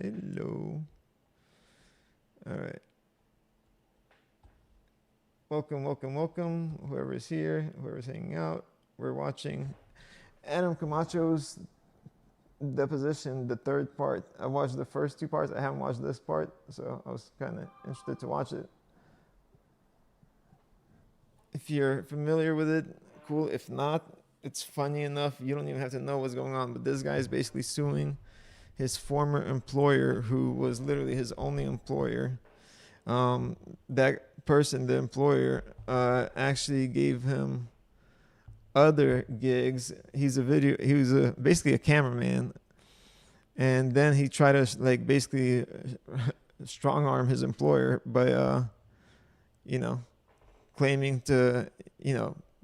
Hello. All right. Welcome. Whoever's here, whoever's hanging out. We're watching Adam Camacho's Deposition, the third part. I watched the first two parts. I haven't watched this part, so I was kind of interested to watch it. If you're familiar with it, cool. If not, it's funny enough. You don't even have to know what's going on. But this guy is basically suing his former employer, who was literally his only employer. That person, the employer, actually gave him other gigs. He was basically a cameraman, and then he tried to like basically strong arm his employer by claiming to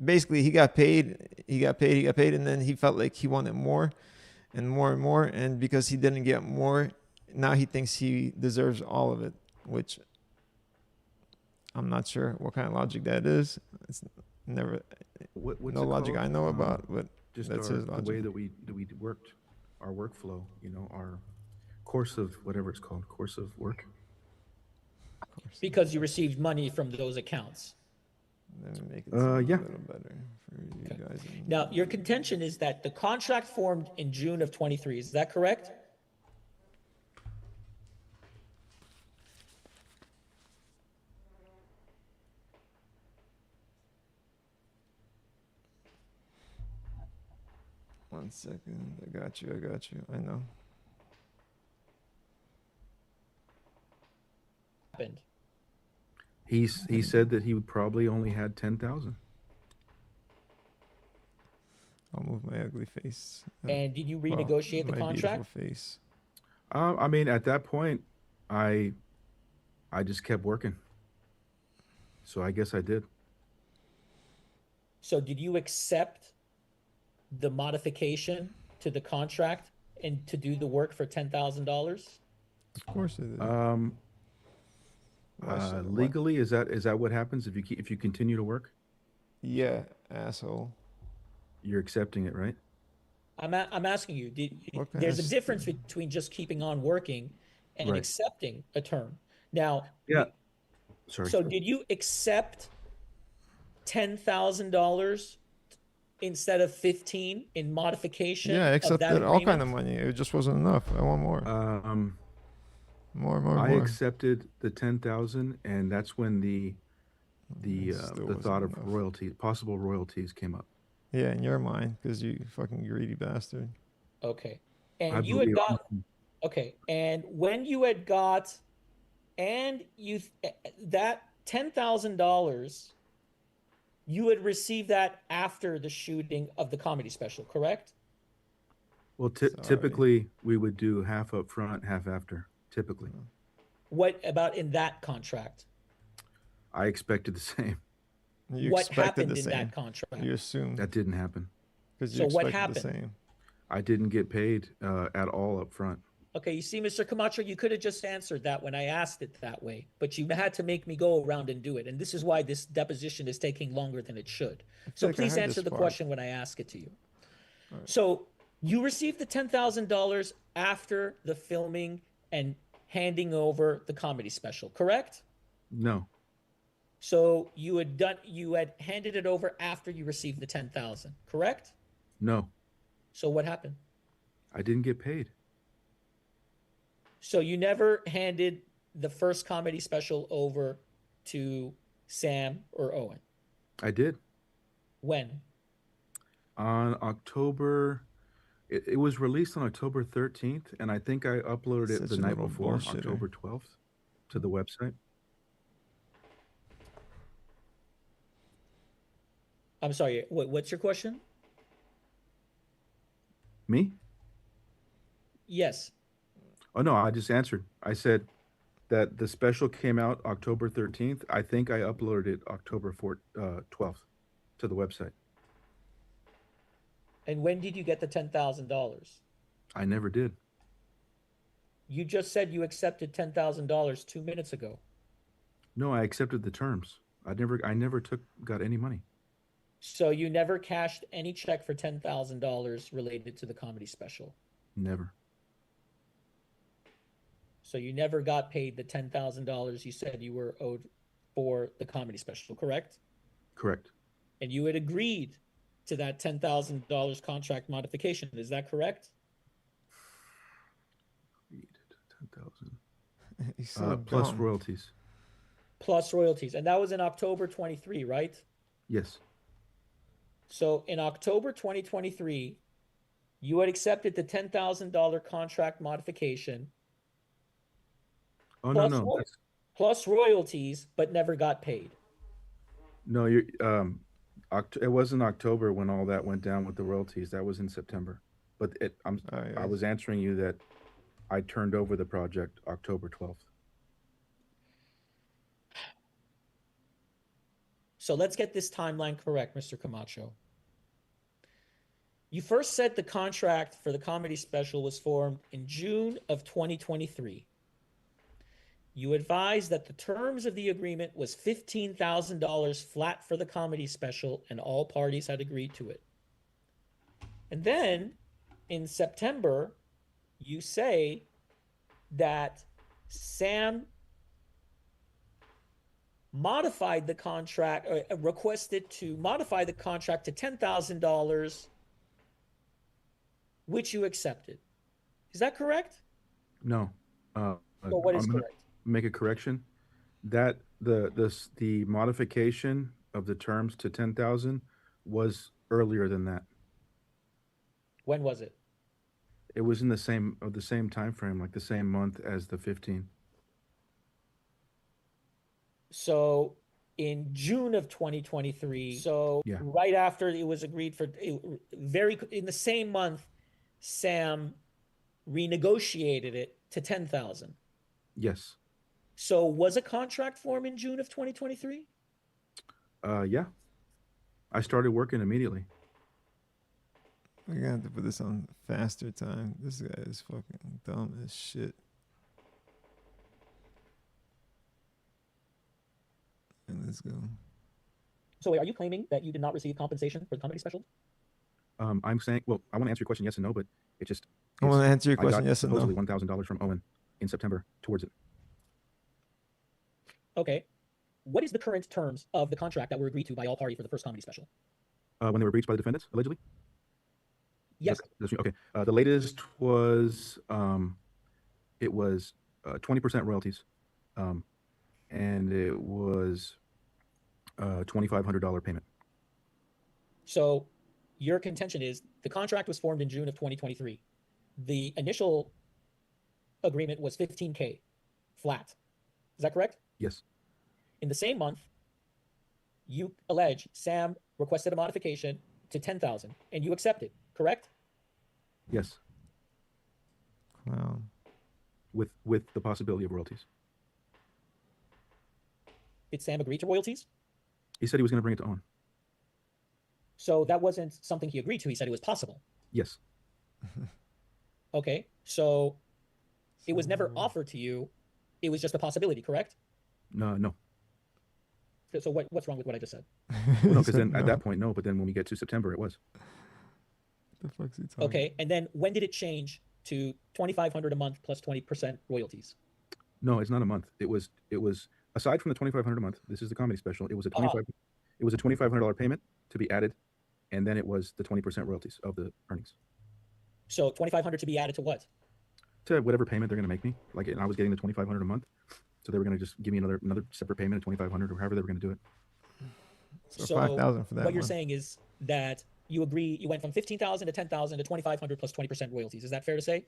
basically he got paid, and then he felt like he wanted more and more and more, and because he didn't get more, now he thinks he deserves all of it, which I'm not sure what kind of logic that is. It's never What's no it logic called? I know about, but Just that's our his the way logic. that we worked, our workflow. Our course of whatever it's called, course of work. Of course. Because you received money from those accounts. Let me make it sound Yeah. a little better for you Okay. guys. Now, your contention is that the contract formed in June of 23. Is that correct? One second. I got you. I know. Happened. He said that he would probably only had 10,000. I'll move my ugly face. And did you Well, renegotiate the my contract? beautiful face. I mean, at that point, I just kept working. So I guess I did. So did you accept the modification to the contract and to do the work for $10,000? Of course it is. Legally, is that what happens if you continue to work? Yeah, asshole. You're accepting it, right? I'm asking you. What kind There's a of difference between just keeping on working and Right. accepting a term. Now, Yeah. Sorry. so did you accept $10,000 instead of 15 in modification Yeah, I of that accepted all kind of agreement? money. It just wasn't enough. I want more. More. I accepted the 10,000, and that's when the Still the thought wasn't of enough. possible royalties came up. Yeah, in your mind, because you fucking greedy bastard. Okay. I And you had believe got, okay. And when you had got, and you, that $10,000, you had received that after the shooting of the comedy special, correct? Well, Sorry. typically we would do half up front, half after. Typically, What about in that contract? I expected the same. You What expected happened the in same. that contract? You assumed That didn't happen. because you So what expected the happened? same. I didn't get paid at all up front. Okay, you see, Mr. Camacho, you could have just answered that when I asked it that way, but you had to make me go around and do it. And this is why this deposition is taking longer than it should. So like I please heard answer this the part. question when I ask it to you. All right. So you received the $10,000 after the filming and handing over the comedy special, correct? No, So you had handed it over after you received the 10,000, correct? no, So what happened? I didn't get paid. So you never handed the first comedy special over to Sam or Owen. I did When? on October. It was released on October 13th, and I think I uploaded it Such the a night little before, bullshitter. October 12th, to the website. I'm sorry. What's your question? Me? Yes. Oh no, I just answered. I said that the special came out October 13th. I think I uploaded it October 12th to the website. And when did you get the $10,000? I never did. You just said you accepted $10,000 2 minutes ago. No, I accepted the terms. I never got any money. So you never cashed any check for $10,000 related to the comedy special. Never. So you never got paid the $10,000 you said you were owed for the comedy special, correct? Correct. And you had agreed to that $10,000 contract modification. Is that correct? 10,000 He's so plus dumb. royalties. Plus royalties. And that was in October 23, right? Yes. So in October 2023, you had accepted the $10,000 contract modification Oh plus, no. plus royalties, but never got paid. No, you it was in October when all that went down with the royalties. That was in September. But I was answering you that I turned over the project October 12th. So let's get this timeline correct, Mr. Camacho. You first said the contract for the comedy special was formed in June of 2023. You advised that the terms of the agreement was $15,000 flat for the comedy special, and all parties had agreed to it. And then in September, you say that Sam modified the contract, requested to modify the contract to $10,000, which you accepted. Is that correct? No. Well, what is correct? Make a correction. That the modification of the terms to 10,000 was earlier than that. When was it? It was in the same time frame, like the same month as the 15. So in June of 2023, so Yeah. right after it was agreed for, in the same month, Sam renegotiated it to 10,000. Yes. So was a contract formed in June of 2023? Yeah. I started working immediately. We're gonna have to put this on faster time. This guy is fucking dumb as shit. And let's go. So wait, are you claiming that you did not receive compensation for the comedy special? I'm saying, well, I want to answer your question yes and no, but I want to answer your question I got yes and no. supposedly $1,000 from Owen in September towards it. Okay. What is the current terms of the contract that were agreed to by all parties for the first comedy special? When they were breached by the defendants, allegedly? Yes. Okay. The latest was, it was 20% royalties, and it was $2,500 payment. So your contention is the contract was formed in June of 2023. The initial agreement was $15K flat. Is that correct? Yes. In the same month, you allege Sam requested a modification to 10,000 and you accepted, correct? Yes. Wow. With the possibility of royalties. Did Sam agree to royalties? He said he was going to bring it to Owen. So that wasn't something he agreed to. He said it was possible. Yes. Okay. So it was never offered to you. It was just a possibility, correct? No. So what's wrong with what I just said? Well, no, because then at that point, no. But then when we get to September, it was. What the fuck's he talking? Okay. And then when did it change to $2,500 a month plus 20% royalties? No, it's not a month. It was aside from the $2,500 a month. This is the comedy special. It was a $2,500 payment to be added, and then it was the 20% royalties of the earnings. So $2,500 to be added to what? To whatever payment they're going to make me. Like, and I was getting the $2,500 a month, so they were going to just give me another separate payment of $2,500 or however they were going to do it. So 5,000 for that. What you're saying is that you agree. You went from 15,000 to 10,000 to 2,500 plus 20% royalties. Is that fair to say?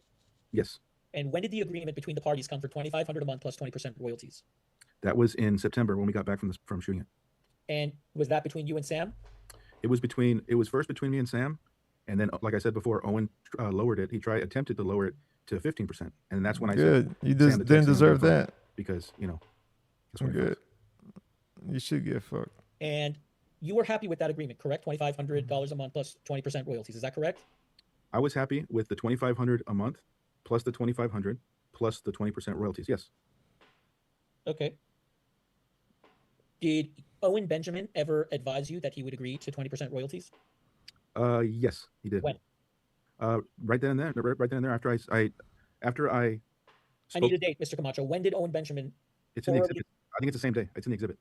Yes. And when did the agreement between the parties come for 2,500 a month plus 20% royalties? That was in September when we got back from shooting it. And was that between you and Sam? It was first between me and Sam, and then, like I said before, Owen lowered it. He attempted to lower it to 15%, and that's when I said, you just didn't deserve that because that's what good. You should get fucked. And you were happy with that agreement, correct? $2,500 a month plus 20% royalties. Is that correct? I was happy with the $2,500 a month plus the $2,500 plus the 20% royalties. Yes. Okay. Did Owen Benjamin ever advise you that he would agree to 20% royalties? Yes, he did. When? Right then and there. After I I need a date, Mr. Camacho. When did Owen Benjamin? It's in the exhibit. I think it's the same day. It's in the exhibit.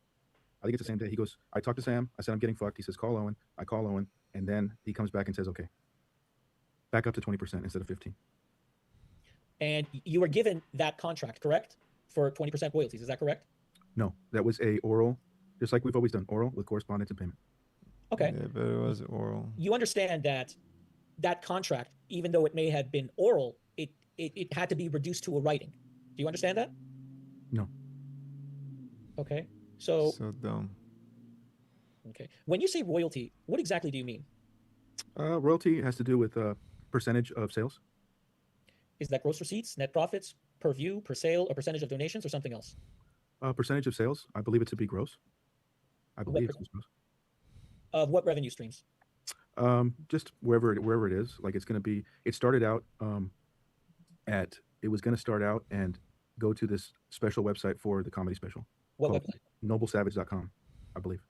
I think it's the same day. He goes, I talked to Sam. I said, I'm getting fucked. He says, call Owen. I call Owen. And then he comes back and says, okay, back up to 20% instead of 15. And you were given that contract, correct? For 20% royalties. Is that correct? No, that was a oral, just like we've always done, oral with correspondence and payment. Okay. Yeah, but it was oral. You understand that that contract, even though it may have been oral, it had to be reduced to a writing. Do you understand that? No. Okay. So dumb. Okay. When you say royalty, what exactly do you mean? Royalty has to do with percentage of sales. Is that gross receipts, net profits, per view, per sale, a percentage of donations, or something else? Percentage of sales. I believe it to be gross. I believe it's gross. Of what revenue streams? Just wherever it is. Like it's going to be. It started out It was going to start out and go to this special website for the comedy special. What website? Noblesavage.com, I believe.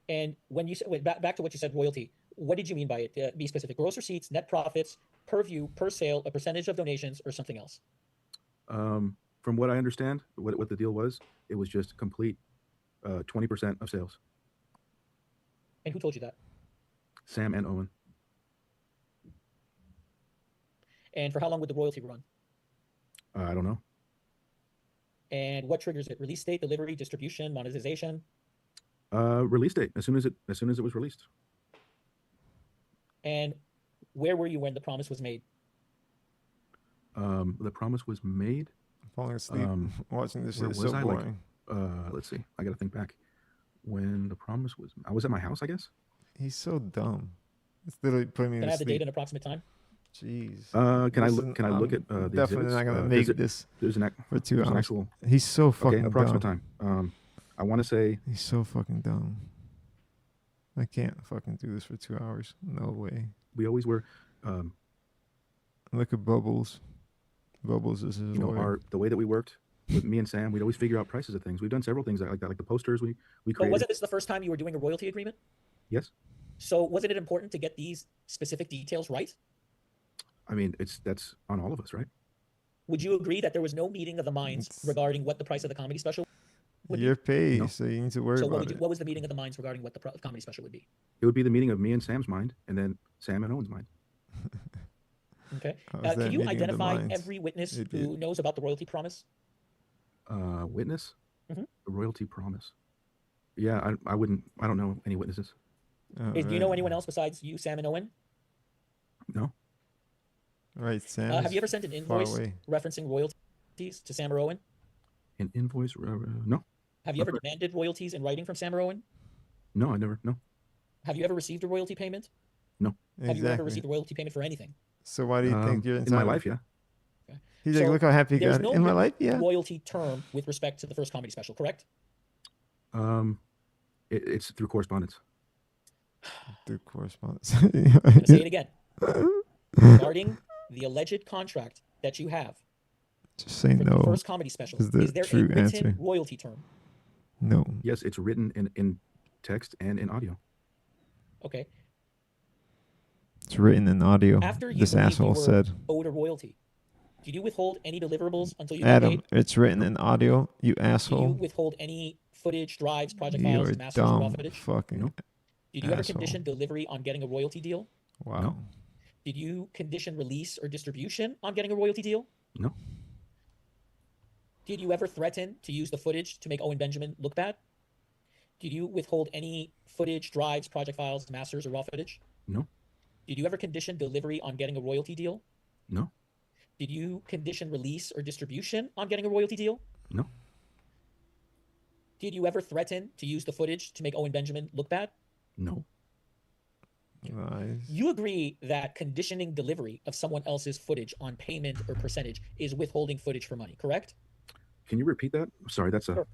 And when you said back to what you said, royalty, what did you mean by it? Be specific. Gross receipts, net profits, per view, per sale, a percentage of donations, or something else? From what I understand, what the deal was, it was just complete 20% of sales. And who told you that? Sam and Owen. And for how long would the royalty run? I don't know. And what triggers it? Release date, delivery, distribution, monetization? Release date, as soon as it was released. And where were you when the promise was made? The promise was made. I'm falling asleep watching this. Where It's was so I? boring. Let's see. I got to think back. When the promise was, I was at my house, I guess. He's so dumb. It's literally putting me Can to I have the sleep. date and approximate time? Jeez. Can I look at the definitely exhibits? not gonna make this There's an for 2 hours. actual. He's so fucking approximate dumb. time. I want to say He's so fucking dumb. I can't fucking do this for 2 hours. No way. we always were. Look at Bubbles. Bubbles is his lawyer. The way that we worked with me and Sam, we'd always figure out prices of things. We've done several things like that, like the posters we But created. wasn't this the first time you were doing a royalty agreement? Yes. So wasn't it important to get these specific details right? I mean, that's on all of us, right? Would you agree that there was no meeting of the minds regarding what the price of the comedy special would You're be? paid, No. so you need to worry about it. What was the meeting of the minds regarding what the comedy special would be? It would be the meeting of me and Sam's mind, and then Sam and Owen's mind. Okay. How is that Can you meeting of the identify minds? every witness Idiot. who knows about the royalty promise? Witness? Mhm. The royalty promise. Yeah, I don't know any witnesses. Do you know anyone else besides you, Sam, and Owen? No. Right, Sam. Have you ever sent an invoice away. referencing royalties to Sam or Owen? An invoice? No. Have you ever demanded royalties in writing from Sam or Owen? No, I never. No. Have you ever received a royalty payment? No. Have you ever Exactly. received a royalty payment for anything? So why do you think you're in my entitled? life? Yeah. He's So like, look how happy he there's got no in my life. Yeah. royalty term with respect to the first comedy special, correct? It's through correspondence. Through correspondence. I'm going to say it again. Regarding the alleged contract that you have Just say for the no. first comedy special, is the is there a true written answer. royalty term? No. Yes, it's written in text and in audio. Okay. It's written in audio. After you This believed asshole you were said. owed a royalty, did you withhold any deliverables until you got Adam, paid? it's written in audio. You Did you asshole. withhold any footage, drives, project files, You're masters, or raw dumb. footage? Fucking. No. Did you ever asshole. condition delivery on getting a royalty deal? Wow. No. Did you condition release or distribution on getting a royalty deal? No. Did you ever threaten to use the footage to make Owen Benjamin look bad? Did you withhold any footage, drives, project files, masters, or raw footage? No. Did you ever condition delivery on getting a royalty deal? No. Did you condition release or distribution on getting a royalty deal? No. Did you ever threaten to use the footage to make Owen Benjamin look bad? No. Nice. You agree that conditioning delivery of someone else's footage on payment or percentage is withholding footage for money, correct? Can you repeat that? Sorry, that's a. Sure.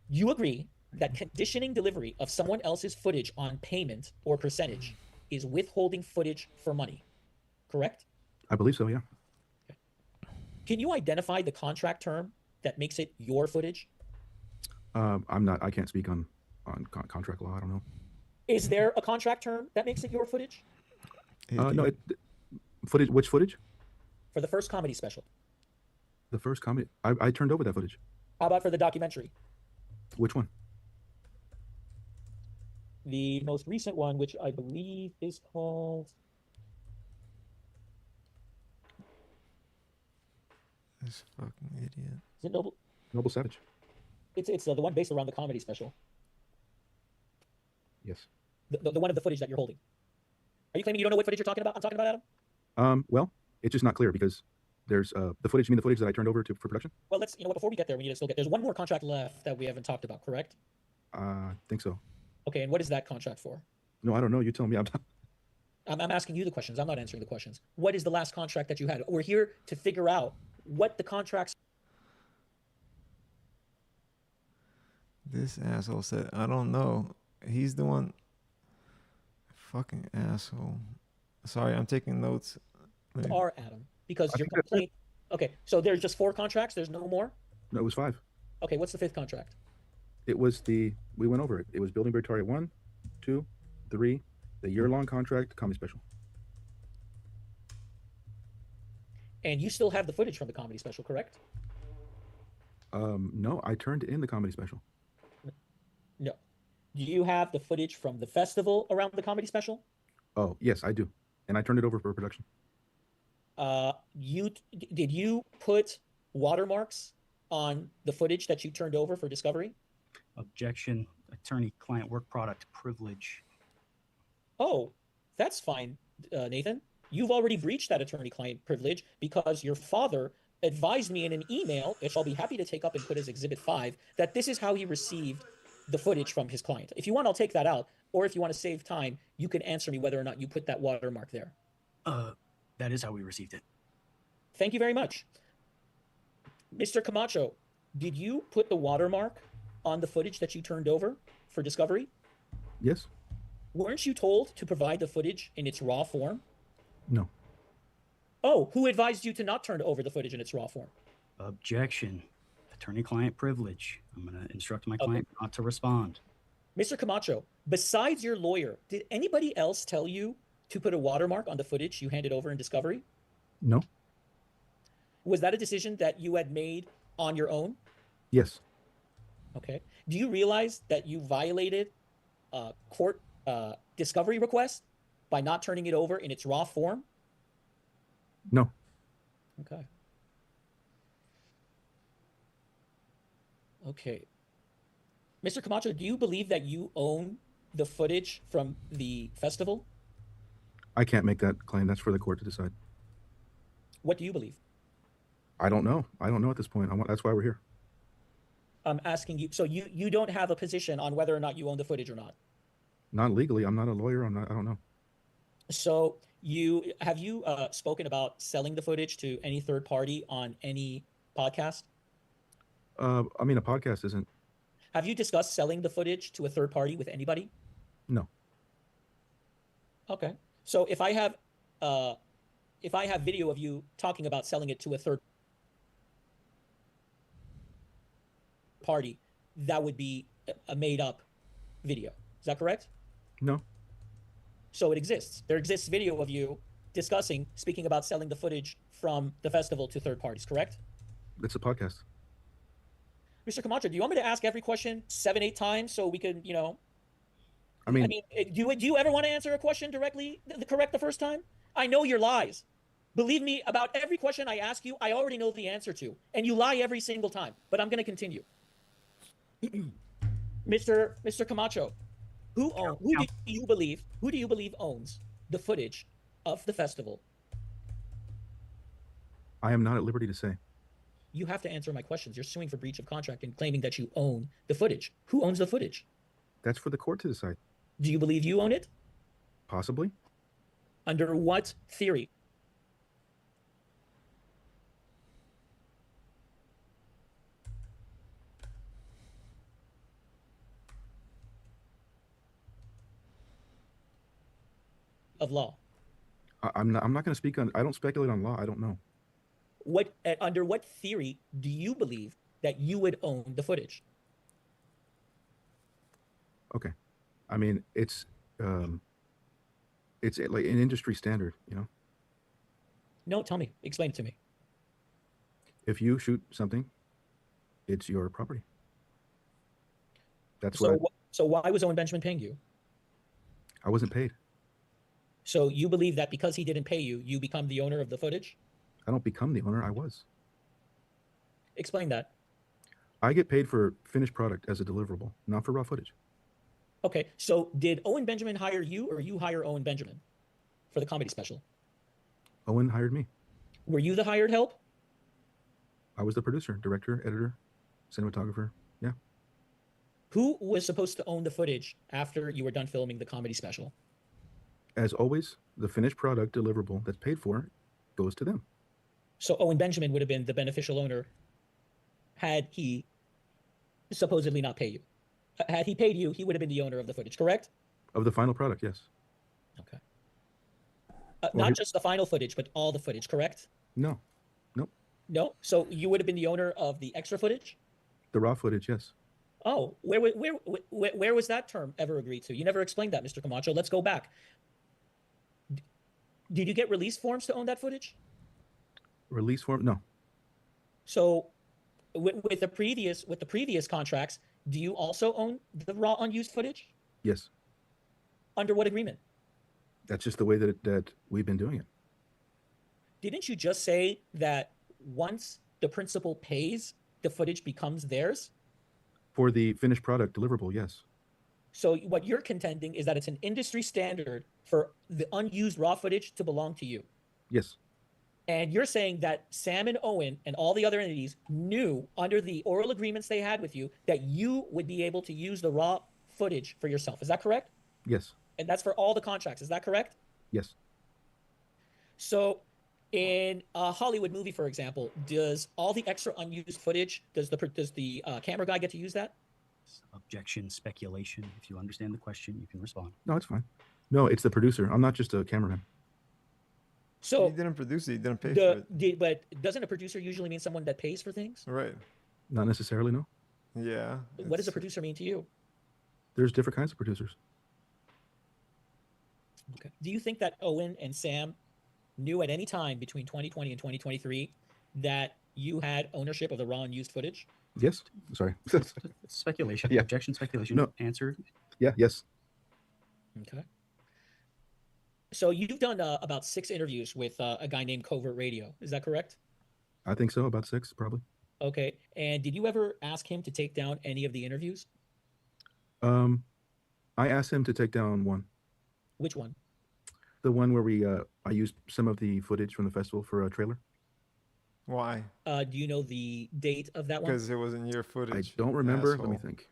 You agree that conditioning delivery of someone else's footage on payment or percentage is withholding footage for money, correct? I believe so. Yeah. Can you identify the contract term that makes it your footage? I'm not. I can't speak on contract law. I don't know. Is there a contract term that makes it your footage? No. Footage. Which footage? For the first comedy special. The first comedy, I turned over that footage. How about for the documentary? Which one? The most recent one, which I believe is called. This fucking idiot. Is it Noble? Noble Savage. It's the one based around the comedy special. Yes. The one of the footage that you're holding. Are you claiming you don't know what footage you're talking about? I'm talking about, Adam. Well, it's just not clear because there's the footage. You mean the footage that I turned over for production? Well, let's before we get there, we need to still get. There's one more contract left that we haven't talked about, correct? I think so. Okay, and what is that contract for? No, I don't know. You tell me. I'm asking you the questions. I'm not answering the questions. What is the last contract that you had? We're here to figure out what the contracts. This asshole said, I don't know. He's the one. Fucking asshole. Sorry, I'm taking notes. Are, Adam, because your complaint. Okay, so there's just 4 contracts. There's no more. No, it was 5. Okay, what's the 5th contract? It was we went over it. It was Building Victoria 1, 2, 3, the year-long contract, comedy special. And you still have the footage from the comedy special, correct? No, I turned in the comedy special. No. Do you have the footage from the festival around the comedy special? Oh, yes, I do. And I turned it over for production. Did you put watermarks on the footage that you turned over for discovery? Objection. Attorney-client work product privilege. Oh, that's fine, Nathan. You've already breached that attorney-client privilege because your father advised me in an email, which I'll be happy to take up and put as Exhibit 5, that this is how he received the footage from his client. If you want, I'll take that out. Or if you want to save time, you can answer me whether or not you put that watermark there. That is how we received it. Thank you very much. Mr. Camacho, did you put the watermark on the footage that you turned over for discovery? Yes. Weren't you told to provide the footage in its raw form? No. Oh, who advised you to not turn over the footage in its raw form? Objection. Attorney-client privilege. I'm going to instruct my client not to respond. Mr. Camacho, besides your lawyer, did anybody else tell you to put a watermark on the footage you handed over in discovery? No. Was that a decision that you had made on your own? Yes. Okay. Do you realize that you violated court discovery request by not turning it over in its raw form? No. Okay. Okay. Mr. Camacho, do you believe that you own the footage from the festival? I can't make that claim. That's for the court to decide. What do you believe? I don't know. I don't know at this point. That's why we're here. I'm asking you. So you don't have a position on whether or not you own the footage or not? Not legally. I'm not a lawyer. I don't know. So have you spoken about selling the footage to any third party on any podcast? I mean, a podcast isn't. Have you discussed selling the footage to a third party with anybody? No. Okay. So if I have video of you talking about selling it to a third party, that would be a made up video. Is that correct? No. So it exists. There exists video of you speaking about selling the footage from the festival to third parties, correct? It's a podcast. Mr. Camacho, do you want me to ask every question 7-8 times so we can, I mean, do you ever want to answer a question directly, correct the first time? I know your lies. Believe me, about every question I ask you, I already know the answer to, and you lie every single time. But I'm going to continue. Mr. Camacho, who do you believe owns the footage of the festival? I am not at liberty to say. You have to answer my questions. You're suing for breach of contract and claiming that you own the footage. Who owns the footage? That's for the court to decide. Do you believe you own it? Possibly. Under what theory? Of law. I'm not going to speak on. I don't speculate on law. I don't know. Under what theory do you believe that you would own the footage? Okay, I mean it's like an industry standard, No, tell me. Explain it to me. If you shoot something, it's your property. That's So, what so why was Owen Benjamin paying you? I wasn't paid. So you believe that because he didn't pay you, you become the owner of the footage? I don't become the owner. I was. Explain that. I get paid for finished product as a deliverable, not for raw footage. Okay, so did Owen Benjamin hire you or you hire Owen Benjamin for the comedy special? Owen hired me. Were you the hired help? I was the producer, director, editor, cinematographer. Yeah. Who was supposed to own the footage after you were done filming the comedy special? As always, the finished product deliverable that's paid for goes to them. So Owen Benjamin would have been the beneficial owner had he supposedly not pay you. Had he paid you, he would have been the owner of the footage, correct? Of the final product, yes. Okay. Not just the final footage, but all the footage, correct? No. Nope. No? So you would have been the owner of the extra footage? The raw footage, yes. Oh, where was that term ever agreed to? You never explained that, Mr. Camacho. Let's go back. Did you get release forms to own that footage? Release form? No. So with the previous contracts, do you also own the raw unused footage? Yes. Under what agreement? That's just the way that we've been doing it. Didn't you just say that once the principal pays, the footage becomes theirs? For the finished product deliverable, yes. So what you're contending is that it's an industry standard for the unused raw footage to belong to you. Yes. And you're saying that Sam and Owen and all the other entities knew under the oral agreements they had with you that you would be able to use the raw footage for yourself. Is that correct? Yes. And that's for all the contracts. Is that correct? Yes. So in a Hollywood movie, for example, does all the extra unused footage, does the camera guy get to use that? Objection, speculation. If you understand the question, you can respond. No, it's fine. No, it's the producer. I'm not just a cameraman. So he didn't produce it. He didn't pay for it. But doesn't a producer usually mean someone that pays for things? Right. Not necessarily, no. Yeah. What does a producer mean to you? There's different kinds of producers. Okay. Do you think that Owen and Sam knew at any time between 2020 and 2023 that you had ownership of the raw and used footage? Yes. Sorry. Speculation. Yeah. Objection, speculation. No. Answer. Yeah. Yes. Okay. So you've done about 6 interviews with a guy named Covert Radio. Is that correct? I think so. About 6, probably. Okay. And did you ever ask him to take down any of the interviews? I asked him to take down one. Which one? The one where I used some of the footage from the festival for a trailer. Why? Do you know the date of that one? Because it wasn't your footage. I don't remember. asshole. Let me think.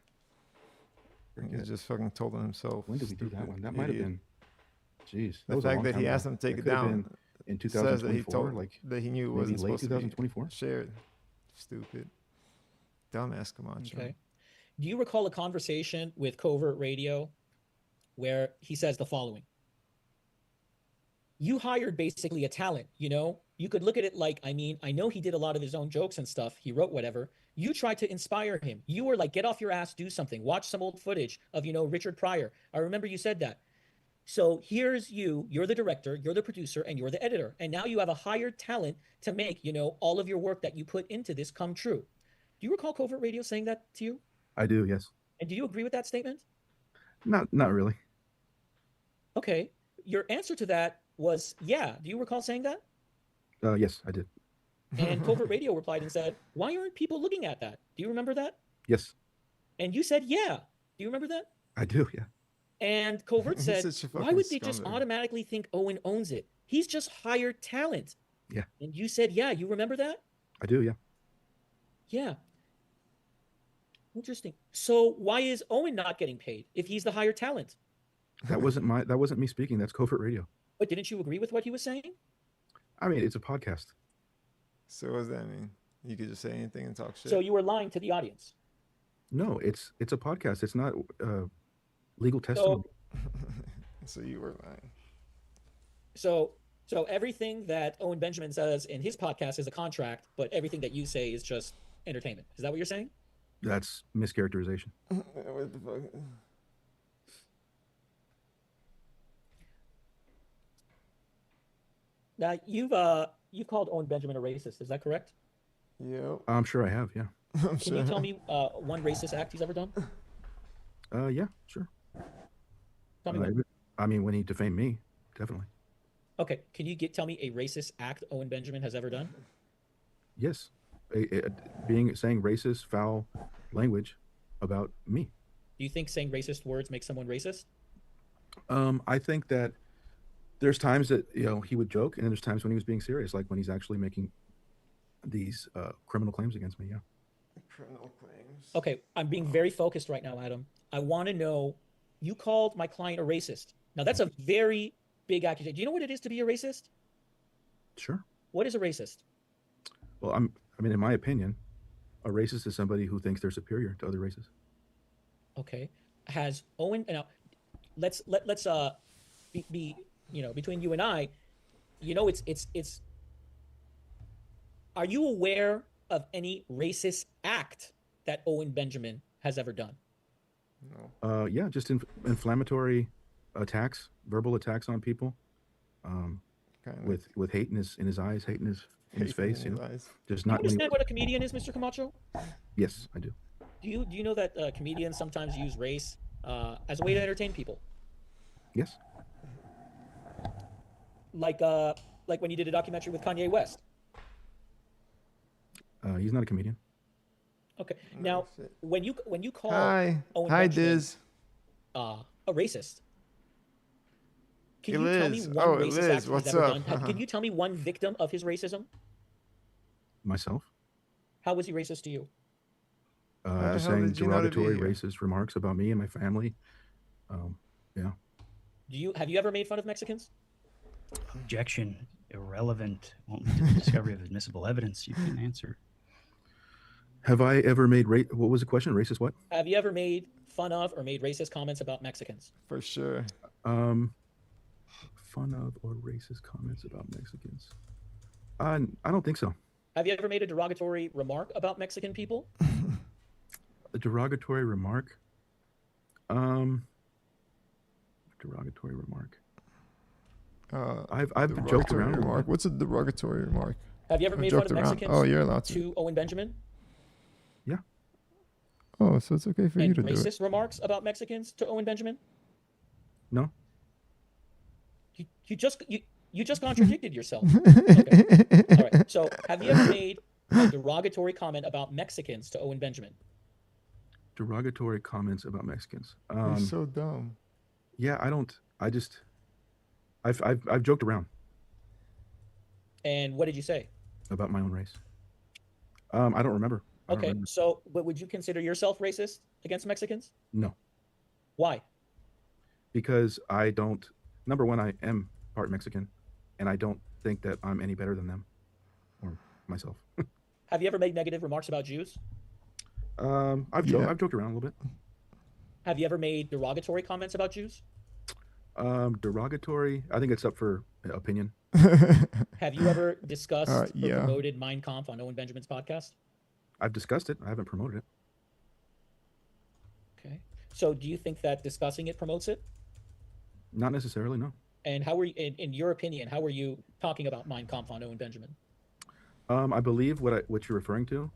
He just fucking told on himself. When did we do that Stupid one? That might have idiot. been. Jeez. The fact that he asked him to take it down in says that he 2024, told like that he knew it maybe wasn't late supposed to be 2024. shared. Stupid. Dumbass Camacho. Okay. Do you recall a conversation with Covert Radio where he says the following? You hired basically a talent, you know? You could look at it like, I mean, I know he did a lot of his own jokes and stuff. He wrote whatever. You tried to inspire him. You were like, get off your ass, do something. Watch some old footage of, you know, Richard Pryor. I remember you said that. So here's you're the director, you're the producer, and you're the editor. And now you have a hired talent to make, you know, all of your work that you put into this come true. Do you recall Covert Radio saying that to you? I do, yes. And do you agree with that statement? Not really. Okay. Your answer to that was, yeah. Do you recall saying that? Yes, I did. And Covert Radio replied and said, why aren't people looking at that? Do you remember that? Yes. And you said, yeah. Do you remember that? I do, yeah. And Covert said, Such a why fucking would they just scumbag. automatically think Owen owns it? He's just hired talent. Yeah. And you said, yeah. You remember that? I do, yeah. Yeah. Interesting. So why is Owen not getting paid if he's the hired talent? That wasn't me speaking. That's Covert Radio. But didn't you agree with what he was saying? I mean, it's a podcast. So what does that mean? You could just say anything and talk shit. So you were lying to the audience. No, it's a podcast. It's not legal testimony. So you were lying. So everything that Owen Benjamin says in his podcast is a contract, but everything that you say is just entertainment. Is that what you're saying? That's mischaracterization. What the fuck? Now you've called Owen Benjamin a racist. Is that correct? Yep. I'm sure I have. Yeah. I'm Can you tell me one racist act he's ever done? Yeah, sure. Tell me one. I mean, when he defamed me, definitely. Okay, can you tell me a racist act Owen Benjamin has ever done? Yes, saying racist, foul language about me. Do you think saying racist words makes someone racist? I think that there's times that he would joke, and then there's times when he was being serious, like when he's actually making these criminal claims against me. Yeah. Criminal claims. Okay, I'm being very focused right now, Adam. I want to know, you called my client a racist. Now that's a very big accusation. Do you know what it is to be a racist? Sure. What is a racist? Well, I mean, in my opinion, a racist is somebody who thinks they're superior to other races. Okay. Has Owen now? Let's be between you and I, it's. Are you aware of any racist act that Owen Benjamin has ever done? No. Yeah, just inflammatory attacks, verbal attacks on people, with hate in his eyes, hate in his face. Just do you not. understand what a comedian is, Mr. Camacho? Yes, I do. Do you know that comedians sometimes use race as a way to entertain people? Yes. Like when you did a documentary with Kanye West. He's not a comedian. Okay. Now, when you call Owen Benjamin, Diz, a racist, can Hey, you tell me Liz. one Oh, racist Liz, act he's what's ever up? done? Can you tell me one victim of his racism? Myself. How was he racist to you? Just saying derogatory, racist remarks about me and my family. Yeah. Have you ever made fun of Mexicans? Objection. Irrelevant. Won't lead to the discovery of admissible evidence. You can answer. Have I ever made what was the question? Racist what? Have you ever made fun of or made racist comments about Mexicans? For sure. Fun of or racist comments about Mexicans? I don't think so. Have you ever made a derogatory remark about Mexican people? A derogatory remark? Derogatory remark. I've joked around. Remark. What's a derogatory remark? Have you ever made fun of Mexicans? Oh, you're allowed to Owen Benjamin? Yeah. Oh, so it's okay for you to do it. Racist remarks about Mexicans to Owen Benjamin? No. You just contradicted yourself. Okay. All right. So, have you ever made a derogatory comment about Mexicans to Owen Benjamin? Derogatory comments about Mexicans. You're so dumb. Yeah, I don't. I've joked around. And what did you say? About my own race. I don't remember. Okay, so would you consider yourself racist against Mexicans? No. Why? Because I don't. Number one, I am part Mexican, and I don't think that I'm any better than them or myself. Have you ever made negative remarks about Jews? I've joked around a little bit. Have you ever made derogatory comments about Jews? Derogatory, I think it's up for opinion. Have you ever discussed or yeah. promoted Mein Kampf on Owen Benjamin's podcast? I've discussed it. I haven't promoted it. Okay. So do you think that discussing it promotes it? Not necessarily, no. And how were you, in your opinion, how were you talking about Mein Kampf on Owen Benjamin? I believe what you're referring to,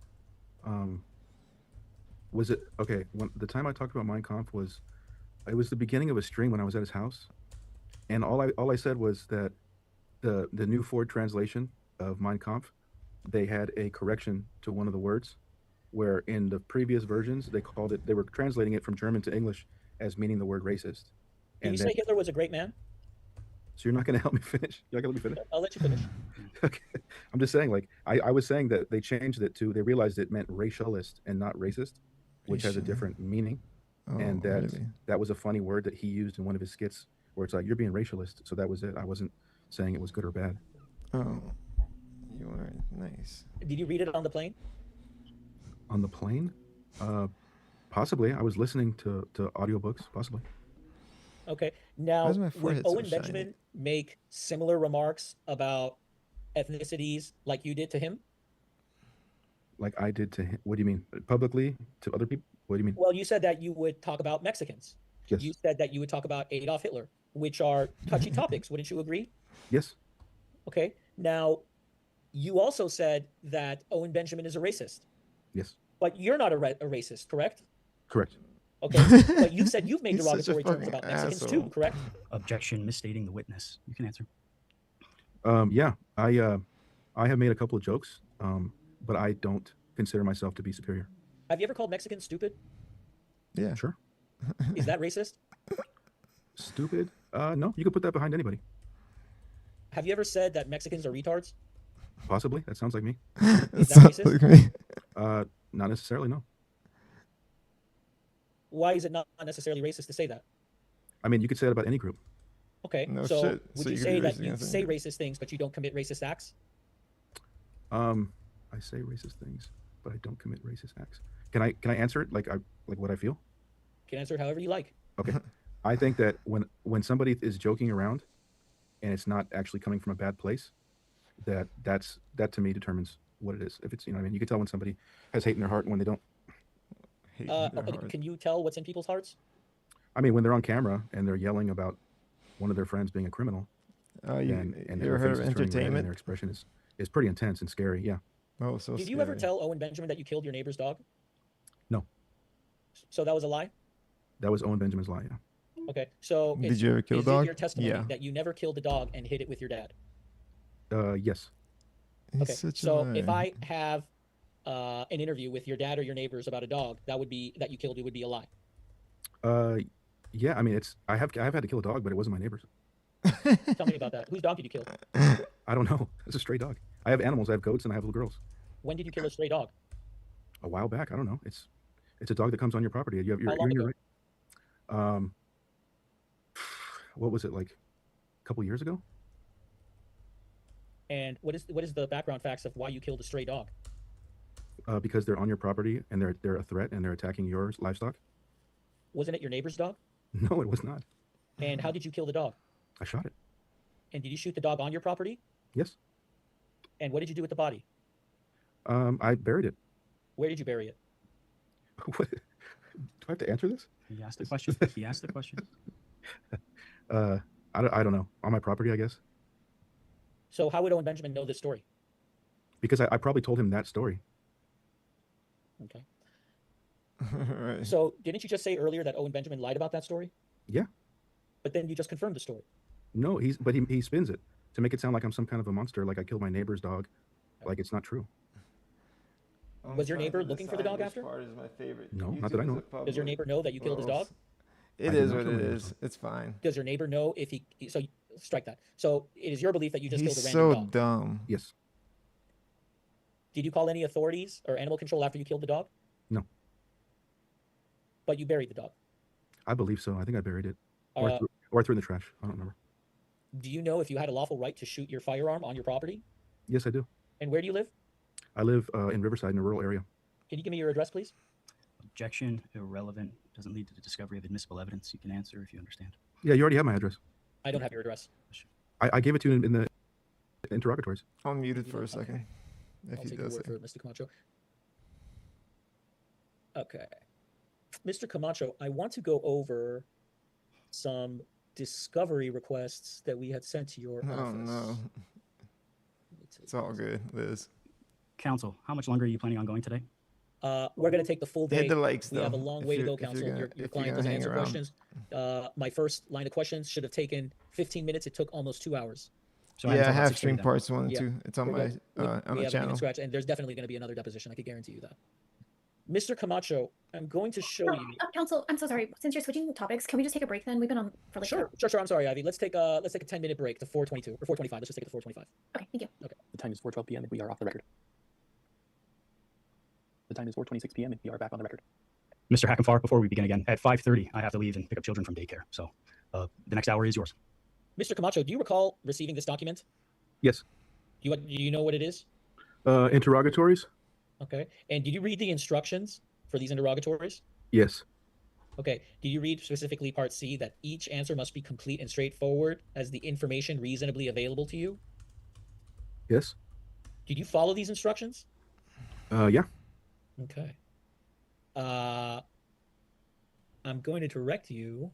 was it, okay, when the time I talked about Mein Kampf it was the beginning of a stream when I was at his house. And all I said was that the new Ford translation of Mein Kampf, they had a correction to one of the words, where in the previous versions they were translating it from German to English as meaning the word racist. Did you say Hitler was a great man? So you're not going to help me finish? You're not going to let me finish? I'll let you finish. Okay. I'm just saying, like, I was saying that they changed it they realized it meant racialist and not racist, which has a different meaning. Oh, and really? that was a funny word that he used in one of his skits, where it's like, you're being racialist. So that was it. I wasn't saying it was good or bad. Oh, you are nice. Did you read it on the plane? On the plane? Possibly. I was listening to audiobooks, possibly. Okay. Now, would Owen so Benjamin make similar remarks about ethnicities like you did to him? Like I did to him? What do you mean? Publicly to other people? What do you mean? Well, you said that you would talk about Mexicans. Yes. You said that you would talk about Adolf Hitler, which are touchy topics. Wouldn't you agree? Yes. Okay. Now, you also said that Owen Benjamin is a racist. Yes. But you're not a racist, correct? Correct. Okay, but you said you've made He's such a derogatory terms fucking about Mexicans asshole. too, correct? Objection, misstating the witness. You can answer. Yeah, I have made a couple of jokes, but I don't consider myself to be superior. Have you ever called Mexicans stupid? Yeah. Sure. Is that racist? Stupid? No, you can put that behind anybody. Have you ever said that Mexicans are retards? Possibly. That sounds like me. Is that racist? Like Not necessarily, no. Why is it not necessarily racist to say that? I mean, you could say that about any group. Okay, No so shit. would So you you could say be that racist you against say anybody. racist things, but you don't commit racist acts? I say racist things, but I don't commit racist acts. Can I answer it like what I feel? You can answer it however you like. Okay. I think that when somebody is joking around and it's not actually coming from a bad place, that to me determines what it is. If it's, you know what I mean, you can tell when somebody has hate in their heart and when they don't. Hate in their heart. Can you tell what's in people's hearts? I mean, when they're on camera and they're yelling about one of their friends being a criminal, You and ever their heard face of is turning red and entertainment? their expression is pretty intense and scary. Yeah. Oh, so Did you ever tell Owen Benjamin that you killed your neighbor's dog? No. So that was a lie? That was Owen Benjamin's lie. Yeah. Okay, so Did you ever kill a is dog? it your testimony Yeah. that you never killed the dog and hid it with your dad? Yes. He's Okay, such a so if liar. I have an interview with your dad or your neighbors about a dog, that you killed it would be a lie. Yeah. I mean, I have had to kill a dog, but it wasn't my neighbor's. Tell me about that. Whose dog did you kill? I don't know. It's a stray dog. I have animals. I have goats and I have little girls. When did you kill a stray dog? A while back. I don't know. It's a dog that comes on your property. You're How long in ago? your right. What was it, like a couple years ago? And what is the background facts of why you killed a stray dog? Because they're on your property and they're a threat and they're attacking your livestock. Wasn't it your neighbor's dog? No, it was not. And how did you kill the dog? I shot it. And did you shoot the dog on your property? Yes. And what did you do with the body? I buried it. Where did you bury it? What? Do I have to answer this? He asked the question. He asked the question. I don't know. On my property, I guess. So how would Owen Benjamin know this story? Because I probably told him that story. Okay. Right. So didn't you just say earlier that Owen Benjamin lied about that story? Yeah. But then you just confirmed the story. No, he spins it to make it sound like I'm some kind of a monster, like I killed my neighbor's dog, like it's not true. Was your neighbor looking for the dog after? Part is my favorite. No, not that I know. Does your neighbor know that you killed his dog? It I did is not what kill it my neighbor's is. dog. It's fine. Does your neighbor know if he? So strike that. So it is your belief that you just He's killed a so random dog. dumb. Yes. Did you call any authorities or animal control after you killed the dog? No. But you buried the dog. I believe so. I think I buried it, Uh, or I threw it in the trash. I don't remember. Do you know if you had a lawful right to shoot your firearm on your property? Yes, I do. And where do you live? I live in Riverside, in a rural area. Can you give me your address, please? Objection, irrelevant, doesn't lead to the discovery of admissible evidence. You can answer if you understand. Yeah, you already have my address. I don't have your address. I gave it to you in the interrogatories. I'll mute it You for a don't? Okay. second. If I'll he take your does word it. for it, Mr. Camacho. Okay. Mr. Camacho, I want to go over some discovery requests that we had sent to your Oh office. no. It's all good, Liz. Counsel, how much longer are you planning on going today? We're going to take the full day. Hit the likes We though. have a long if way to you're- go, if you're counsel. gonna- Your if you're client gonna doesn't hang answer around. questions. My first line of questions should have taken 15 minutes. It took almost 2 hours. So items Yeah, I about have 6:30 stream then. parts 1 and Yeah. 2. It's on We're my good. on We the haven't even channel. scratched, and there's definitely going to be another deposition. I can guarantee you that. Mr. Camacho, I'm going to show you. Counsel, I'm so sorry. Since you're switching topics, can we just take a break then? We've been on for like Sure. I'm sorry, Ivy. Let's take a 10-minute break to 4:22 or 4:25. Let's just take it to 4:25. Okay, thank you. The time is 4:12 p.m. and we are off the record. The time is 4:26 p.m. and we are back on the record. Mr. Hackenfar, before we begin again, at 5:30, I have to leave and pick up children from daycare. So the next hour is yours. Mr. Camacho, do you recall receiving this document? Yes. Do you know what it is? Interrogatories? Okay. And did you read the instructions for these interrogatories? Yes. Okay. Did you read specifically Part C that each answer must be complete and straightforward as the information reasonably available to you? Yes. Did you follow these instructions? Yeah. Okay. I'm going to direct you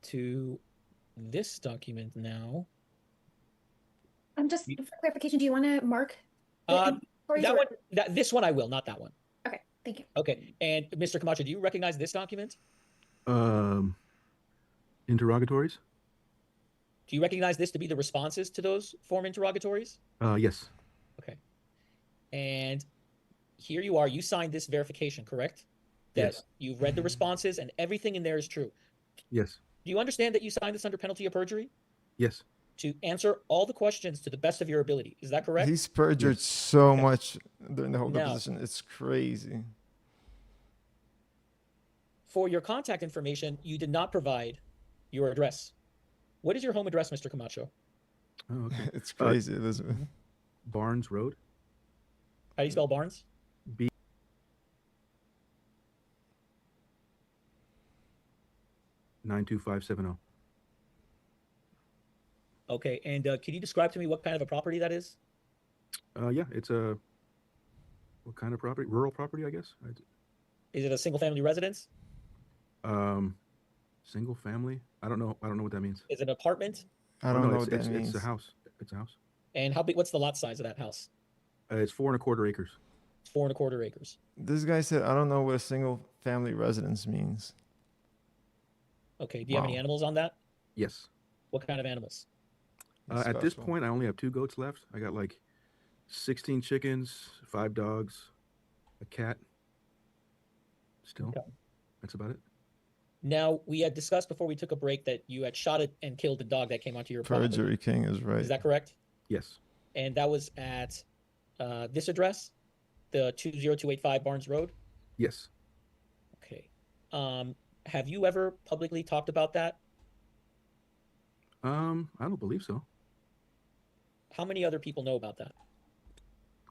to this document now. Just for clarification, do you want to mark the That inventories or- one, this one I will, not that one. Okay, thank you. Okay, and Mr. Camacho, do you recognize this document? Interrogatories? Do you recognize this to be the responses to those form interrogatories? Yes. Okay. And here you are, you signed this verification, correct? That Yes. you've read the responses and everything in there is true. Yes. Do you understand that you signed this under penalty of perjury? Yes. To answer all the questions to the best of your ability. Is that correct? He's perjured Yes. so Okay. much during the whole Now- deposition. It's crazy. For your contact information, you did not provide your address. What is your home address, Mr. Camacho? Oh, okay. It's crazy, Elizabeth. Barnes Road. How do you spell Barnes? B. 92570. Okay, and can you describe to me what kind of a property that is? Yeah, it's a what kind of property? Rural property, I guess. Is it a single family residence? Single family. I don't know. I don't know what that means. Is it an apartment? I don't know it's, what that it's, means. It's a house. It's a house. And how big? What's the lot size of that house? It's 4.25 acres. It's 4.25 acres. This guy said, I don't know what a single family residence means. Okay. Do you have any Wow. animals on that? Yes. What kind of animals? It's At this special. point, I only have 2 goats left. I got like 16 chickens, 5 dogs, a cat. Still, Okay. that's about it. Now, we had discussed before we took a break that you had shot it and killed the dog that came onto your property. Perjury King is right. Is that correct? Yes. And that was at this address, the 20285 Barnes Road. Yes. Okay. Have you ever publicly talked about that? I don't believe so. How many other people know about that?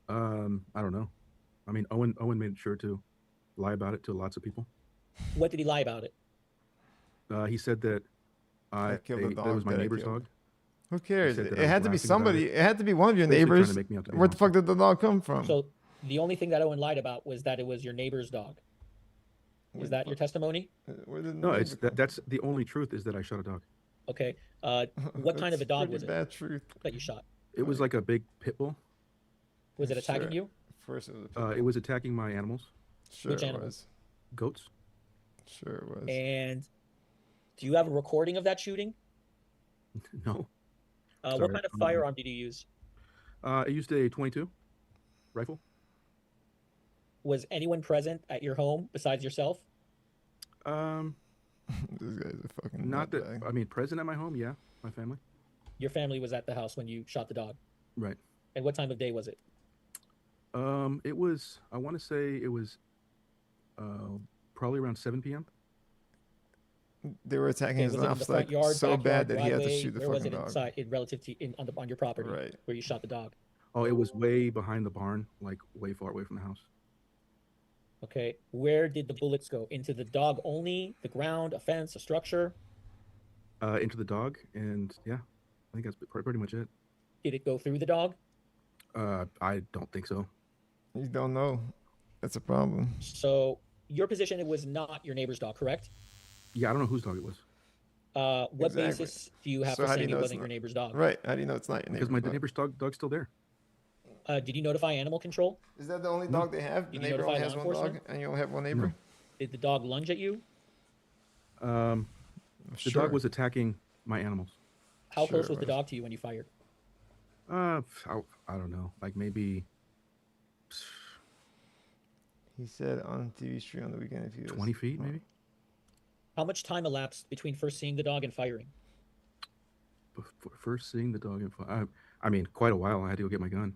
I don't know. I mean, Owen made sure to lie about it to lots of people. What did he lie about it? He said that I killed a that dog it was my that I neighbor's killed. dog. Who cares? said that It I had was to be laughing about somebody. It had to be one of your Basically trying to neighbors. make me out to be Where the harmful. fuck did the dog come from? So the only thing that Owen lied about was that it was your neighbor's dog. Where Is the that your fuck- testimony? Where did the No, it's neighbor come that's the only truth is that I shot a dog. Okay. from? What kind of a That's dog pretty was it bad truth. that you shot? It was like a big pit bull. Was it attacking Sure. you? First it was a It was attacking my animals, Sure Which it animal? was. goats. Sure it was. And do you have a recording of that shooting? No. What Sorry, kind of I'm not- firearm did you use? I used a 22 rifle. Was anyone present at your home besides yourself? This guy's a fucking Not that nutbag. I mean, present at my home. Yeah, my family. Your family was at the house when you shot the dog. Right. And what time of day was it? It was. I want to say it was. Probably around 7 p.m. They were attacking Okay, his was it in the livestock front yard, so backyard, bad that he had to driveway? shoot the Where was fucking it dog. inside, in relative to on your property Right. where you shot the dog? Oh, it was way behind the barn, like way far away from the house. Okay, where did the bullets go? Into the dog only, the ground, a fence, a structure? Into the dog, and yeah, I think that's pretty much it. Did it go through the dog? I don't think so. You don't know. That's a problem. So your position, it was not your neighbor's dog, correct? Yeah, I don't know whose dog it was What Exactly. basis do you have So for how do saying you it know it's wasn't your not- neighbor's dog? Right. How do you know it's not your because neighbor's my dog? neighbor's dog's still there. Did you notify animal control? Is that the only No. dog they have? The Did you neighbor only notify has law one dog, enforcement? and you only have one neighbor. Did the dog lunge at you? The Sure. dog was attacking my animals. How Sure close it was the was. dog to you when you fired? I don't know, like maybe He said on TV stream on the weekend if he was 20 feet, maybe. How much time elapsed between first seeing the dog and firing? First seeing the dog, I mean, quite a while. I had to go get my gun.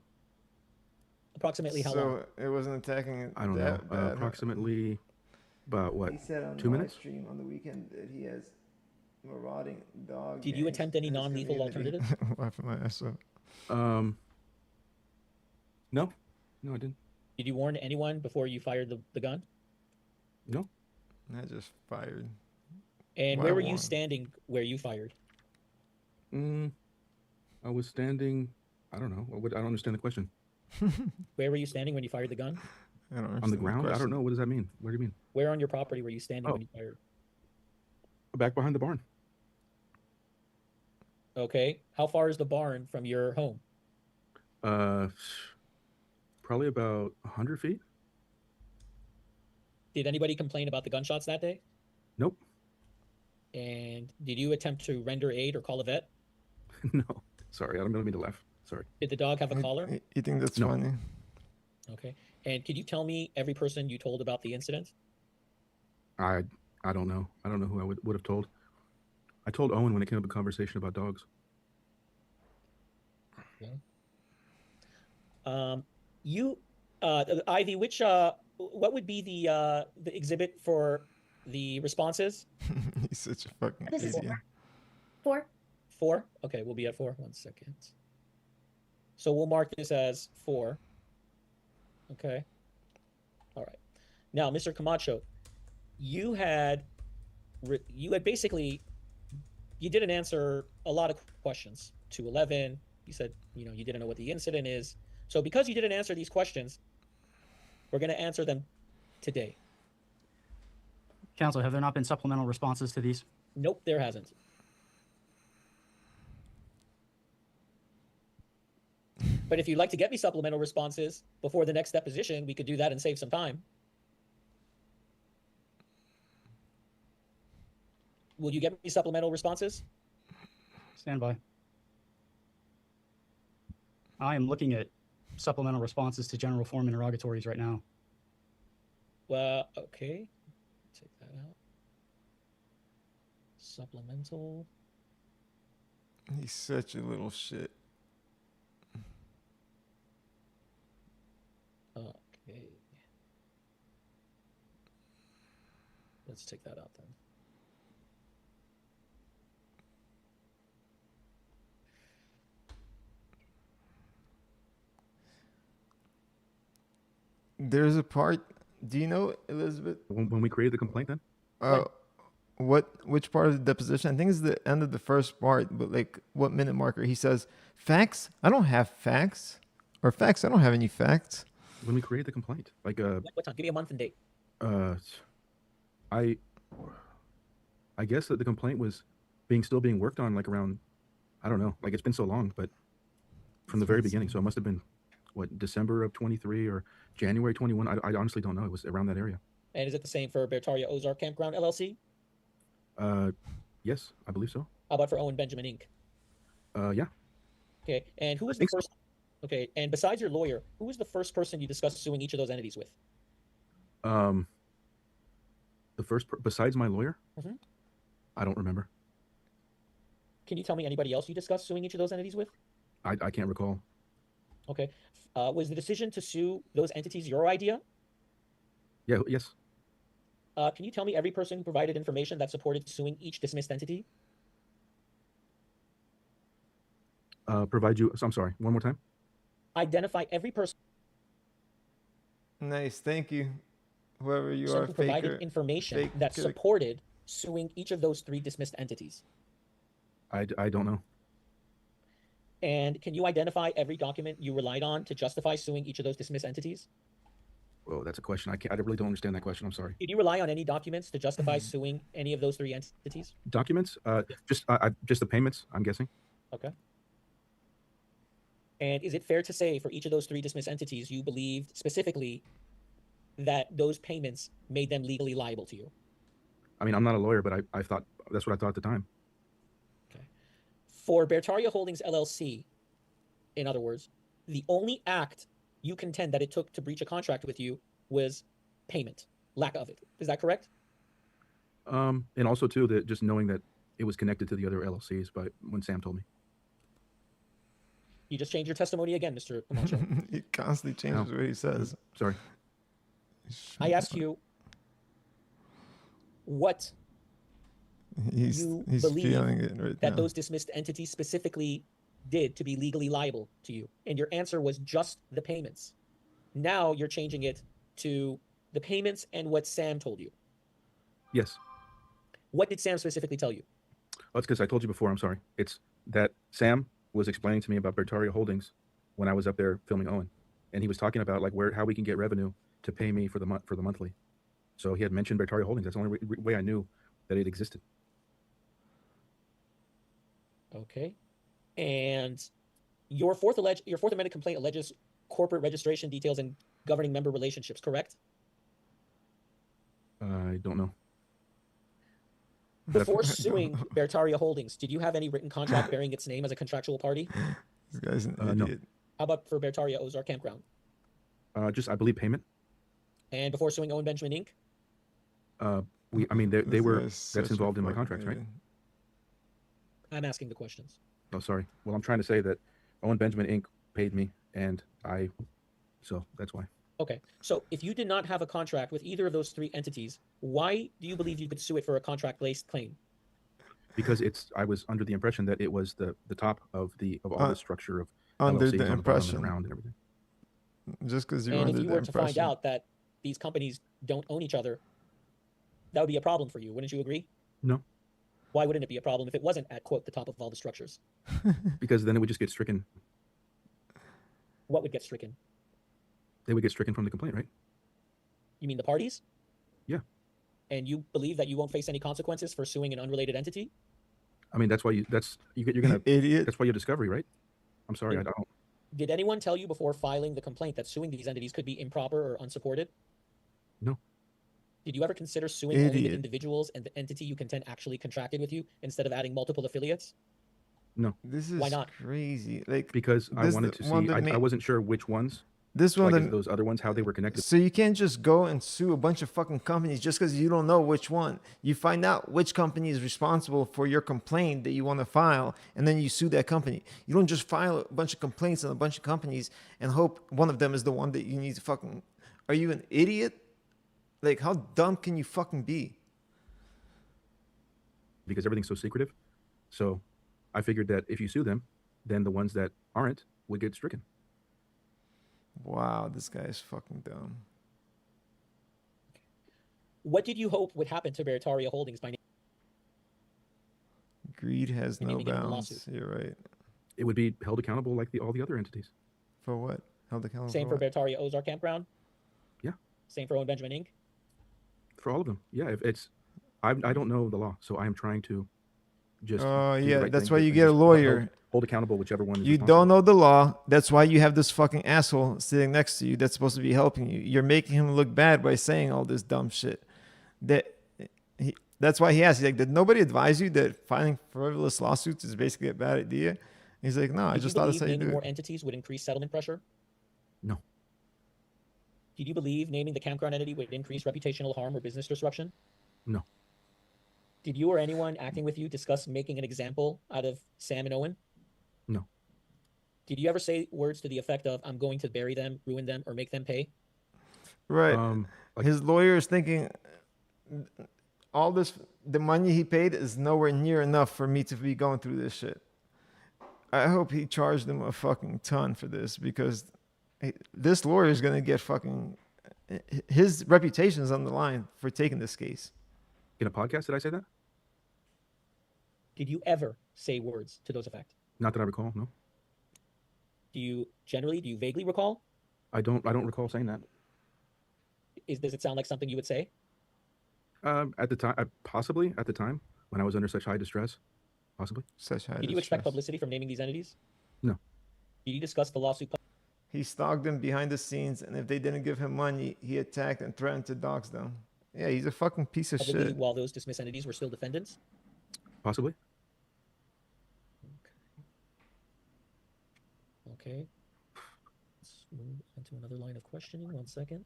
Approximately how so long? it wasn't attacking. I don't know, that bad, huh? approximately about what? He said on 2 minutes? stream on the weekend that he has marauding dog. Did you gangs attempt any in his non-lethal community. alternative? Laughing my ass off. No, I didn't. Did you warn anyone before you fired the gun? No, I just fired. And Why where were you warn? standing where you fired? I was standing. I don't know. I don't understand the question. Where were you standing when you fired the gun? I don't On the understand ground? I question. don't know. What does that mean? What do you mean? Where on your property were you standing Oh. when you fired? Back behind the barn. Okay. How far is the barn from your home? Probably about 100 feet. Did anybody complain about the gunshots that day? Nope. And did you attempt to render aid or call a vet? No, sorry, I don't mean to laugh. Sorry. Did the dog have a collar? You think that's No. funny? Okay. And could you tell me every person you told about the incident? I don't know. I don't know who I would have told. I told Owen when it came up a conversation about dogs. Okay. Ivy, what would be the exhibit for the responses? He's such a fucking This is idiot. 4. 4? Okay, we'll be at 4. 1 second. So we'll mark this as 4. Okay. All right. Now, Mr. Camacho, you didn't answer a lot of questions to 11. You said, you didn't know what the incident is. So because you didn't answer these questions, we're going to answer them today. Counsel, have there not been supplemental responses to these? Nope, there hasn't. But if you'd like to get me supplemental responses before the next deposition, we could do that and save some time. Will you get me supplemental responses? Stand by. I am looking at supplemental responses to general form interrogatories right now. Well, okay. Take that out. Supplemental. He's such a little shit. Okay. Let's take that out then. There's a part. Do you know, Elizabeth? When we created the complaint, then? Which part of the deposition? I think it's the end of the first part, but like what minute marker? He says, facts? I don't have facts. Or facts? I don't have any facts. When we created the complaint, like What time? Give me a month and date. I guess that the complaint was still being worked on, like around, I don't know, like it's been so long, but from the very beginning. So it must have been December of 23 or January 21. I honestly don't know. It was around that area. And is it the same for Bertaria Ozark Campground LLC? Yes, I believe so. How about for Owen Benjamin Inc.? Yeah. Okay. And who was the first? Okay. And besides your lawyer, who was the first person you discussed suing each of those entities with? The first, besides my lawyer? Mhm. I don't remember. Can you tell me anybody else you discussed suing each of those entities with? I can't recall. Okay. Was the decision to sue those entities your idea? Yeah. Yes. Can you tell me every person who provided information that supported suing each dismissed entity? Provide you. I'm sorry. One more time. Identify every person Nice. Thank you. Whoever you are, who provided information that supported suing each of those 3 dismissed entities. I don't know. And can you identify every document you relied on to justify suing each of those dismissed entities? Well, that's a question. I really don't understand that question. I'm sorry. Did you rely on any documents to justify suing any of those 3 entities? Documents? Just the payments, I'm guessing. Okay. And is it fair to say for each of those 3 dismissed entities, you believed specifically that those payments made them legally liable to you? I mean, I'm not a lawyer, but I thought that's what I thought at the time. Okay. For Bertaria Holdings LLC, in other words, the only act you contend that it took to breach a contract with you was payment, lack of it. Is that correct? And also too, that just knowing that it was connected to the other LLCs, but when Sam told me. You just changed your testimony again, Mr. Camacho. He constantly changes what he says. Sorry. I asked you what he's believe feeling it right that now. those dismissed entities specifically did to be legally liable to you. And your answer was just the payments. Now you're changing it to the payments and what Sam told you. Yes. What did Sam specifically tell you? Oh, it's because I told you before. I'm sorry. It's that Sam was explaining to me about Bertaria Holdings when I was up there filming Owen, and he was talking about like how we can get revenue to pay me for the monthly. So he had mentioned Bertaria Holdings. That's the only way I knew that it existed. Okay. And Your fourth amended complaint alleges corporate registration details and governing member relationships, correct? I don't know. Before suing Bertaria Holdings, did you have any written contract bearing its name as a contractual party? This guy's an no. idiot. How about for Bertaria Ozark Campground? Just I believe payment. And before suing Owen Benjamin Inc.? They This were guy's such that's a involved in my fucking contracts, right? idiot. I'm asking the questions. Oh, sorry. Well, I'm trying to say that Owen Benjamin Inc. paid me, and so that's why. Okay, so if you did not have a contract with either of those three entities, why do you believe you could sue it for a contract-based claim? Because I was under the impression that it was the top of all the structure of Under LLCs the on bottom impression. and around and everything. Just because you're And under if you the were to find impression. out that these companies don't own each other, that would be a problem for you, wouldn't you agree? No, Why wouldn't it be a problem if it wasn't at, quote, the top of all the structures? because then it would just get stricken. What would get stricken? They would get stricken from the complaint, right? You mean the parties? Yeah. And you believe that you won't face any consequences for suing an unrelated entity? I mean, that's why you're gonna Idiot. That's why you have discovery, right? I'm sorry, Yeah. I don't. Did anyone tell you before filing the complaint that suing these entities could be improper or unsupported? No. Did you ever consider suing only the Idiot. individuals and the entity you contend actually contracted with you instead of adding multiple affiliates? This is Why not? crazy. Like Because I This wanted the to one see. that I wasn't sure which ones, this one, like that- those other ones, how they were connected. so you can't just go and sue a bunch of fucking companies just because you don't know which one. You find out which company is responsible for your complaint that you want to file, and then you sue that company. You don't just file a bunch of complaints on a bunch of companies and hope one of them is the one that you need to fucking. Are you an idiot? Like, how dumb can you fucking be? Because everything's so secretive. So I figured that if you sue them, then the ones that aren't would get stricken. Wow, this guy is fucking dumb. What did you hope would happen to Bertaria Holdings by Greed has no naming it in the bounds. lawsuit? You're right. It would be held accountable like all the other entities. For what? Held accountable Same for for what? Bertaria Ozark Campground? Yeah. Same for Owen Benjamin Inc.? For all of them. Yeah, if it's I don't know the law, so I am trying to just Oh, do the yeah, right that's thing why and you just get a lawyer. hold accountable whichever one is You responsible. don't know the law. That's why you have this fucking asshole sitting next to you that's supposed to be helping you. You're making him look bad by saying all this dumb shit. That's why he asked. He's like, did nobody advise you that filing frivolous lawsuits is basically a bad idea? He's like, no, I Did just you thought that's believe how you naming do more it. entities would increase settlement pressure? No. Did you believe naming the campground entity would increase reputational harm or business disruption? No. Did you or anyone acting with you discuss making an example out of Sam and Owen? No. Did you ever say words to the effect of, I'm going to bury them, ruin them, or make them pay? Right. Like- His lawyer is thinking all this, the money he paid is nowhere near enough for me to be going through this shit. I hope he charged him a fucking ton for this because this lawyer is going to get fucking, his reputation is on the line for taking this case. In a podcast, did I say that? Did you ever say words to those effect? Not that I recall. No, Do you vaguely recall? I don't recall saying that. Does it sound like something you would say? At the time, possibly at the time when I was under such high distress, possibly. Such high Did you expect distress. publicity from naming these entities? No. Did you discuss the lawsuit? He stalked them behind the scenes, and if they didn't give him money, he attacked and threatened to dox them. Yeah, he's a fucking piece of publicly shit. while those dismissed entities were still defendants? Possibly. Okay. Let's move on to another line of questioning. 1 second.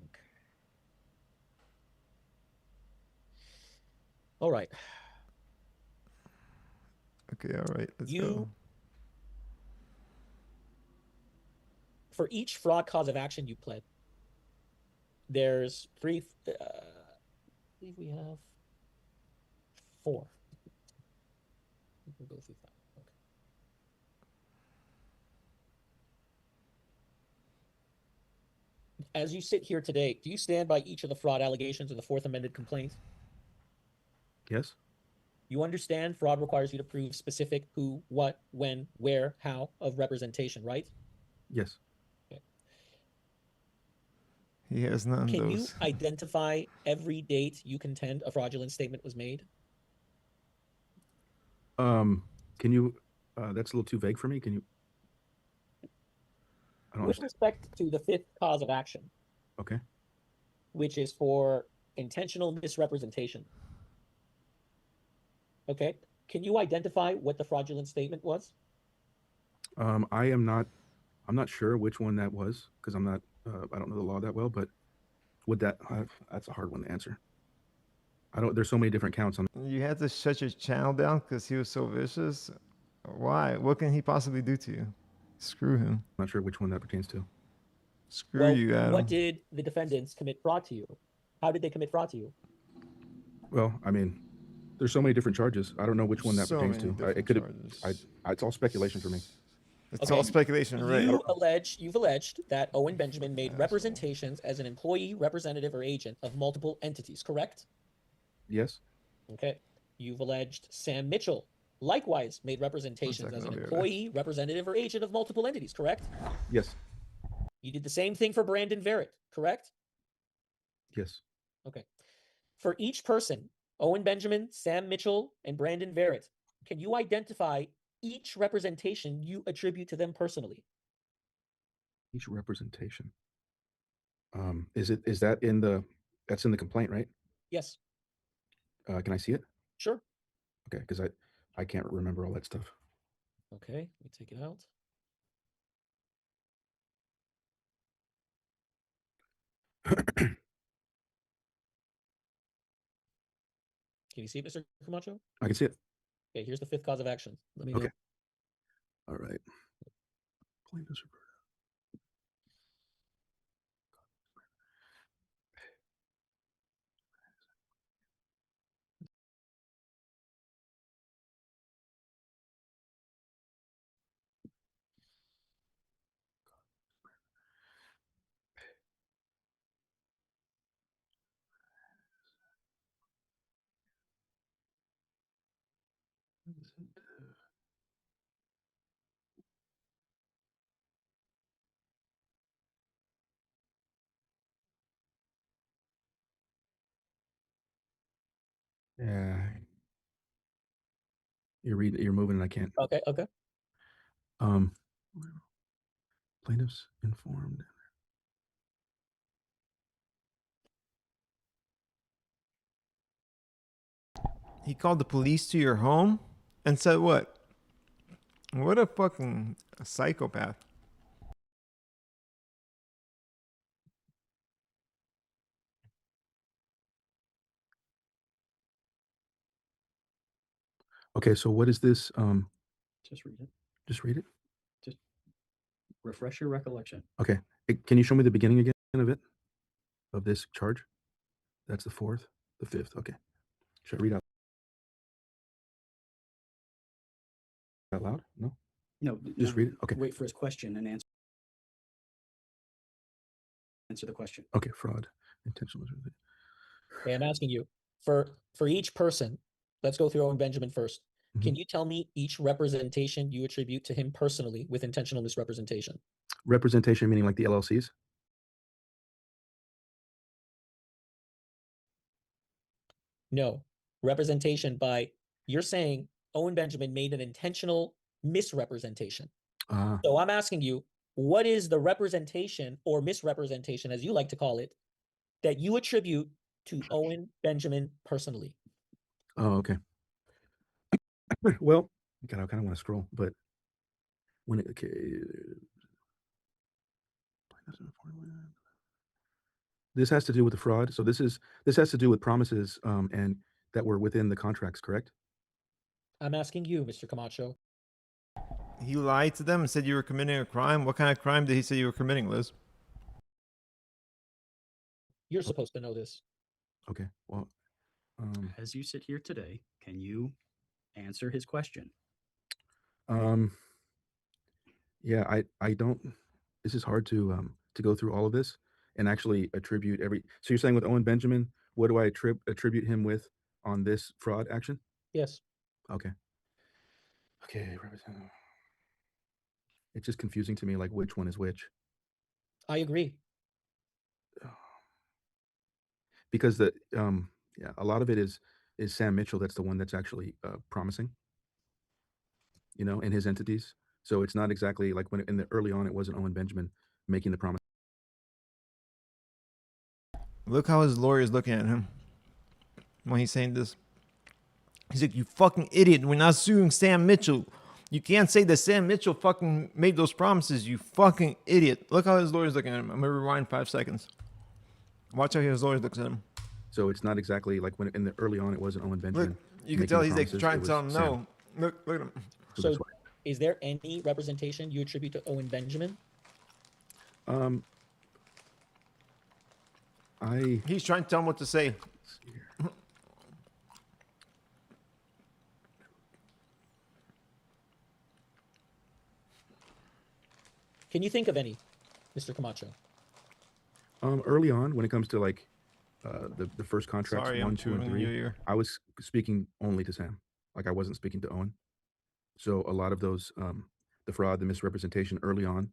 Okay. All right. Okay, all right, let's You- go. For each fraud cause of action you pled, there's three. I believe we have 4. We can go through that. Okay. As you sit here today, do you stand by each of the fraud allegations in the Fourth Amended complaint? Yes. You understand fraud requires you to prove specific who, what, when, where, how of representation, right? Yes. He has none of Can you those. identify every date you contend a fraudulent statement was made? Can you, that's a little too vague for me. Can you? I don't With understand. respect to the fifth cause of action, Okay. which is for intentional misrepresentation. Okay. Can you identify what the fraudulent statement was? I'm not sure which one that was because I'm not, I don't know the law that well, but would that, that's a hard one to answer. There's so many different counts on. You had to shut your channel down because he was so vicious. Why? What can he possibly do to you? Screw him. I'm not sure which one that pertains to. Screw you, Adam. What did the defendants commit fraud to you? How did they commit fraud to you? Well, I mean, there's so many different charges. I don't know which one that pertains to. It could have. It's all speculation for me. It's all speculation, right? You've alleged that Owen Benjamin made representations as an employee, representative, or agent of multiple entities, correct? Yes. Okay. You've alleged Sam Mitchell likewise made representations as an employee, representative, or agent of multiple entities, correct? Yes. You did the same thing for Brandon Verrett, correct? Yes. Okay. For each person, Owen Benjamin, Sam Mitchell, and Brandon Verrett, can you identify each representation you attribute to them personally? Each representation. Is that that's in the complaint, right? Yes. Can I see it? Sure. Okay, because I can't remember all that stuff. Okay, let me take it out. Can you see it, Mr. Camacho? I can see it. Okay, here's the fifth cause of action. Let me Okay. know. All right. Plaintiff's report. Yeah. You're moving and I can't. Okay, okay. Plaintiffs informed. He called the police to your home and said what? What a fucking psychopath. Okay, so what is this? Just read it. Just read it. Just refresh your recollection. Okay. Can you show me the beginning again of it? Of this charge? That's the fourth, the fifth. Okay. Should I read out loud? No? No, Just read it? Okay. Wait for his question and answer the question. Okay, fraud. Intentional. Okay, I'm asking you, for each person, let's go through Owen Benjamin first. Mhm. Can you tell me each representation you attribute to him personally with intentional misrepresentation? Representation meaning like the LLCs? No. Representation by, you're saying Owen Benjamin made an intentional misrepresentation. So I'm asking you, what is the representation or misrepresentation, as you like to call it, that you attribute to Owen Benjamin personally? Oh, okay. Well, God, I kind of want to scroll, but when it, okay. This has to do with the fraud. So this has to do with promises and that were within the contracts, correct? I'm asking you, Mr. Camacho. He lied to them and said you were committing a crime. What kind of crime did he say you were committing, Liz? You're supposed to know this. Okay. Well, as you sit here today, can you answer his question? Yeah, I don't. This is hard to go through all of this and actually attribute every. So you're saying with Owen Benjamin, what do I attribute him with on this fraud action? Yes. Okay. Okay. It's just confusing to me, like which one is which. I agree. because yeah, a lot of it is Sam Mitchell. That's the one that's actually promising, in his entities. So it's not exactly like when in the early on, it wasn't Owen Benjamin making the promise. Look how his lawyer is looking at him when he's saying this. He's like, "You fucking idiot. We're not suing Sam Mitchell. You can't say that Sam Mitchell fucking made those promises. You fucking idiot." Look how his lawyer's looking at him. I'm going to rewind 5 seconds. Watch how his lawyer looks at him. So it's not exactly like when in the early on, it wasn't Owen Benjamin. Look, you can tell he's like trying to tell him Sam. no. Look at him. So is there any representation you attribute to Owen Benjamin? He's trying to tell him what to say. Can you think of any, Mr. Camacho? Early on, when it comes to like the first contracts, Sorry, 1, 2, and 3, I was speaking only to Sam. Like I wasn't speaking to Owen. So a lot of those, the fraud, the misrepresentation early on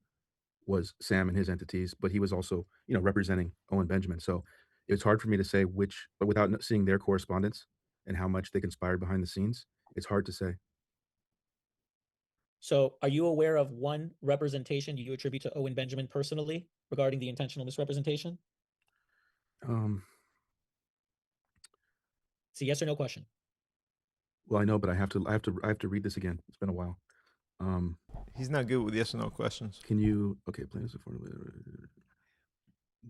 was Sam and his entities, but he was also, representing Owen Benjamin. So it's hard for me to say which, but without seeing their correspondence and how much they conspired behind the scenes, it's hard to say. So are you aware of one representation you attribute to Owen Benjamin personally regarding the intentional misrepresentation? It's a yes or no question. Well, I know, but I have to read this again. It's been a while. He's not good with yes or no questions. Can you, okay, plaintiffs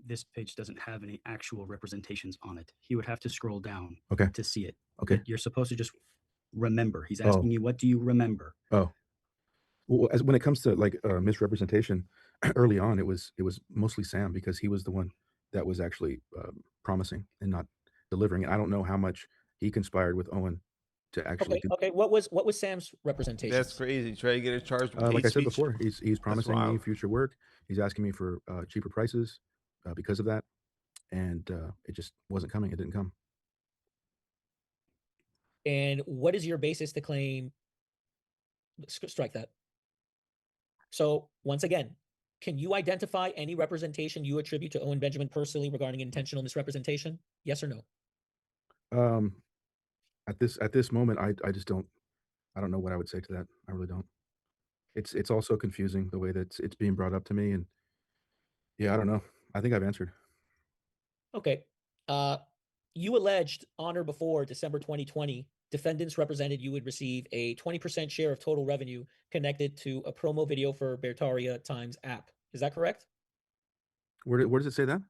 This page doesn't have any actual representations on it. He would have to scroll down Okay. to see it. Okay. You're supposed to just remember. He's asking you, what do you remember? Oh. Well, when it comes to like misrepresentation, early on, it was mostly Sam because he was the one that was actually promising and not delivering. And I don't know how much he conspired with Owen to actually. Okay. What was Sam's representation? That's crazy. Try to get it charged with like I said speech. before, he's promising me future work. He's asking me for cheaper prices because of that, and it just wasn't coming. It didn't come. And what is your basis to claim? Strike that. So once again, can you identify any representation you attribute to Owen Benjamin personally regarding intentional misrepresentation? Yes or no? At this moment, I just don't. I don't know what I would say to that. I really don't. It's also confusing the way that it's being brought up to me, and yeah, I don't know. I think I've answered. Okay. You alleged on or before December 2020, defendants represented you would receive a 20% share of total revenue connected to a promo video for Bertaria Times app. Is that correct? Where does it say that?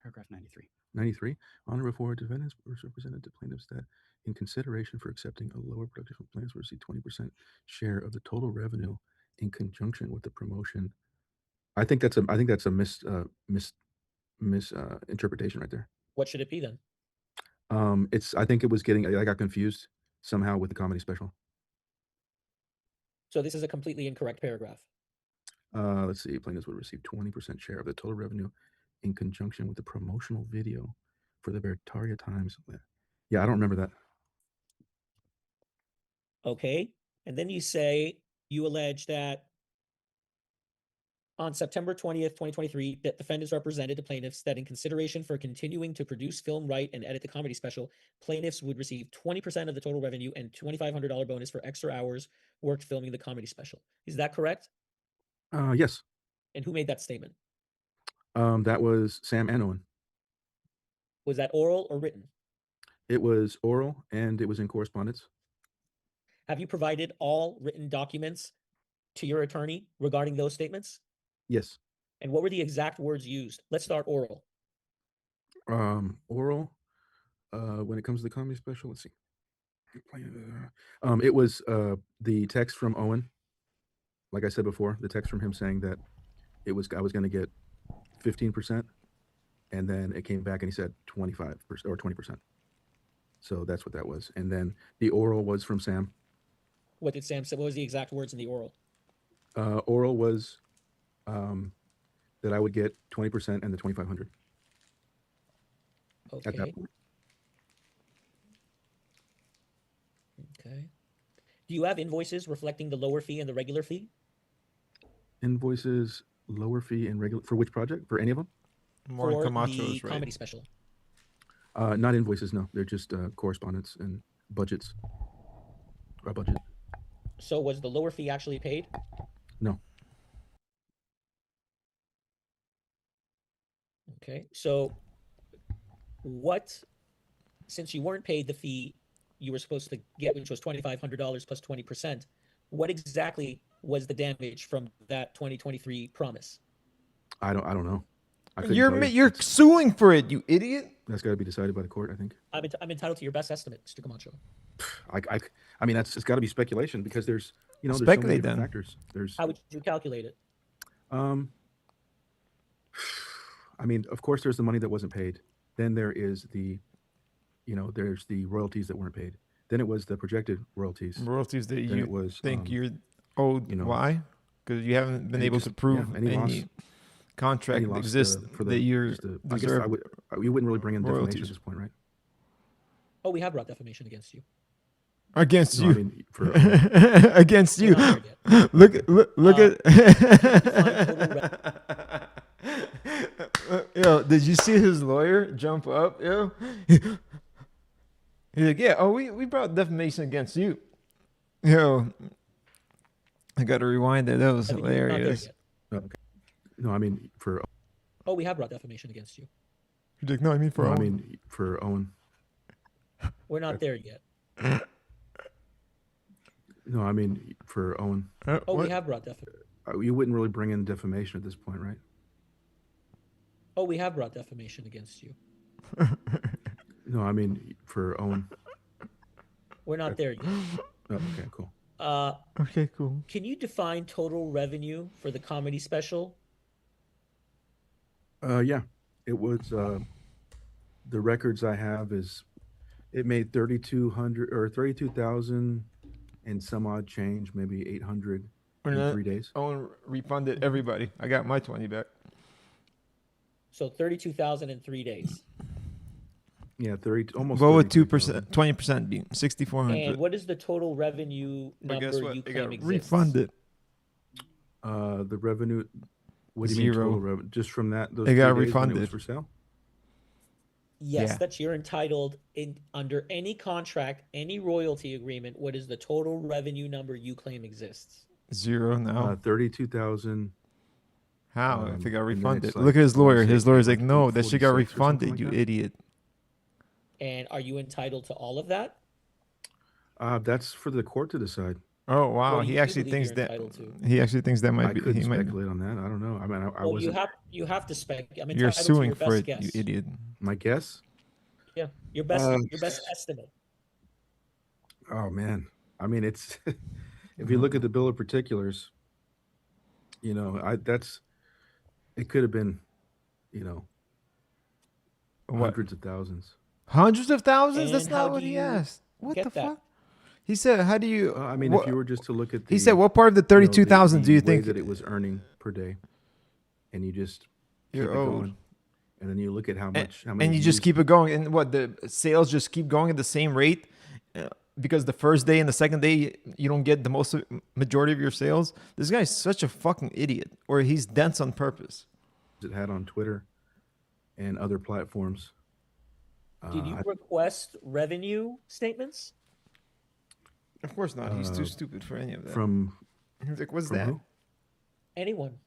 Paragraph 93. 93. On or before defendants represented to plaintiffs that in consideration for accepting a lower production from plaintiffs will receive 20% share of the total revenue in conjunction with the promotion. I think that's a misinterpretation right there. What should it be then? I think it was I got confused somehow with the comedy special. So this is a completely incorrect paragraph. Let's see. Plaintiffs would receive 20% share of the total revenue in conjunction with the promotional video for the Bertaria Times. Yeah, I don't remember that. Okay. And then you say you allege that on September 20th, 2023, that defendants represented to plaintiffs that in consideration for continuing to produce, film, write, and edit the comedy special, plaintiffs would receive 20% of the total revenue and $2,500 bonus for extra hours worked filming the comedy special. Is that correct? Yes. And who made that statement? That was Sam and Owen. Was that oral or written? It was oral and it was in correspondence. Have you provided all written documents to your attorney regarding those statements? Yes. And what were the exact words used? Let's start oral. Oral. When it comes to the comedy special, let's see. It was the text from Owen. Like I said before, the text from him saying that I was going to get 15%, and then it came back and he said 25% or 20%. So that's what that was. And then the oral was from Sam. What did Sam say? What was the exact words in the oral? Oral was that I would get 20% and the 2,500. Okay. At that point. Okay. Do you have invoices reflecting the lower fee and the regular fee? Invoices, lower fee and regular, for which project? For any of them? More for the Camacho's, right? comedy special? Not invoices, no. They're just correspondence and budgets. Our budget. So was the lower fee actually paid? No. Okay, so what, since you weren't paid the fee you were supposed to get, which was $2,500 plus 20%, what exactly was the damage from that 2023 promise? I don't know. I couldn't tell you. You're suing for it, you idiot. That's got to be decided by the court, I think. I'm entitled to your best estimate, Mr. Camacho. I mean, it's got to be speculation because there's there's so Speculate many different then. factors. There's How would you calculate it? I mean, of course, there's the money that wasn't paid. Then there is the, there's the royalties that weren't paid. Then it was the projected royalties. Royalties that Then you it was, think you're owed. Why? Because you haven't been able to prove any contract exists that you're deserve. You wouldn't really bring in defamation royalties. at this point, right? Oh, we have brought defamation against you. Against No, you. I mean, for, Against you. We're not there yet. Look Define at. Yo, did you see his lawyer jump up? Yo, he's like, yeah. Oh, we brought defamation against you. Yo, I got to rewind that. That was I mean, you're not there hilarious. yet. okay. No, I mean for. Oh, we have brought defamation against you. He's like, no, I mean for. No, I Owen. mean for Owen. We're not there yet. No, I mean for Owen. Oh, What? we have brought defamation. You wouldn't really bring in defamation at this point, right? Oh, we have brought defamation against you. No, I mean for Owen. We're not there yet. Oh, okay, cool. Okay, cool. Can you define total revenue for the comedy special? Yeah, it was. The records I have is, it made 3,200 or 32,000 and some odd change, maybe 800 in 3 days. Owen refunded everybody. I got my 20 back. So 32,000 in 3 days. Yeah, almost. Go with 33,000. 2%, 20% being And 6,400. what is the total revenue But number guess what? you It claim got exists? refunded. The revenue. What do you mean Zero. total revenue? Just from that, those It got 3 days when it was refunded. for sale. Yes, Yeah. that you're entitled in under any contract, any royalty agreement. What is the total revenue number you claim exists? Zero now. 32,000. How? If it got and then refunded. it's Look at his I wanna lawyer. say His lawyer's like, like no, that shit got 846 or something refunded, like you that. idiot. And are you entitled to all of that? That's for the court to decide. Oh wow, What do he you actually believe thinks you're that entitled to? he actually thinks that might I be. couldn't He might. speculate on that. I don't know. I mean, I Well, wasn't. you have to spec. I'm You're entitled to suing your for best it, guess. you idiot. My guess. Yeah, your best estimate. Oh man, I mean, it's if you look at the bill of particulars, it could have been, What? hundreds of thousands. Hundreds of thousands? That's And how not do what he you asked. What get the that? fuck? He said, "How do you?" I mean, what- if you were just to look at, he said, "What part of the the 32,000 do you way think that it was earning per day, and you just you're keep it owed?" going, and then you look at how And, much, how many, and you just views- keep it going, and what the sales just keep going at the same rate, because the first day and the second day you don't get the most majority of your sales. This guy's such a fucking idiot, or he's dense on purpose. it had on Twitter and other platforms. Did you request revenue statements? Of course not. He's too stupid for any of that. From He's like, "What's from that?" who? Anyone?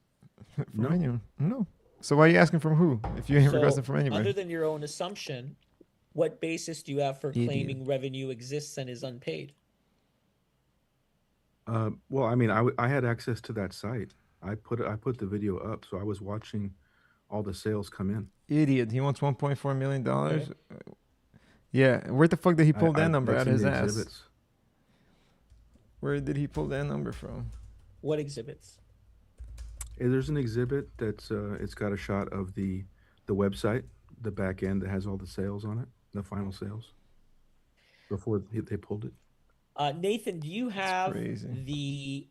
From No. anyone? No. So why are you asking from who? If you ain't So, requesting from anybody. other than your own assumption, what basis do you have for Idiot. claiming revenue exists and is unpaid? Well, I mean, I had access to that site. I put the video up, so I was watching all the sales come in. Idiot. He wants $1.4 million. Yeah. Where the fuck did he pull that number that's out of in his the ass? exhibits. Where did he pull that number from? What exhibits? There's an exhibit that's it's got a shot of the website, the back end that has all the sales on it, the final sales before they pulled it. Nathan, do you have crazy.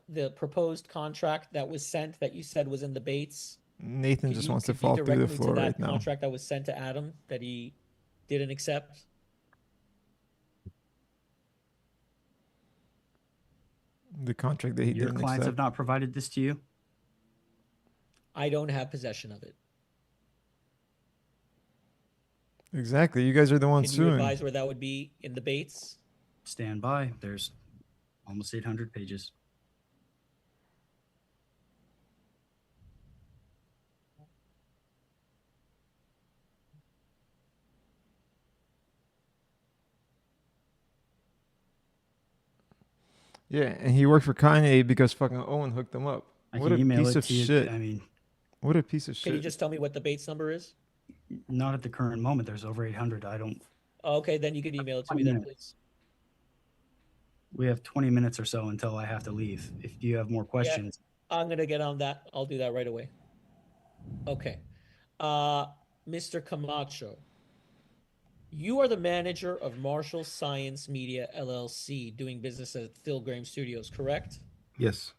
the proposed contract that was sent that you said was in the Bates? Nathan Could just you- wants to could you fall through the direct me to floor that right now. contract that was sent to Adam that he didn't accept? The contract that he Your didn't clients have accept. not provided this to you? I don't have possession of it. Exactly. You guys are the ones Can you suing. advise where that would be in the Bates? Stand by. There's almost 800 pages. Yeah, and he worked for Kanye because fucking Owen hooked him up. I What can a email piece it of to you. shit. I mean, What a piece of Can you shit. just tell me what the Bates number is? not at the current moment. There's over 800. I don't. Okay, then you can email it to me 20 then, minutes. please. We have 20 minutes or so until I have to leave. If you have more questions, I'm gonna get on that. I'll do that right away. Okay. Mr. Camacho, you are the manager of Marshall Science Media LLC, doing business at Filmgrain Studios, correct? Yes.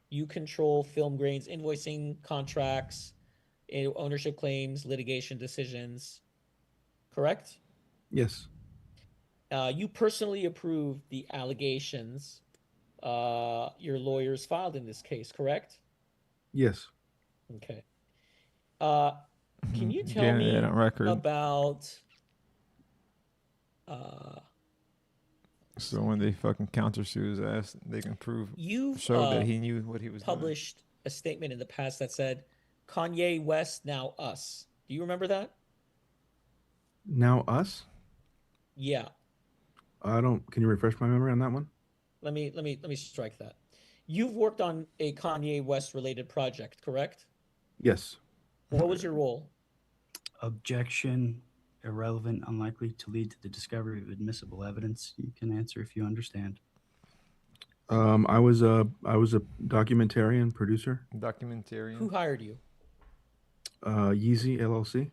You control Filmgrain's invoicing, contracts, ownership claims, litigation decisions, correct? Yes. You personally approved the allegations your lawyers filed in this case, correct? Yes. Okay. Can you tell Getting me it on record. about So when they fucking countersue his ass, they can show that he knew what he was published a statement in the past that said Kanye West, now us. Do you remember that? Now us? Yeah. I don't. Can you refresh my memory on that one? Let me strike that. You've worked on a Kanye West related project, correct? Yes. What was your role? objection, irrelevant, unlikely to lead to the discovery of admissible evidence. You can answer if you understand. I was a documentarian producer. Documentarian. Who hired you? Yeezy LLC.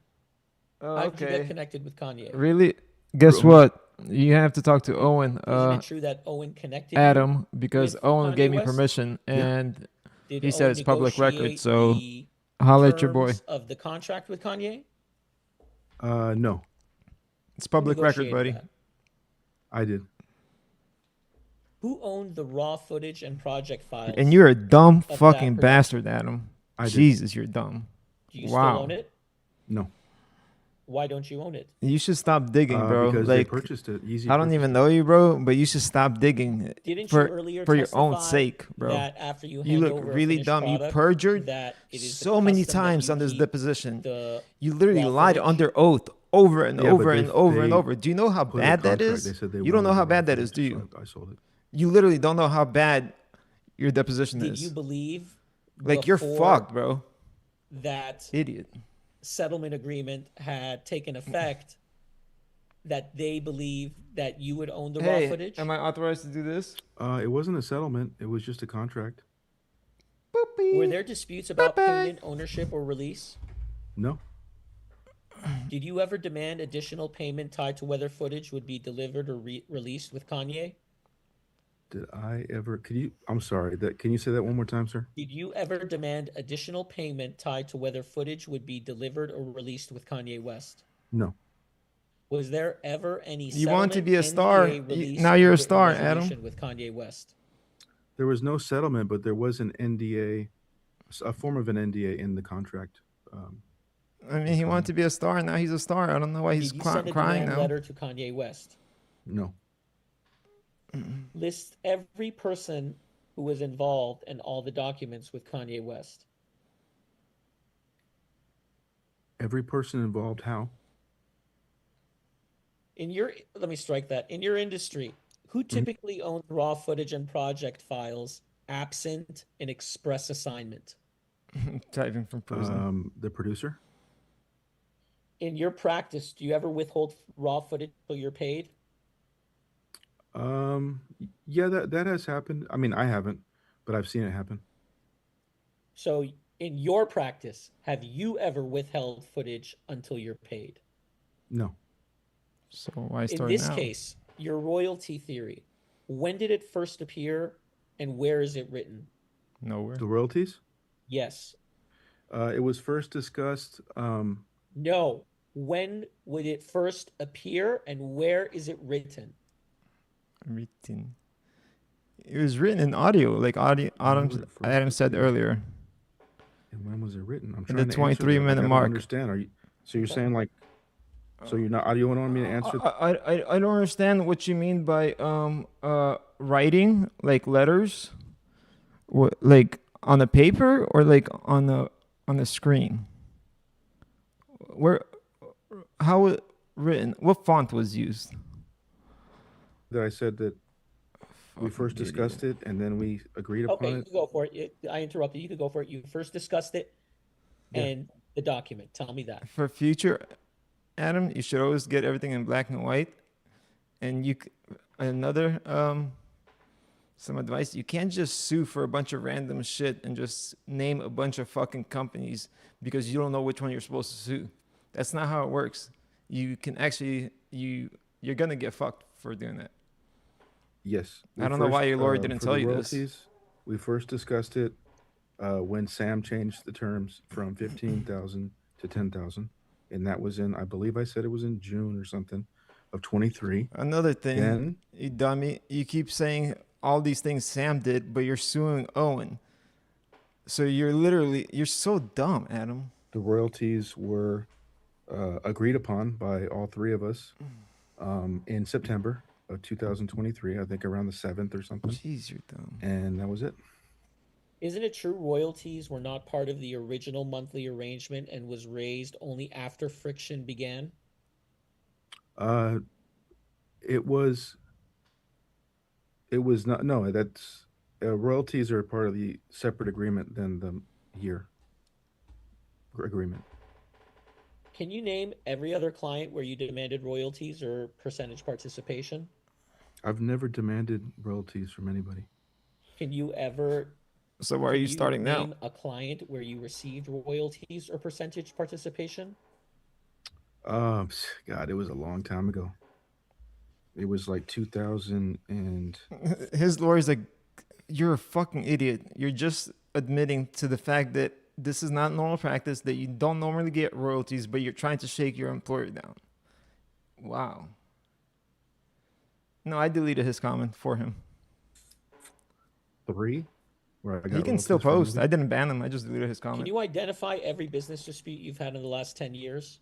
Oh, How did you okay. get connected with Kanye? Really? Guess what? You have to talk to Owen. Isn't it true that Owen connected you Adam, because with Owen Kanye gave me West? permission, and Did he said Owen it's public record. negotiate So the holla at your boy. terms of the contract with Kanye? No, It's public record, Negotiated buddy. that. I did. Who owned the raw footage and project files? And you're a dumb of fucking that bastard, Adam. I did. Jesus, you're dumb. Do you Wow. still own it? No. Why don't you own it? You should stop digging, bro. Because Like, they purchased it. Yeezy I don't purchased even it. know you, bro, but you should stop digging Didn't for you earlier for your own testify sake, bro. that after you You hand look over a really finished dumb. You product, perjured that it is the so many custom that times you on this keep deposition. the You literally raw lied footage? under oath over and Yeah, over but and over and they over. Do you know how put a bad that contract. is? They said they You don't know wanted how the bad raw that is, do footage, you? so I sold it. You literally don't know how bad your deposition Did is. you believe Like, you're before fucked, bro. that Idiot. settlement agreement had taken effect that they believed that you would own the raw footage? am I authorized to do this? It wasn't a settlement. It was just a contract. Were there disputes about payment, ownership, or release? No. Did you ever demand additional payment tied to whether footage would be delivered or released with Kanye? Did I ever? Could you? I'm sorry. Can you say that one more time, sir? Did you ever demand additional payment tied to whether footage would be delivered or released with Kanye West? No. Was there ever any You want to be a settlement, star. NDA, release, Now you're a or written star, resolution Adam. with Kanye West? There was no settlement, but there was an NDA, a form of an NDA in the contract. I mean, he wanted to be a star. Now he's a star. I don't know why he's Did you send a crying demand now. letter to Kanye West? No. List every person who was involved and all the documents with Kanye West. Every person involved. How? Let me strike that. In your industry, who typically owns raw footage and project files absent an express assignment? Typing from prison. The producer. In your practice, do you ever withhold raw footage until you're paid? Yeah, that has happened. I mean, I haven't, but I've seen it happen. So in your practice, have you ever withheld footage until you're paid? No. So why In start this now? case, your royalty theory, when did it first appear and where is it written? Nowhere. The royalties? Yes. It was first discussed. No. When would it first appear and where is it written? Written. It was written in audio, like Adam said earlier. And when was it written? I'm In trying the to answer that. 23-minute I don't mark. understand. So you're saying like So you're not. You want me to answer? I don't understand what you mean by writing, like letters, like on a paper or like on the screen. Where, how it written? What font was used? That I said that we Fucking first discussed it and then we agreed upon Okay, you it. can go for it. I interrupted. You could go for it. You first discussed it Yeah. and the document. Tell me that. For future, Adam, you should always get everything in black and white. And another some advice: you can't just sue for a bunch of random shit and just name a bunch of fucking companies because you don't know which one you're supposed to sue. That's not how it works. You can actually you're gonna get fucked for doing that. Yes. I don't know why your lawyer didn't for tell the you this. royalties, we first discussed it when Sam changed the terms from 15,000 to 10,000, and that was in, I believe I said it was in June or something of 23. Another thing, Then, you dummy, you keep saying all these things Sam did, but you're suing Owen. So you're so dumb, Adam. the royalties were agreed upon by all three of us in September of 2023, I think around the 7th or something. Jeez, you're dumb. And that was it. Isn't it true royalties were not part of the original monthly arrangement and was raised only after friction began? It was not. No, that's royalties are part of the separate agreement than the year agreement. Can you name every other client where you demanded royalties or percentage participation? I've never demanded royalties from anybody. Can you ever So why are you starting now? name a client where you received royalties or percentage participation? God, it was a long time ago. It was like 2000 and His lawyer's like, you're a fucking idiot. You're just admitting to the fact that this is not normal practice, that you don't normally get royalties, but you're trying to shake your employer down. Wow. No, I deleted his comment for him. 3. Where I got He can still royalties from post. anybody. I didn't ban him. I just deleted his Can comment. you identify every business dispute you've had in the last 10 years?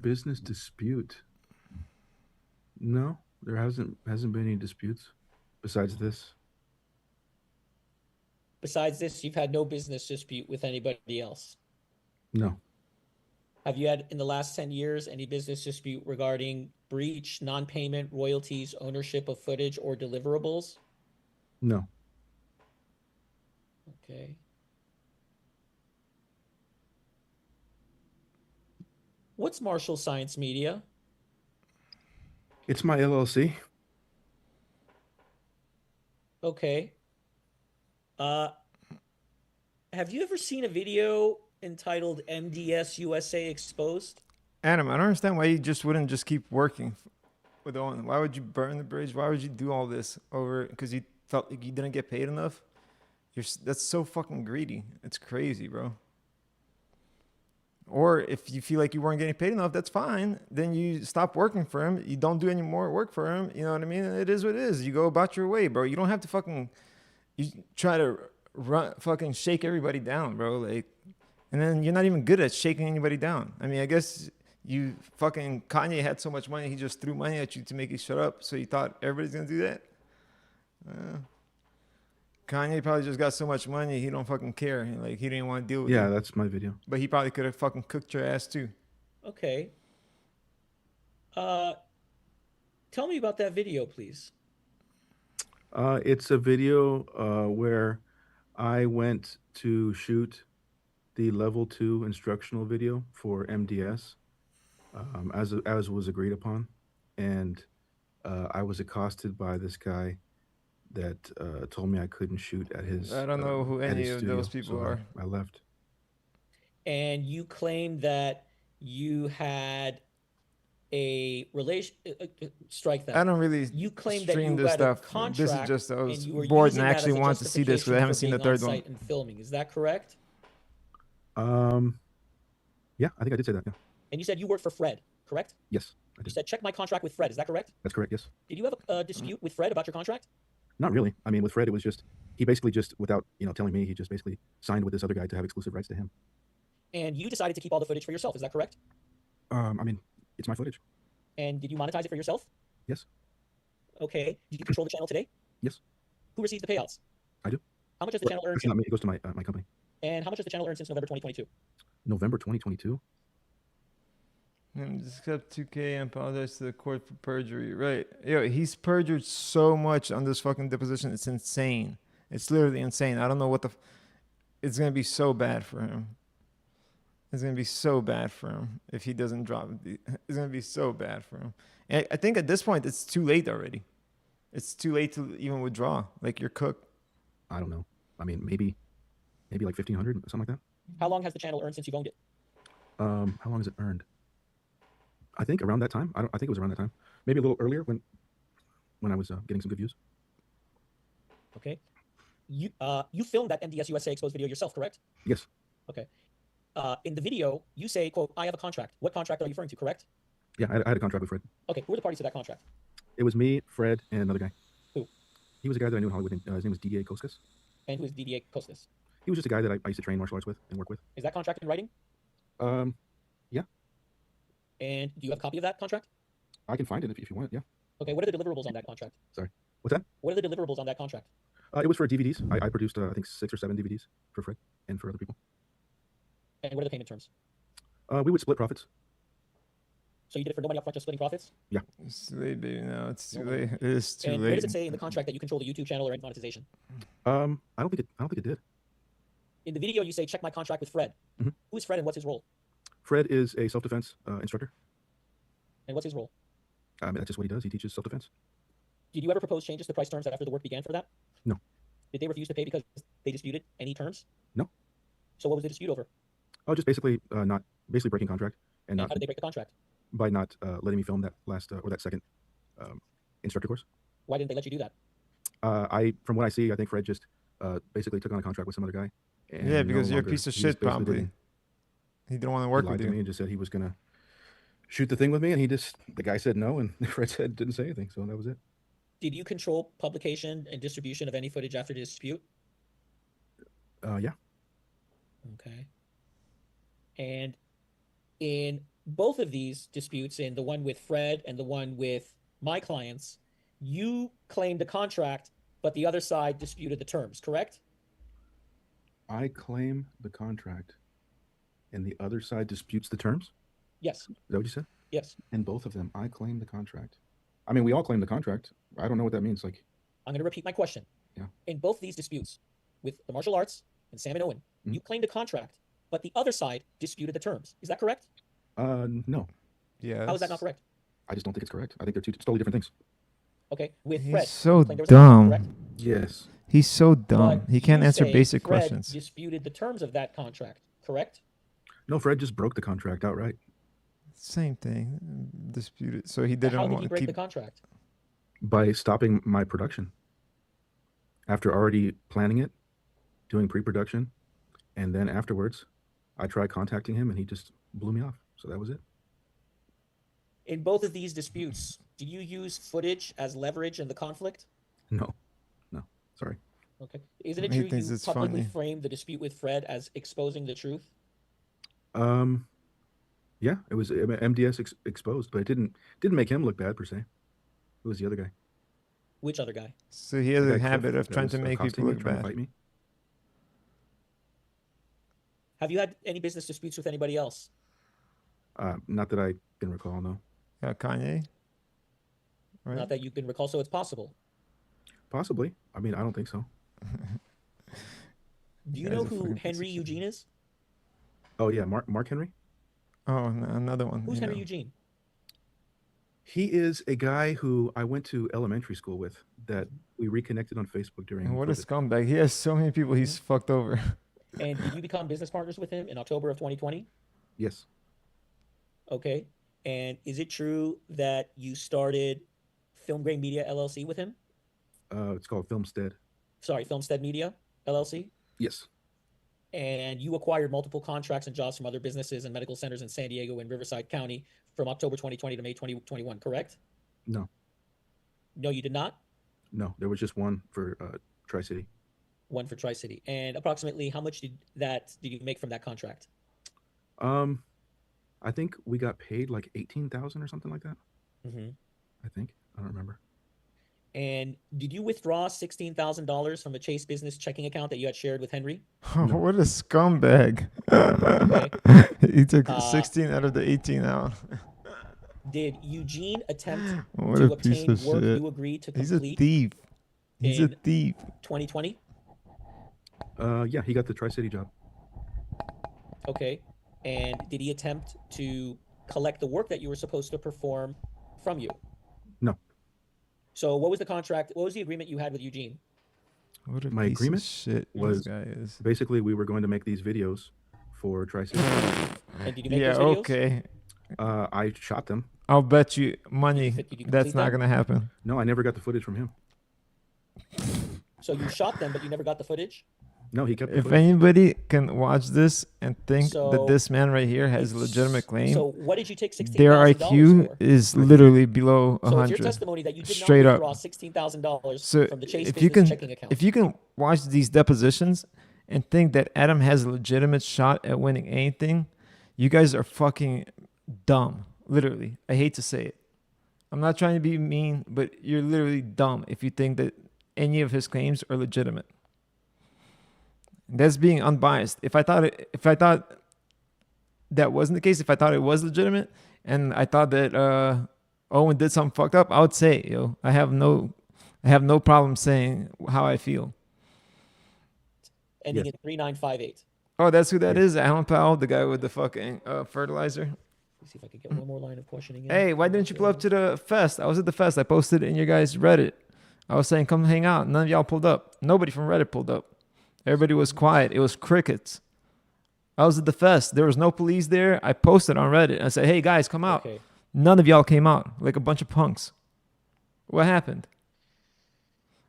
Business dispute. No, there hasn't been any disputes besides this. Besides this, you've had no business dispute with anybody else. No, Have you had in the last 10 years any business dispute regarding breach, non-payment, royalties, ownership of footage, or deliverables? no. Okay. What's Marshall Science Media? It's my LLC. Okay. Have you ever seen a video entitled MDS USA Exposed? Adam, I don't understand why you just wouldn't just keep working with Owen. Why would you burn the bridge? Why would you do all this over? Because you felt like you didn't get paid enough? That's so fucking greedy. It's crazy, bro. Or if you feel like you weren't getting paid enough, that's fine. Then you stop working for him. You don't do any more work for him. You know what I mean? It is what it is. You go about your way, bro. You don't have to fucking, you try to fucking shake everybody down, bro. Like, and then you're not even good at shaking anybody down. I mean, I guess you fucking, Kanye had so much money, he just threw money at you to make you shut up. So you thought everybody's going to do that? Kanye probably just got so much money, he don't fucking care. Like, he didn't want to deal with Yeah, you. that's my video. But he probably could have fucking cooked your ass too. Okay. Tell me about that video, please. It's a video where I went to shoot the level 2 instructional video for MDS, as was agreed upon, and I was accosted by this guy that told me I couldn't shoot at his. I don't know who any of those people are. I left. And you claimed that you had a relation. Strike that. I don't really You claimed that stream you this had a stuff. contract. This is just I and was you were bored using and I that actually as a wanted to see this because I haven't seen the justification for third being one. on-site and filming. Is that correct? Yeah, I think I did say that. Yeah. And you said you worked for Fred, correct? Yes, I You did. said check my contract with Fred. Is that correct? That's correct. Yes. Did you have a dispute with Fred about your contract? Not really. I mean, with Fred, it was just he basically just without telling me, he just basically signed with this other guy to have exclusive rights to him. And you decided to keep all the footage for yourself. Is that correct? I mean, it's my footage. And did you monetize it for yourself? Yes. Okay. Did you control the channel today? Yes. Who receives the payouts? I do. How much does the channel earn? Actually, not me. It goes to my my company. And how much has the channel earned since November 2022? November 2022. Just got 2K and apologize to the court for perjury. Right. Yo, he's perjured so much on this fucking deposition. It's insane. It's literally insane. I don't know what the... It's going to be so bad for him. It's going to be so bad for him if he doesn't drop it. It's going to be so bad for him. And I think at this point, it's too late already. It's too late to even withdraw. Like, you're cooked. I don't know. I mean, maybe like 1,500, something like that. How long has the channel earned since you've owned it? How long has it earned? I think around that time. I think it was around that time. Maybe a little earlier when I was getting some good views. Okay. You filmed that MDS USA exposed video yourself, correct? Yes. Okay. In the video, you say, quote, I have a contract. What contract are you referring to, correct? Yeah, I had a contract with Fred. Okay. Who are the parties to that contract? It was me, Fred, and another guy. Who? He was a guy that I knew in Hollywood. His name was DDA Koskas. And who is DDA Costas? He was just a guy that I used to train martial arts with and work with. Is that contract in writing? Yeah. And do you have a copy of that contract? I can find it if you want it, yeah. Okay. What are the deliverables on that contract? Sorry. What's that? What are the deliverables on that contract? It was for DVDs. I produced, I think, 6 or 7 DVDs for Fred and for other people. And what are the payment terms? We would split profits. So you did it for no money upfront, just splitting profits? Yeah. It's too late, baby. No, it's too late. It is too And late. where does it say in the contract that you control the YouTube channel or any monetization? I don't think it did. In the video, you say, check my contract with Fred. Mhm. Who is Fred and what's his role? Fred is a self-defense instructor. And what's his role? I mean, that's just what he does. He teaches self-defense. Did you ever propose changes to price terms after the work began for that? No. Did they refuse to pay because they disputed any terms? No. So what was the dispute over? Oh, just basically not breaking contract And how did they break the contract? by not letting me film that last or that second instructor course. Why didn't they let you do that? From what I see, I think Fred just basically took on a contract with some other guy. And Yeah, because no you're a longer- piece of he just shit, basically probably. didn't- He didn't want to He work lied with to me you. and just said he was gonna shoot the thing with me, and the guy said no, and Fred said didn't say anything, so that was it. Did you control publication and distribution of any footage after the dispute? Yeah. Okay. And in both of these disputes, in the one with Fred and the one with my clients, you claimed the contract, but the other side disputed the terms, correct? I claim the contract, and the other side disputes the terms. Yes. Is that what you said? Yes. In both of them, I claim the contract. I mean, we all claim the contract. I don't know what that means. Like, I'm going to repeat my question. Yeah. In both these disputes with the martial arts and Sam and Owen, you claimed a contract, but the other side disputed the terms. Is that correct? no, Yeah. How is that not correct? I just don't think it's correct. I think they're two totally different things. Okay. With He's Fred, so you claimed there was a contract, dumb. correct? Yes. He's so dumb. But He can't you answer say basic Fred questions. disputed the terms of that contract, correct? No, Fred just broke the contract outright. Same thing. Disputed. So he But didn't how did want he to break keep. the contract? By stopping my production after already planning it, doing pre-production, and then afterwards I tried contacting him and he just blew me off. So that was it. In both of these disputes, do you use footage as leverage in the conflict? No, sorry. Okay. Isn't it He true thinks you it's publicly funny. framed the dispute with Fred as exposing the truth? Yeah, it was MDS exposed, but it didn't make him look bad per se. It was the other guy. Which other guy? So he has The a guy habit Cliff of that trying was to make accosting people me, look trying to bad. fight me. Have you had any business disputes with anybody else? Not that I can recall, no. Yeah, Kanye. Right? Not that you can recall, so it's possible. Possibly. I mean, I don't think so. Do you Guy's know a who fucking piece Henry of shit. Eugene is? Oh yeah, Mark Henry. Oh, another one. Who's you Henry know. Eugene? He is a guy who I went to elementary school with that we reconnected on Facebook during. And what a COVID. scumbag. He has so many people he's fucked over. And did you become business partners with him in October of 2020? Yes. Okay. And is it true that you started Film Grain Media LLC with him? It's called Filmstead. Sorry, Filmstead Media LLC? Yes. And you acquired multiple contracts and jobs from other businesses and medical centers in San Diego and Riverside County from October 2020 to May 2021, correct? No. No, you did not? No, there was just one for Tri-City. One for Tri-City. And approximately how much did you make from that contract? I think we got paid like 18,000 or something like that. Mm-hmm. I think. I don't remember. And did you withdraw $16,000 from a Chase Business checking account that you had shared with Henry? No. What a scumbag. He took 16 out of the 18 out. Did Eugene attempt What to a piece obtain of work shit. you agreed to He's a complete thief. He's a in thief. 2020? Yeah, he got the Tri-City job. Okay. And did he attempt to collect the work that you were supposed to perform from you? No. So what was the contract? What was the agreement you had with Eugene? What a My piece agreement of shit was this guy is. basically we were going to make these videos for Tri-City. And did you make Yeah, those videos? okay. I shot them. I'll bet you money Did you that's complete not them? going to happen. No, I never got the footage from him. So you shot them, but you never got the footage? No, he kept the If footage. anybody can watch this and think that So- this man right here has a legitimate claim, So what did you take their $16,000 IQ for? is literally below So it's 100. your testimony that you did Straight not up. withdraw $16,000 So from the Chase if you Business can, checking account. if you can watch these depositions and think that Adam has a legitimate shot at winning anything, you guys are fucking dumb. Literally, I hate to say it. I'm not trying to be mean, but you're literally dumb if you think that any of his claims are legitimate. That's being unbiased. If I thought that wasn't the case, if I thought it was legitimate, and I thought that Owen did something fucked up, I would say, yo, I have no problem saying how I feel. Ending Yes. in 3958. Oh, that's who that Yes. is, Alan Powell, the guy with the fucking fertilizer. Let me see if I can get one more line of questioning in. Hey, why didn't you pull up to the fest? I was at the fest. I posted it in your guys' Reddit. I was saying, come hang out. None of y'all pulled up. Nobody from Reddit pulled up. Everybody was quiet. It was crickets. I was at the fest. There was no police there. I posted on Reddit. I said, hey, guys, come out. Okay. None of y'all came out, like a bunch of punks. What happened?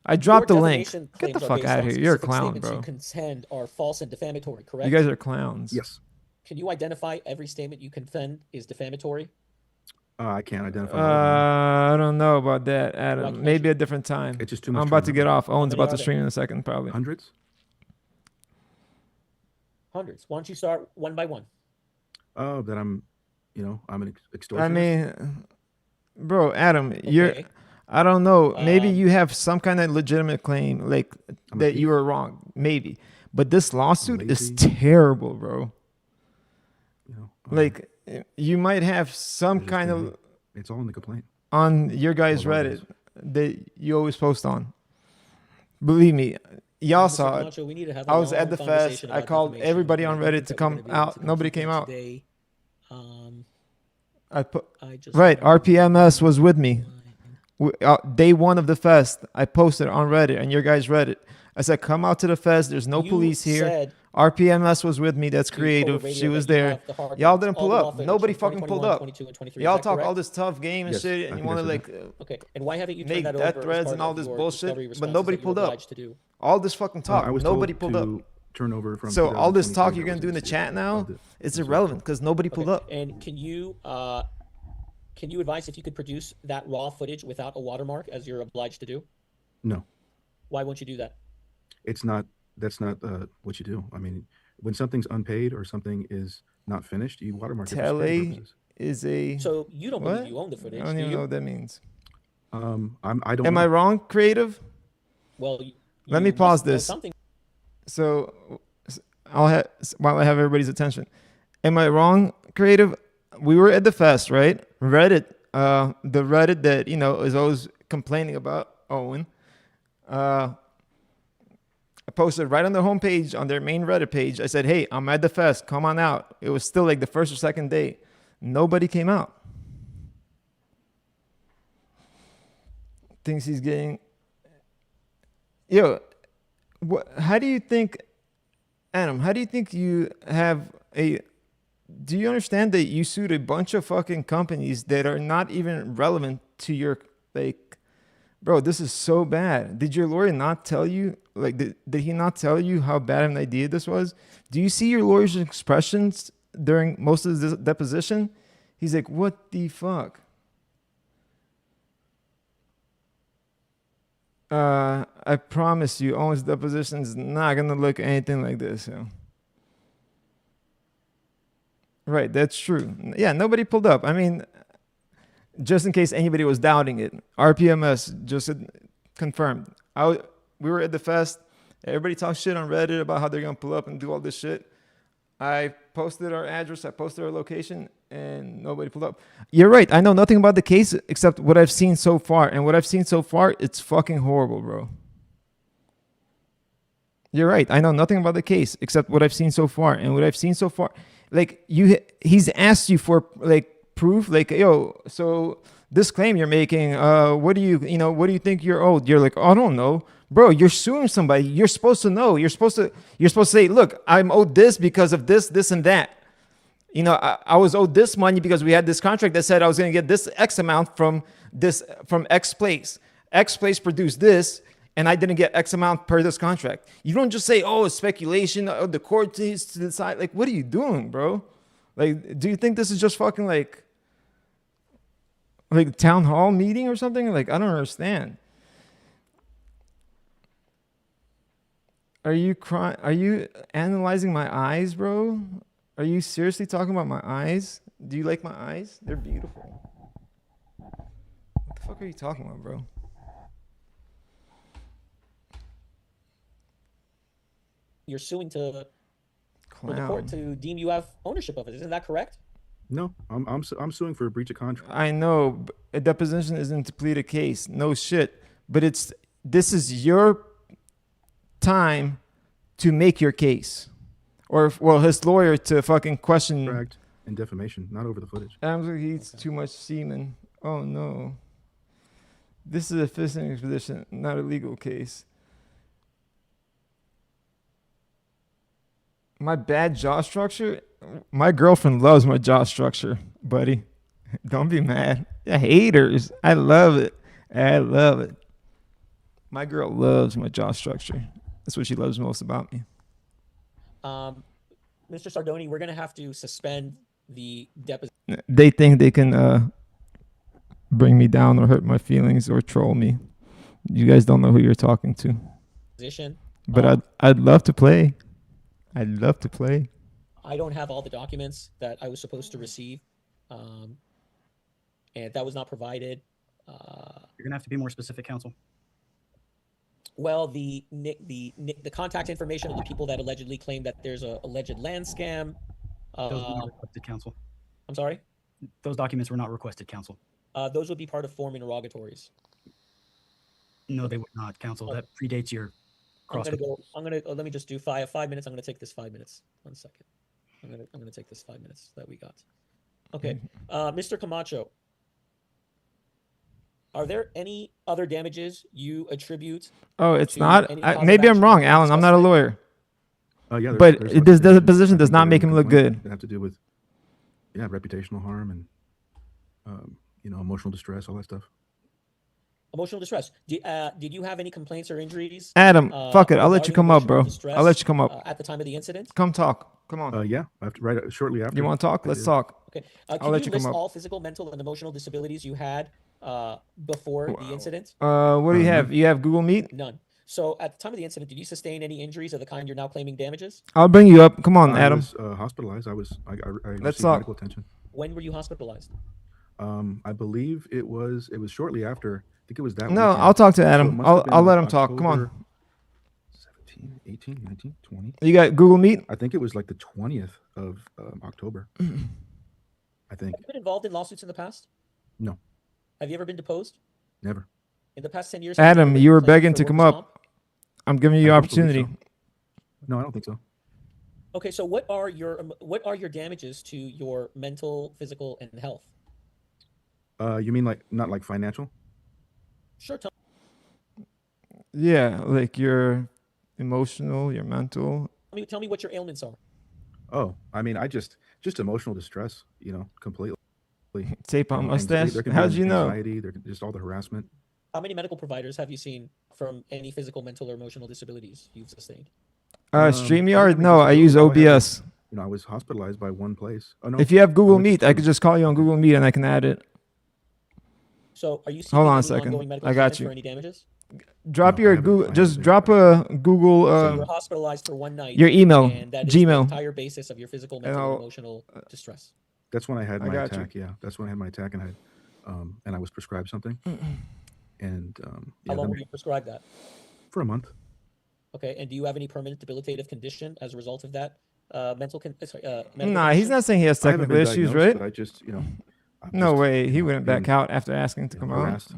I dropped the Your link. defamation Get the claims are fuck based out of on here. You're a specific clown, statements bro. You contend are false and defamatory, correct? You guys are clowns. Yes. Can you identify every statement you contend is defamatory? I can't identify. all of them. I don't know about that, Why Adam. can't Maybe you? a different time. It's just too much. I'm about to to get remember. off. Owen's many about are to there? stream in a second, probably. Hundreds. Hundreds. Why don't you start one by one? Oh, that I'm an extortionist. I mean, bro, Adam, you're. Okay. I don't know. Maybe Um, you have some kind of legitimate claim, like I'm a that you thief. were wrong. Maybe, but this lawsuit is lazy. terrible, bro. Like Like, you might have some It's just kind a- of it's all in the complaint. on your guys' All that Reddit is. that you always post on. Believe me, y'all Mr. saw it. Camacho, we need to have a I was at long the fest. conversation I about called defamation, everybody but I on don't Reddit think to that we're come gonna be able out. to Nobody complete came that out. today. I put I just right. found RPMS was with me. line. Day one of the fest. I posted on Reddit and your guys' Reddit. I said, "Come out to the fest. There's no You police here." said RPMS was with me. That's to creative. Code She Radio was that you there. have the hard Y'all drives, didn't all pull the raw up. footage Nobody from fucking pulled 2021, up. 22, and 23. Is Y'all that talk all correct? this tough game and Yes, shit, I and you think I want to said like Okay, and why haven't you make turned that death over as threads part and all of this your bullshit, discovery but responses nobody that you were pulled up. obliged to do? all this fucking talk. I was Nobody told pulled to up. turn over from. So all this talk 2023 you're that gonna do in the was chat now, of the- it's was irrelevant because nobody pulled up. And can you advise if you could produce that raw footage without a watermark as you're obliged to do? No, Why won't you do that? it's not. That's not what you do. I mean, when something's unpaid or something is not finished, you watermark it for security Tele purposes. is a So you don't what? believe you own the footage, I don't do even you? know what that means. I don't. Am know. I wrong, creative? Well, Let you me pause must know this. Something. So I'll have while I have everybody's attention. Am I wrong, creative? We were at the fest, right? Reddit, the Reddit that is always complaining about Owen. I posted right on their homepage on their main Reddit page. I said, "Hey, I'm at the fest. Come on out." It was still like the first or second day. Nobody came out. Thinks he's getting. Yo, how do you think, Adam? How do you think you have a? Do you understand that you sued a bunch of fucking companies that are not even relevant to your bro? This is so bad. Did your lawyer not tell you? Like, did he not tell you how bad an idea this was? Do you see your lawyer's expressions during most of the deposition? He's like, "What the fuck?" I promise you, Owen's deposition is not gonna look anything like this. Right, that's true. Yeah, nobody pulled up. I mean, just in case anybody was doubting it, RPMS just confirmed. We were at the fest. Everybody talks shit on Reddit about how they're gonna pull up and do all this shit. I posted our address, I posted our location, and nobody pulled up. You're right. I know nothing about the case except what I've seen so far, and what I've seen so far, it's fucking horrible, bro. You're right. I know nothing about the case except what I've seen so far, and what I've seen so far, like he's asked you for like proof, like, yo, so this claim you're making, what do you think you're owed? You're like, oh, I don't know. Bro, you're suing somebody. You're supposed to know. You're supposed to say, look, I'm owed this because of this, and that. I was owed this money because we had this contract that said I was going to get this X amount from X place. X place produced this, and I didn't get X amount per this contract. You don't just say, oh, it's speculation. The court needs to decide. Like, what are you doing, bro? Like, do you think this is just fucking like town hall meeting or something? Like, I don't understand. Are you crying? Are you analyzing my eyes, bro? Are you seriously talking about my eyes? Do you like my eyes? They're beautiful. What the fuck are you talking about, bro? You're suing for the court to deem you have ownership of it. Isn't that correct? No, I'm suing for a breach of contract. I know a deposition isn't to plead a case. No shit. But this is your time to make your case, or his lawyer to fucking question. Correct. And defamation, not over the footage. Adams eats too much semen. Oh no. This is a fishing expedition, not a legal case. My bad jaw structure. My girlfriend loves my jaw structure, buddy. Don't be mad. The haters. I love it. My girl loves my jaw structure. That's what she loves most about me. Mr. Sardoni, we're going to have to suspend the deposition. They think they can bring me down or hurt my feelings or troll me. You guys don't know who you're talking to. But I'd love to play. I'd love to play. I don't have all the documents that I was supposed to receive, and that was not provided. You're going to have to be more specific, counsel. Well, the contact information of the people that allegedly claim that there's a alleged land scam. Those were not requested, counsel. I'm sorry? Those documents were not requested, counsel. Those would be part of form interrogatories. No, they would not, counsel. That predates your cross. Let me just do 5 minutes. I'm gonna take this 5 minutes. 1 second. I'm gonna take this 5 minutes that we got. Okay, Mr. Camacho, are there any other damages you attribute? Oh, it's not. Maybe I'm wrong, Alan. I'm not a lawyer. Yeah, but this position does not make him look good. It have to do with, reputational harm and, emotional distress, all that stuff. Emotional distress. Did you have any complaints or injuries? Adam, fuck it. I'll let you come up, bro. I'll let you come up. At the time of the incident? Come talk. Come on. Yeah, right shortly after. You want to talk? Let's talk. Okay. I'll let you come up. All physical, mental, and emotional disabilities you had before the incident? What do you have? You have Google Meet? None. So at the time of the incident, did you sustain any injuries of the kind you're now claiming damages? I'll bring you up. Come on, Adam. I was hospitalized. I Let's received talk. medical attention. When were you hospitalized? I believe it was shortly after. I think it was that No, weekend. I'll talk to Adam. So I'll let him talk. Come on. 17, 18, 19, 20. You got Google Meet? I think it was like the 20th of October. I think. Have you been involved in lawsuits in the past? No. Have you ever been deposed? Never. In the past 10 years? Adam, you were begging to come up. I'm giving you opportunity. So. No, I don't think so. Okay, so what are your damages to your mental, physical, and health? You mean not like financial? Sure. Yeah, like your emotional, your mental. Tell me what your ailments are. Oh, I mean, just emotional distress, completely. Tape on mustache? How'd you know? Anxiety, just all the harassment. How many medical providers have you seen from any physical, mental, or emotional disabilities you've sustained? StreamYard? No, I use OBS. I was hospitalized by one place. Oh, no, if you have Google Meet, I could just call you on Google Meet and I can add it. So are you Hold on a seeking any second. ongoing medical I got treatment you. for any damages? Drop No, your I haven't- I Google. haven't Just been drop a Google. So you were hospitalized for one night. Your email, and that is the Gmail. entire basis of your physical, mental, and I'll- emotional distress. That's when I had I my got you. attack. Yeah, that's when I had my attack, and I was prescribed something. And yeah, How long were you prescribed that? for a month. Okay, and do you have any permanent debilitative condition as a result of that medical Nah, he's not saying he has I haven't technical been issues, diagnosed, right? but I just, I'm No just, way. He wouldn't back out after asking to come out. harassed,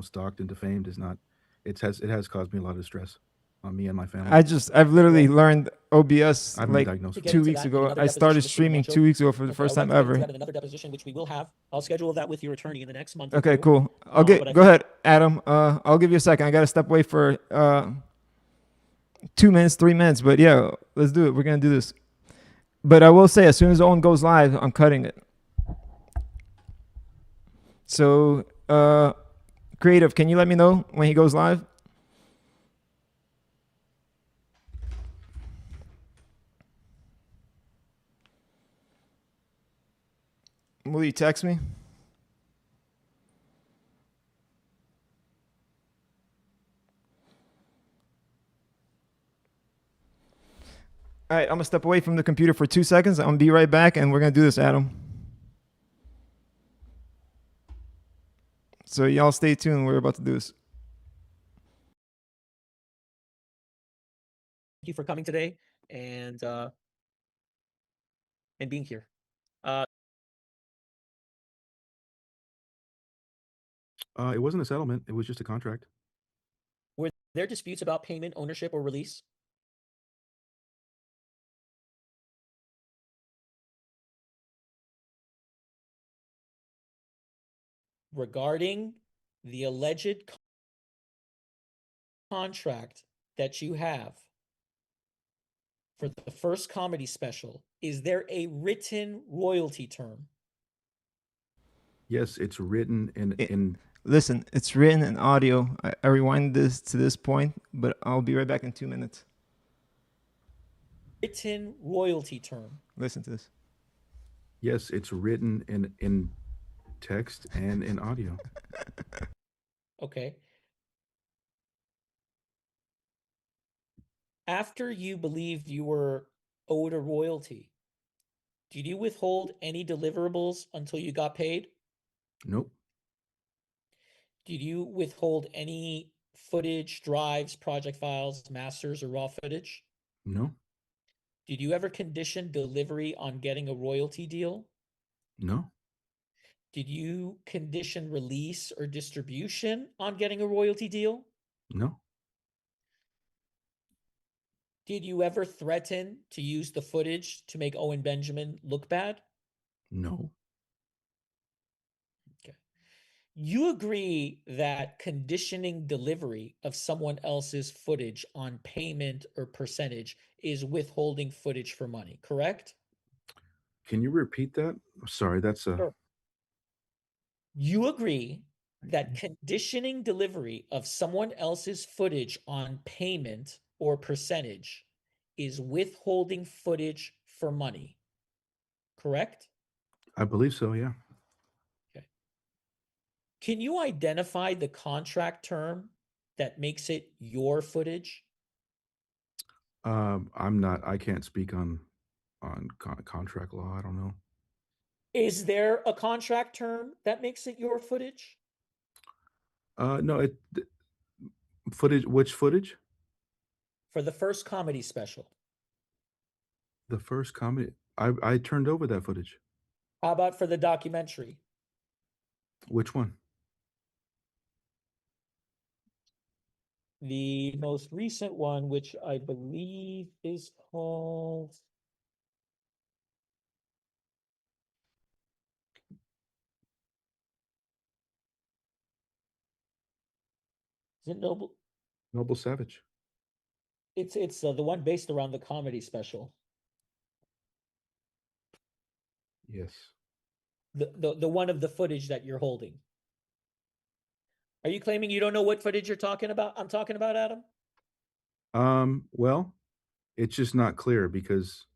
stalked and defamed is not. It has caused me a lot of stress on me and my family. I've literally learned OBS I haven't been like diagnosed. To get 2 into weeks that in ago. another I started deposition with streaming Camacho. 2 weeks ago for the Okay, first I'd time like to get into ever. that in another deposition, which we will have. I'll schedule that with your attorney in the next month. or Okay, two. cool. but I Go think- ahead, Adam. I'll give you a second. I gotta step away for 2 minutes, 3 minutes. But yeah, let's do it. We're gonna do this. But I will say, as soon as Owen goes live, I'm cutting it. So, Creative, can you let me know when he goes live? Will you text me? All right, I'm gonna step away from the computer for 2 seconds. I'm gonna be right back, and we're gonna do this, Adam. So y'all stay tuned. We're about to do this. Thank you for coming today and being here. It wasn't a settlement. It was just a contract. Were there disputes about payment, ownership, or release? Regarding the alleged contract that you have for the first comedy special, is there a written royalty term? Yes, it's written in. Listen, it's written in audio. I rewind this to this point, but I'll be right back in 2 minutes. Written royalty term. Listen to this. Yes, it's written in text and in audio. Okay. After you believed you were owed a royalty, did you withhold any deliverables until you got paid? Nope. Did you withhold any footage, drives, project files, masters, or raw footage? No. Did you ever condition delivery on getting a royalty deal? No. Did you condition release or distribution on getting a royalty deal? No. Did you ever threaten to use the footage to make Owen Benjamin look bad? No. Okay. You agree that conditioning delivery of someone else's footage on payment or percentage is withholding footage for money, correct? Can you repeat that? Sorry, that's a. Sure. You agree that conditioning delivery of someone else's footage on payment or percentage is withholding footage for money, correct? I believe so. Yeah. Okay. Can you identify the contract term that makes it your footage? I'm not. I can't speak on contract law. I don't know. Is there a contract term that makes it your footage? No. Footage. Which footage? For the first comedy special. The first comedy. I turned over that footage. How about for the documentary? Which one? The most recent one, which I believe is called. Is it Noble? Noble Savage. It's the one based around the comedy special. Yes. The one of the footage that you're holding. Are you claiming you don't know what footage you're talking about? I'm talking about, Adam? Well, it's just not clear because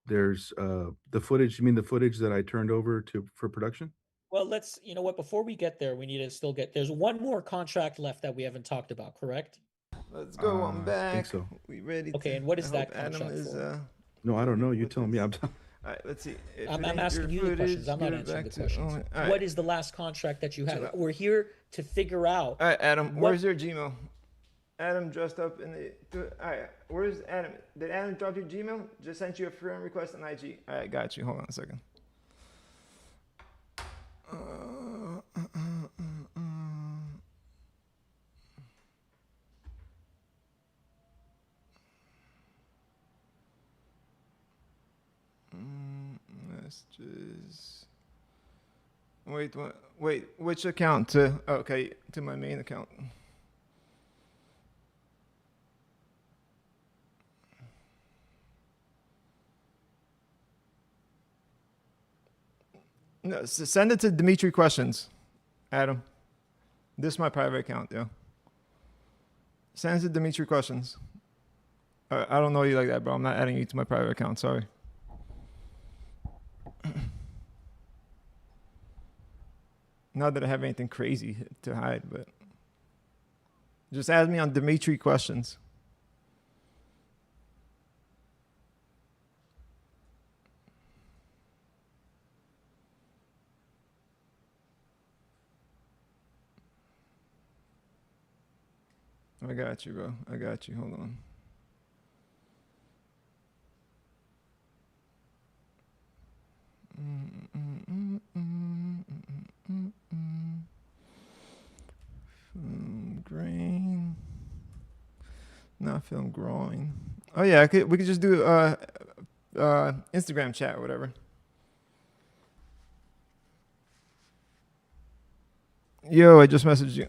there's the footage. You mean the footage that I turned over for production? Well, let's, you know what, before we get there, we need to still get, there's one more contract left that we haven't talked about, correct? Let's go. I'm back. I think so. We ready? Okay, and what is I that hope Adam contract is. for? No, I don't know. You with tell me. this. All right, let's see. If I'm it ain't asking your you the questions. footage, I'm not give it answering back the to- questions. all right. What is the last contract that you had? We're here to figure out. All right, Adam, what- where's your Gmail? Adam dressed up in the. All right, where's Adam? Did Adam drop your Gmail? Just sent you a friend request on IG. All right, got you. Hold on a second. Messages. Wait, what? Wait, which account? To okay, to my main account. No, send it to Dmitry Questions, Adam. This is my private account, yo. Send it to Dmitry Questions. I don't know you like that, bro. I'm not adding you to my private account. Sorry. Not that I have anything crazy to hide, but just add me on Dmitry Questions. I got you, bro. I got you. Hold on. Film grain. Not film growing. Oh yeah, we could just do Instagram chat or whatever. Yo, I just messaged you.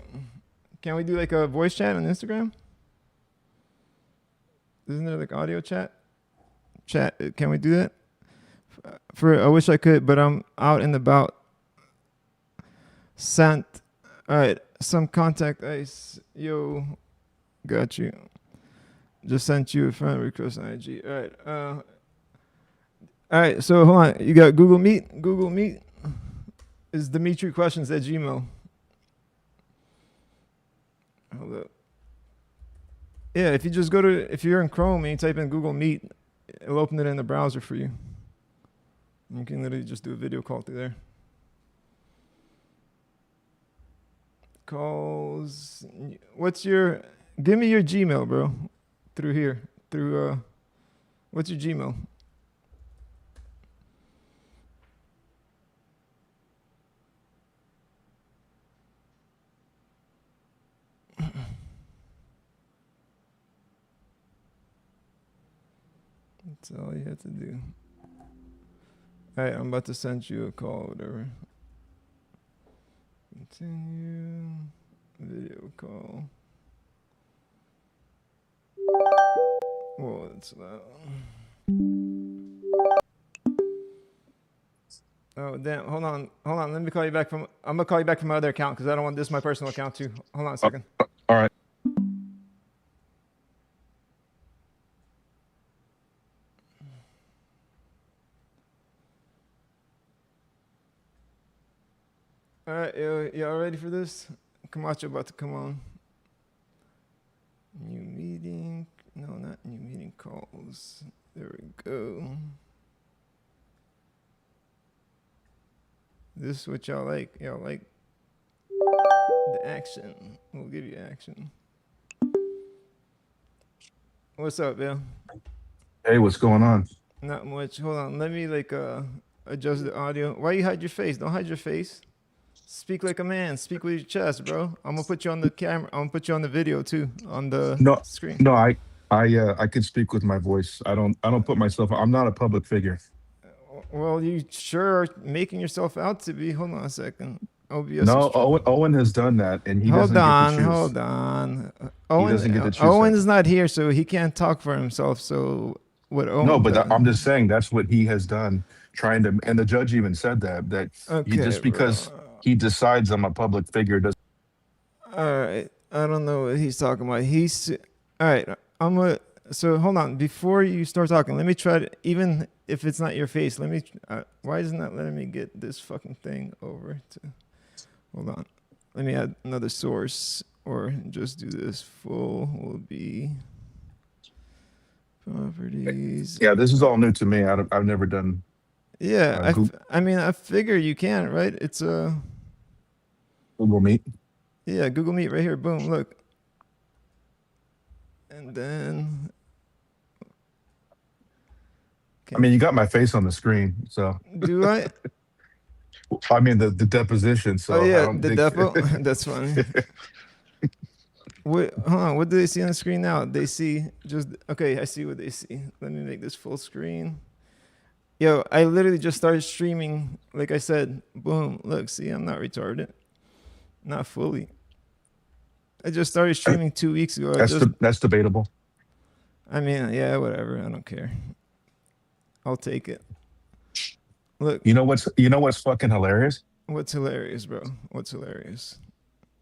Can we do like a voice chat on Instagram? Isn't there like audio chat? Can we do that? I wish I could, but I'm out and about. Sent. All right, some contact ice. Yo, got you. Just sent you a friend request on IG. All right. All right. So hold on. You got Google Meet. Google Meet is Dmitry Questions at Gmail. Hold up. Yeah, if you just if you're in Chrome and you type in Google Meet, it'll open it in the browser for you. You can literally just do a video call through there. Calls. Give me your Gmail, bro. Through here. What's your Gmail? That's all you have to do. All right, I'm about to send you a call, whatever. Continue. Video call. Whoa, that's loud. Oh, damn. Hold on. Let me call you back I'm going to call you back from my other account because I don't want this is my personal account too. Hold on a second. All right. All right, y'all ready for this? Camacho about to come on. New meeting. No, not new meeting calls. There we go. This is what y'all like. Y'all like the action. We'll give you action. What's up, Bill? Hey, what's going on? Not much. Hold on. Let me adjust the audio. Why you hide your face? Don't hide your face. Speak like a man. Speak with your chest, bro. I'm gonna put you on the camera. I'm gonna put you on the video too, on the screen. No, I can speak with my voice. I don't put myself. I'm not a public figure. Well, you sure are making yourself out to be. Hold on a second. OBS. No, Owen has done that, and he doesn't get to choose. Hold on. He doesn't get to choose. Owen is not here, so he can't talk for himself. So what? Owen No, but does, I'm just saying that's what he has done, trying to. And the judge even said that he just because he decides I'm a public figure doesn't. All right, I don't know what he's talking about. All right. So hold on. Before you start talking, let me try to if it's not your face, let me. Why isn't that letting me get this fucking thing over to? Hold on. Let me add another source, or just do this. Full will be properties. Yeah, this is all new to me. I've never done. Yeah, I mean, I figure you can, right? It's a Google Meet. Yeah, Google Meet right here. Boom, look. And then. I mean, you got my face on the screen, so. Do I? I mean, the deposition. So Oh yeah, I don't the think... Depo. That's funny. Wait, hold on. What do they see on the screen now? They see just okay. I see what they see. Let me make this full screen. Yo, I literally just started streaming. Like I said, boom. Look, see, I'm not retarded. Not fully. I just started streaming 2 weeks ago. That's debatable. I mean, yeah, whatever. I don't care. I'll take it. Look. You know what's fucking hilarious? What's hilarious, bro? What's hilarious?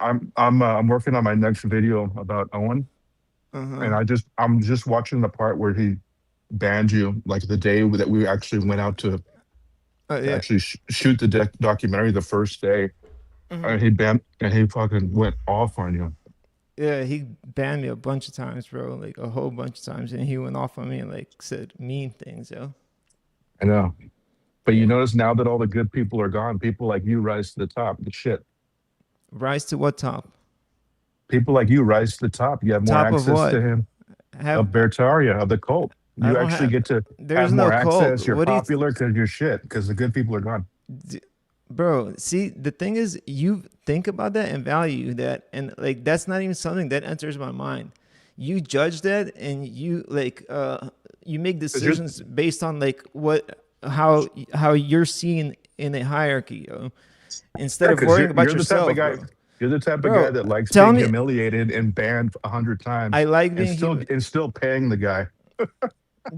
I'm working on my next video about Owen, and I'm just watching the part where he banned you, like the day that we actually went out to actually shoot the documentary the first day. And he fucking went off on you. Yeah, he banned me a bunch of times, bro. Like a whole bunch of times, and he went off on me and like said mean things, yo. I know, but you notice now that all the good people are gone, people like you rise to the top. The shit. Rise to what top? People like you rise to the top. You have more access to him. Of Bertaria, of the cult. You actually get to have more access. You're popular because you're shit, because the good people are gone. Bro, see, the thing is, you think about that and value that, and like that's not even something that enters my mind. You judge that, and you like you make decisions based on like how you're seen in a hierarchy, yo. Instead of worrying about yourself. You're the type of guy that likes being humiliated and banned 100 times. I like being and still paying the guy.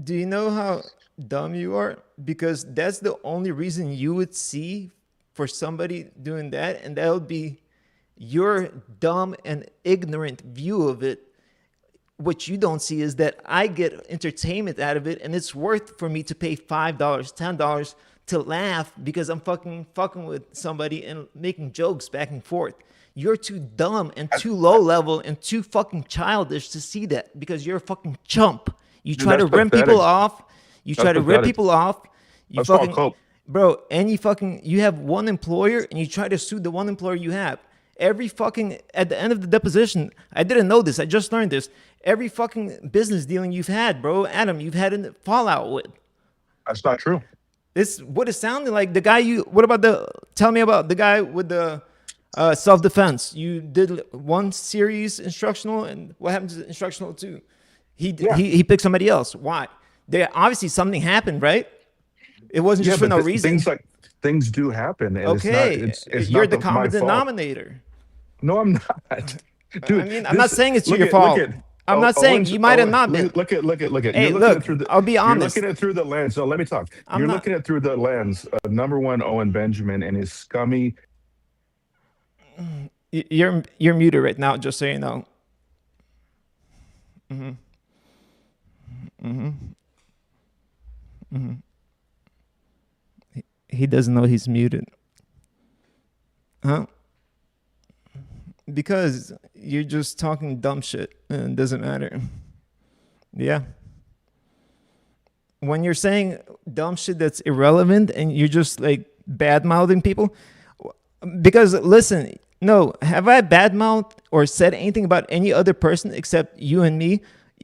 Do you know how dumb you are? Because that's the only reason you would see for somebody doing that, and that would be your dumb and ignorant view of it. What you don't see is that I get entertainment out of it, and it's worth for me to pay $5, $10 to laugh because I'm fucking with somebody and making jokes back and forth. You're too dumb and too low level and too fucking childish to see that because you're a fucking chump. You try to rip people off. You try to rip people off. You fucking, bro, and you have one employer and you try to sue the one employer you have. Every fucking, at the end of the deposition, I didn't know this, I just learned this. Every fucking business dealing you've had, bro, Adam, you've had a fallout with. That's not true. It's what it sounded like. The guy tell me about the guy with the self-defense. You did one series instructional, and what happened to instructional 2? He picked somebody else. Why? There obviously something happened, right? It wasn't just for no reason. Things do happen. And okay, it's you're not the common denominator. No, I'm not. Dude, I mean, I'm not saying it's your fault. I'm not saying you might have not been. Look at. Hey, look, I'll be honest. You're looking at it through the lens. So let me talk. You're looking at it through the lens of number one Owen Benjamin and his scummy. You're muted right now, just so you know. He doesn't know he's muted. Huh? Because you're just talking dumb shit and it doesn't matter. Yeah. When you're saying dumb shit that's irrelevant and you're just like bad-mouthing people, because listen, no, have I bad-mouthed or said anything about any other person except you and me?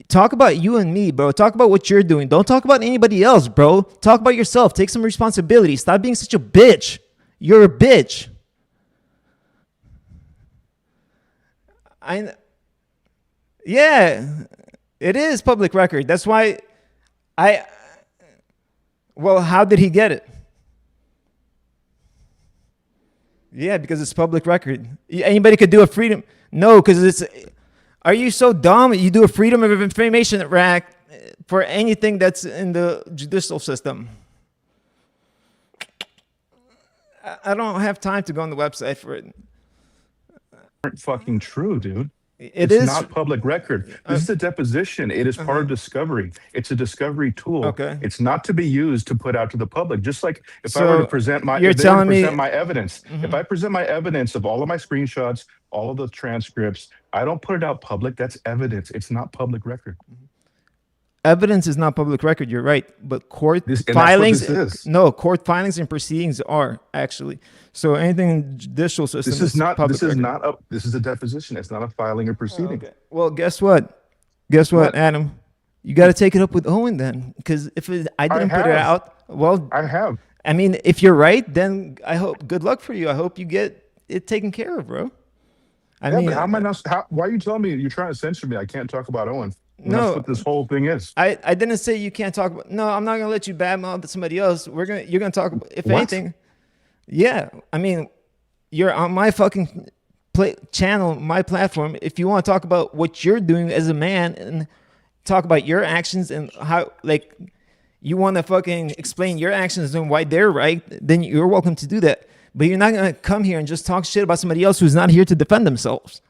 Talk about you and me, bro. Talk about what you're doing. Don't talk about anybody else, bro. Talk about yourself. Take some responsibility. Stop being such a bitch. You're a bitch. Yeah, it is public record. That's why well, how did he get it? Yeah, because it's public record. Anybody could do a freedom. No, because are you so dumb? You do a freedom of information act for anything that's in the judicial system. I don't have time to go on the website for it. Aren't fucking true, dude. It's not public record. This is a deposition. It is part of discovery. It's a discovery tool. Okay. It's not to be used to put out to the public. Just like if I So were to present my, you're if they were to telling me- present my evidence, if I present my evidence of all of my screenshots, all of the transcripts, I don't put it out public. That's evidence. It's not public record. Evidence is not public record. You're right, but court And filings. that's what this is. No, court filings and proceedings are actually. So anything in judicial system. This is not. public This is record. not a. This is a deposition. It's not a filing or proceeding. Okay. Well, guess what? Guess what, Adam? You got to take it up with Owen then, because if I didn't put it have. out, well, I have. I mean, if you're right, then I hope good luck for you. I hope you get it taken care of, bro. I mean, but how am I not? Why are you telling me you're trying to censor me? I can't talk about Owen. No. That's what this whole thing is. I didn't say you can't talk about. No, I'm not gonna let you badmouth somebody else. You're gonna talk about, if What? anything. Yeah, I mean, you're on my fucking channel, my platform. If you want to talk about what you're doing as a man and talk about your actions and how, like, you want to fucking explain your actions and why they're right, then you're welcome to do that. But you're not gonna come here and just talk shit about somebody else who's not here to defend themselves.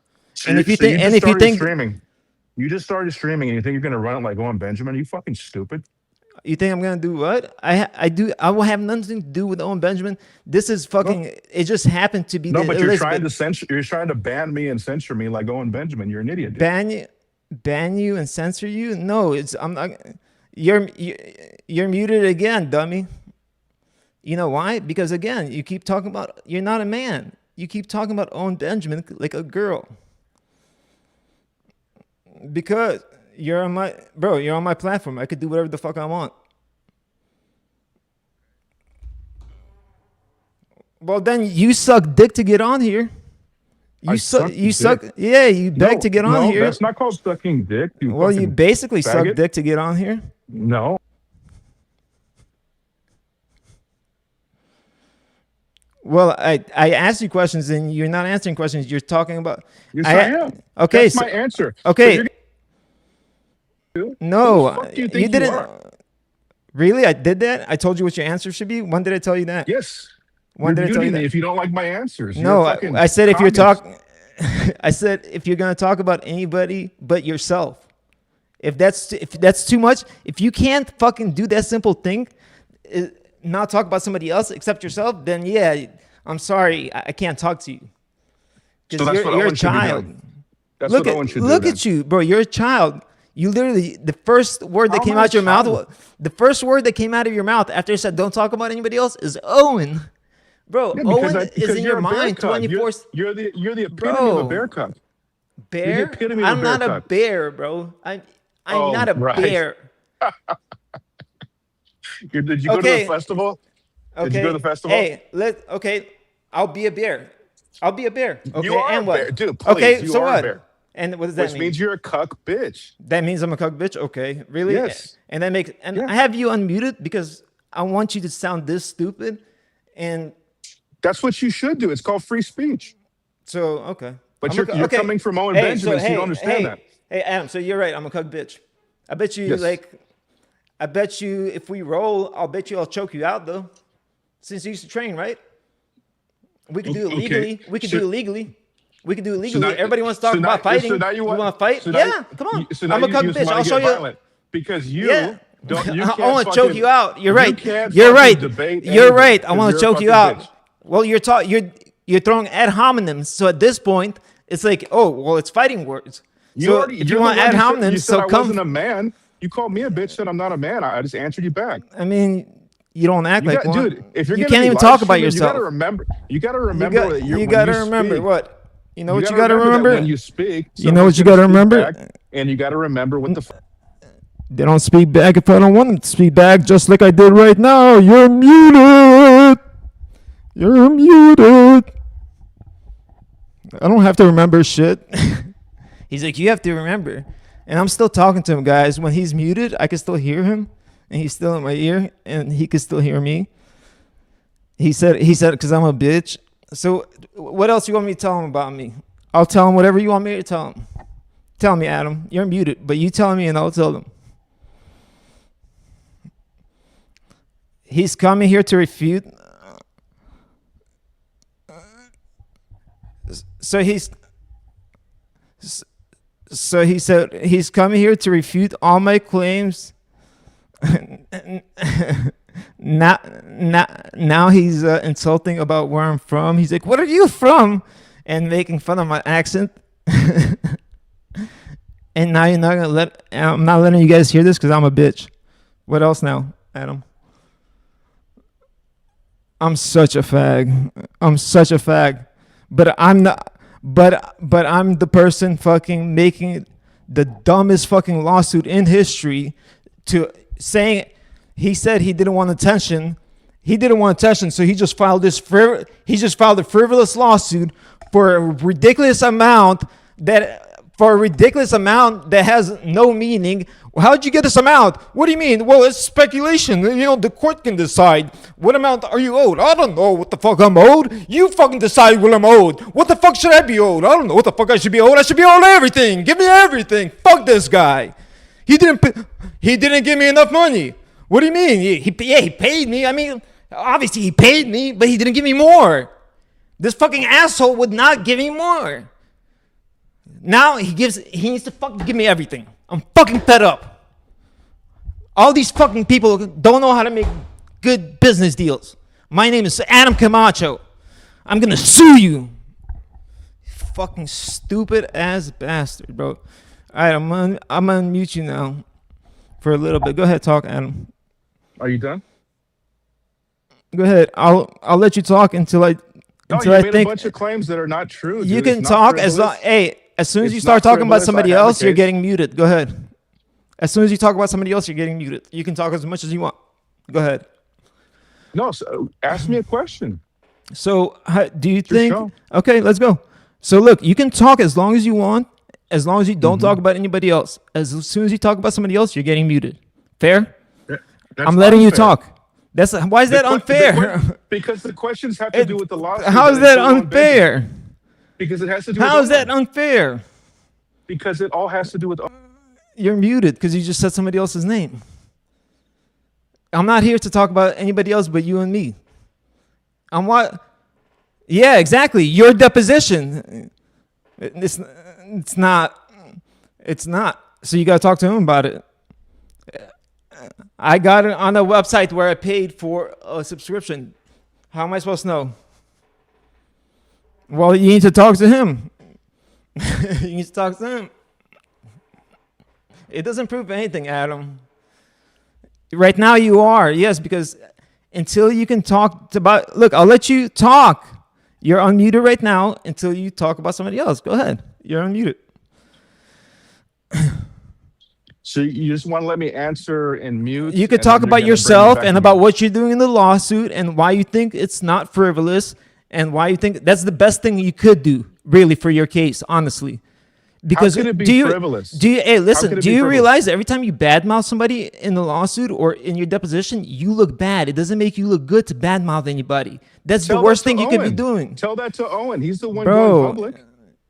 And if you think, and if you think, streaming, you just started streaming and you think you're gonna run it like Owen Benjamin, are you fucking stupid? you think I'm gonna do what? I will have nothing to do with Owen Benjamin. This is fucking. It just happened to be. No, the but you're Elizabeth. trying to censor. You're trying to ban me and censor me like Owen Benjamin. You're an idiot. Dude. ban you and censor you? No, I'm not. You're muted again, dummy. You know why? Because again, you keep talking about you're not a man. You keep talking about Owen Benjamin like a girl. Because you're on my platform. I could do whatever the fuck I want. Well, then you suck dick to get on here. You suck. Yeah, you beg to get on here. That's not called sucking dick. You basically suck dick to get on here. No. Well, I asked you questions and you're not answering questions. You're talking about. Yes, I am. Okay, that's my answer. Okay. No, Who the fuck do you think you didn't. you are? Really? I did that? I told you what your answer should be? When did I tell you that? Yes. When did I tell you that? If you don't like my answers. No, I said if you're talking. I said if you're gonna talk about anybody but yourself. If that's too much, if you can't fucking do that simple thing, not talk about somebody else except yourself, then yeah, I'm sorry, I can't talk to you. So that's what you're a Owen should be child. doing. That's what Owen should do. Look then. at you, bro. You're a child. You literally, the first word that How came am I out your a mouth, child? the first word that came out of your mouth after you said don't talk about anybody else is Owen. Bro, Yeah, Owen is because in you're your a bear mind cub. 24. You're the epitome Bro. of a bear cub. Bear? You're the epitome of I'm a bear not a cub. bear, bro. I'm Oh, not a right. bear. Did you go to the festival? Okay. Did you go to the festival? Hey, I'll be a bear. I'll be a bear. Okay, You are and a what? bear. Dude, please, okay, you so are a what? bear. And what does that Which mean? means you're a cuck bitch. That means I'm a cuck bitch? Okay, really? Yes. And that makes, and Yeah. I have you unmuted because I want you to sound this stupid. And That's what you should do. It's called free speech. so, okay. But I'm you're coming from Owen Benjamin, so you don't understand that. Hey, Adam, so you're right. I'm a cuck bitch. I bet you, Yes. I bet you if we roll, I'll choke you out, though. Since you used to train, right? We could do it Okay. legally. We could do it legally. We can do it legally. now- Everybody wants to talk so now- about fighting. so now you want to fight? so now Yeah, come on. So now I'm a you cuck just bitch. wanna I'll get show you. violent because you Yeah. don't. You I can't want to choke fucking- you out. You're right. can't You're fucking right. debate You're anything right. I want because to you're a choke you fucking out. bitch. Well, you're throwing ad hominems. So at this point, it's like, oh, well, it's fighting words. So if you want ad hominems, you said so I come. wasn't a man. You called me a bitch. Said I'm not a man. I just answered you back. I mean, you don't act like one. Dude, if you're you gonna can't be even live talk about streaming, yourself. You gotta remember. that You when gotta remember speak, what? You know what you gotta gotta that remember? when you speak. You know what someone's you gonna gotta speak remember? back, and you gotta remember what the. They don't speak back if I don't want them to speak back, just like I did right now. You're muted. You're muted. I don't have to remember shit. He's like, you have to remember. And I'm still talking to him, guys. When he's muted, I can still hear him. And he's still in my ear. And he can still hear me. He said, because I'm a bitch. So what else you want me to tell him about me? I'll tell him whatever you want me to tell him. Tell me, Adam. You're muted. But you tell me and I'll tell them. He's coming here to refute. So So he said he's coming here to refute all my claims. Now he's insulting about where I'm from. He's like, "What are you from?" and making fun of my accent. And now you're not gonna I'm not letting you guys hear this because I'm a bitch. What else now, Adam? I'm such a fag. But I'm not. But I'm the person fucking making the dumbest fucking lawsuit in history to saying he said he didn't want attention. He didn't want attention, so he just filed a frivolous lawsuit for a ridiculous amount that has no meaning. How'd you get this amount? What do you mean? Well, it's speculation. The court can decide. What amount are you owed? I don't know what the fuck I'm owed. You fucking decide what I'm owed. What the fuck should I be owed? I don't know what the fuck I should be owed. I should be owed everything. Give me everything. Fuck this guy. He didn't give me enough money. What do you mean? He paid me. I mean, obviously he paid me, but he didn't give me more. This fucking asshole would not give me more. Now he needs to fucking give me everything. I'm fucking fed up. All these fucking people don't know how to make good business deals. My name is Adam Camacho. I'm gonna sue you. Fucking stupid ass bastard, bro. All right, I'm gonna unmute you now for a little bit. Go ahead, talk, Adam. Are you done? Go ahead. I'll let you talk until I made a bunch of claims that are not true. You can talk as long. Hey, as soon as you start talking about somebody else, you're getting muted. Go ahead. As soon as you talk about somebody else, you're getting muted. You can talk as much as you want. Go ahead. No, so ask me a question. So, do you think? Okay, let's go. So, look, you can talk as long as you want, as long as you don't talk about anybody else. As soon as you talk about somebody else, you're getting muted. Fair? I'm letting you talk. Why is that unfair? Because the questions have to do with the lawsuit. How is that unfair? Because it has to do. How is that unfair? Because it all has to do with. You're muted because you just said somebody else's name. I'm not here to talk about anybody else but you and me. I'm what? Yeah, exactly. Your deposition. It's not. So you got to talk to him about it. I got it on a website where I paid for a subscription. How am I supposed to know? Well, you need to talk to him. You need to talk to him. It doesn't prove anything, Adam. Right now you are, yes, because until you can talk about, look, I'll let you talk. You're unmuted right now until you talk about somebody else. Go ahead. You're unmuted. So you just want to let me answer and mute? You could talk about yourself and about what you're doing in the lawsuit and why you think it's not frivolous and why you think that's the best thing you could do, really, for your case, honestly. Because how could it be frivolous? Do you realize that every time you badmouth somebody in the lawsuit or in your deposition, you look bad? It doesn't make you look good to badmouth anybody. That's the worst thing you could be doing. Tell that to Owen. He's the one going public.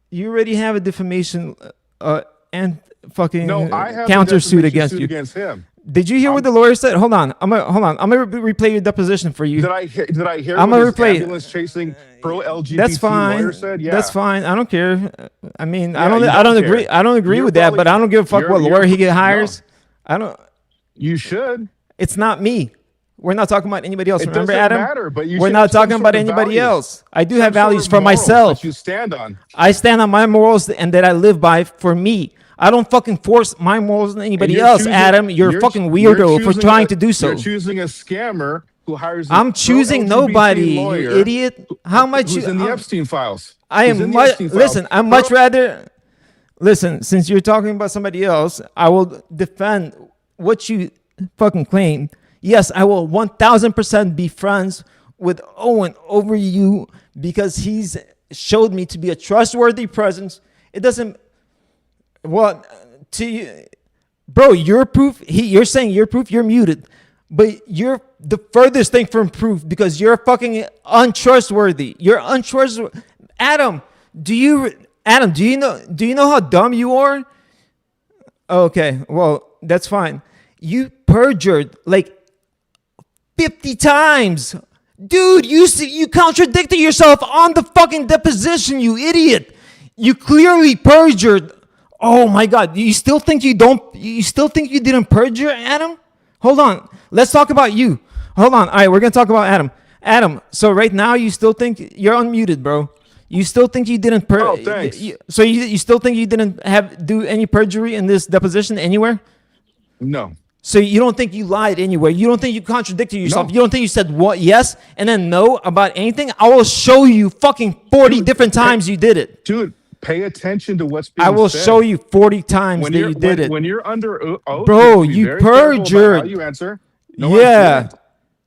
You already have a defamation and fucking countersuit countersuit against you. Against him. Did you hear what the lawyer said? Hold on. I'm gonna replay your deposition for you. Did I hear I'm what gonna his replay ambulance chasing pro-LGBT That's fine. lawyer said? Yeah. That's fine. I don't care. I mean, Yeah, I don't agree. I don't agree with that, but I don't give a fuck what lawyer he hires. I don't. You should. It's not me. We're not talking about anybody else. It Remember, doesn't Adam? matter, but you We're should not have some talking about sort of anybody values. else. I do have Some sort values of for morals myself. that you stand on. I stand on my morals and that I live by for me. I don't fucking force my morals on anybody else, Adam. You're a fucking weirdo for trying to do so. You're choosing a scammer who hires. I'm choosing nobody, you idiot. How much? Who's in the Epstein files? I am. Listen, I'm much rather. Listen, since you're talking about somebody else, I will defend what you fucking claim. Yes, I will 1000% be friends with Owen over you because he's showed me to be a trustworthy presence. It doesn't. Well, to you, bro, you're proof. You're saying you're proof. You're muted, but you're the furthest thing from proof because you're fucking untrustworthy. You're untrustworthy. Adam, do you know how dumb you are? Okay, well, that's fine. You perjured like 50 times. Dude, you contradicted yourself on the fucking deposition, you idiot. You clearly perjured Oh my God! You still think you don't? You still think you didn't perjure, Adam? Hold on. Let's talk about you. Hold on. All right, we're gonna talk about Adam. Adam. So right now, you still think you're unmuted, bro? You still think you didn't Oh, thanks. So you still think you didn't do any perjury in this deposition anywhere? No. So you don't think you lied anywhere? You don't think you contradicted yourself? No. You don't think you said what yes and then no about anything? I will show you fucking 40 different times you did it. Dude, pay attention to what's being I will said. show you 40 times that you did it. When you're under oath, Bro, you have to be you very careful about perjured. how you answer. No, I Yeah. didn't.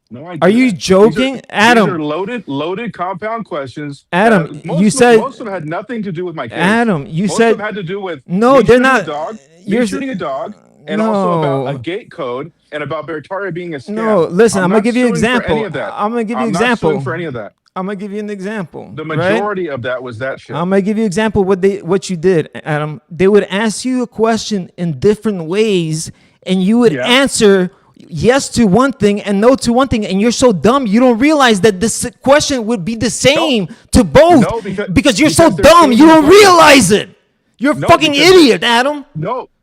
No, I Are you didn't. joking? These Adam. are loaded compound questions. Adam, most you of, said- most of them had nothing to do with my case. Adam, you most said- of them had to do with No, me they're shooting not- A dog, you're- me shooting a dog, and also No. about a gate code and about Bertaria being a scam. No, listen, I'm not gonna give you an suing for example. any of that. I'm gonna give you an I'm not example. suing for any of that. I'm gonna give you an example. The right? majority of that was that shit. I'm gonna give you an example what you did, Adam. They would ask you a question in different ways, and you would Yeah. answer yes to one thing and no to one thing, and you're so dumb you don't realize that this question would be the same to both. No, because you're so because they're dumb you changing don't questions. realize it. You're a No, fucking because- idiot, Adam.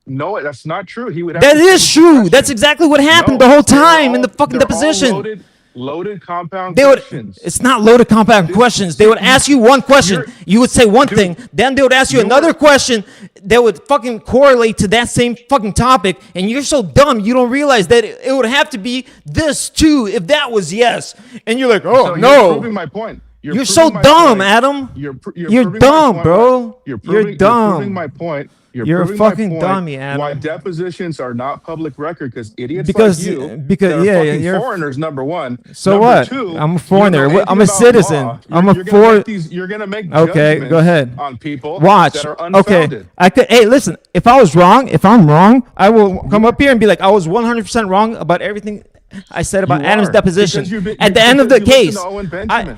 No, that's not true. He would have That to is change the true. question. That's exactly what happened No, the whole they're time in the all- fucking they're all deposition. Loaded compound They would. questions. It's not loaded compound questions. They would ask you one question. You're- You would say one dude, thing. Then they would ask you you're- another question that would fucking correlate to that same fucking topic. And you're so dumb you don't realize that it would have to be this too if that was yes. And you're like, oh So no. You're proving my point. You're so proving my dumb, point. Adam. You're You're proving my dumb, point. bro. You're You're proving dumb. my point. You're a proving my fucking point dummy, Adam. Why depositions are not public record because idiots Because- like you, because- that are yeah, fucking you're- foreigners. Number one. So Number what? two, I'm a you foreigner. know I'm a anything about citizen. law. I'm a You're gonna for- make these- You're gonna make Okay, go ahead. judgments on people Watch. that are Okay. unfounded. I could. Hey, listen. If I was wrong, if I'm wrong, I will come up here and be like, I was 100% wrong about everything I said about You Adam's are, deposition. because you've been- At the end of the because you case, listen to Owen Benjamin.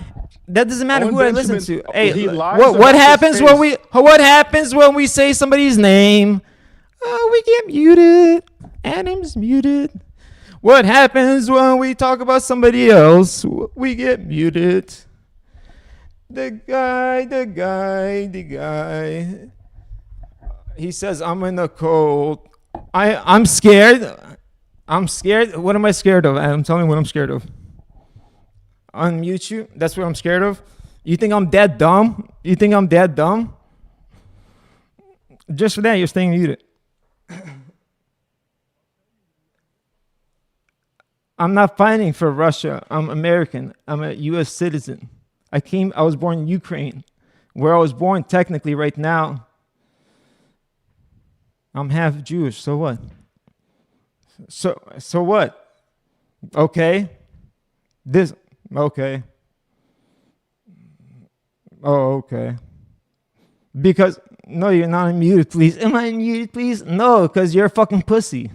that doesn't matter Owen who I listen to. Benjamin, Hey, he lies what about this happens when case. what happens when we say somebody's name? Oh, we get muted. Adam's muted. What happens when we talk about somebody else? We get muted. The guy. He says, I'm in the cold. I'm scared. I'm scared. What am I scared of, Adam? Tell me what I'm scared of. Unmute you? That's what I'm scared of? You think I'm that dumb? You think I'm that dumb? Just for that, you're staying muted. I'm not fighting for Russia. I'm American. I'm a U.S. citizen. I was born in Ukraine, where I was born technically right now. I'm half Jewish, so what? So what? Okay. Okay. Oh, okay. Because, no, you're not unmuted, please. Am I unmuted, please? No, because you're a fucking pussy.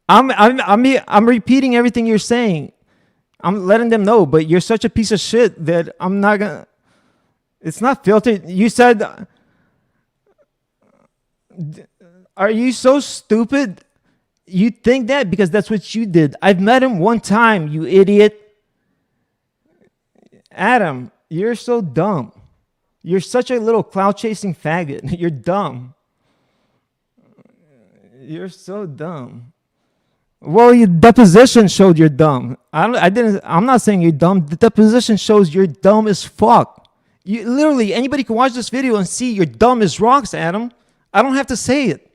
I'm repeating everything you're saying. I'm letting them know, but you're such a piece of shit that I'm not gonna. It's not filtered. You said, are you so stupid? You think that because that's what you did. I've met him one time, you idiot. Adam, you're so dumb. You're such a little cloud chasing faggot. You're dumb. You're so dumb. Well, your deposition showed you're dumb. I'm not saying you're dumb. The deposition shows you're dumb as fuck. You literally, anybody can watch this video and see you're dumb as rocks, Adam. I don't have to say it.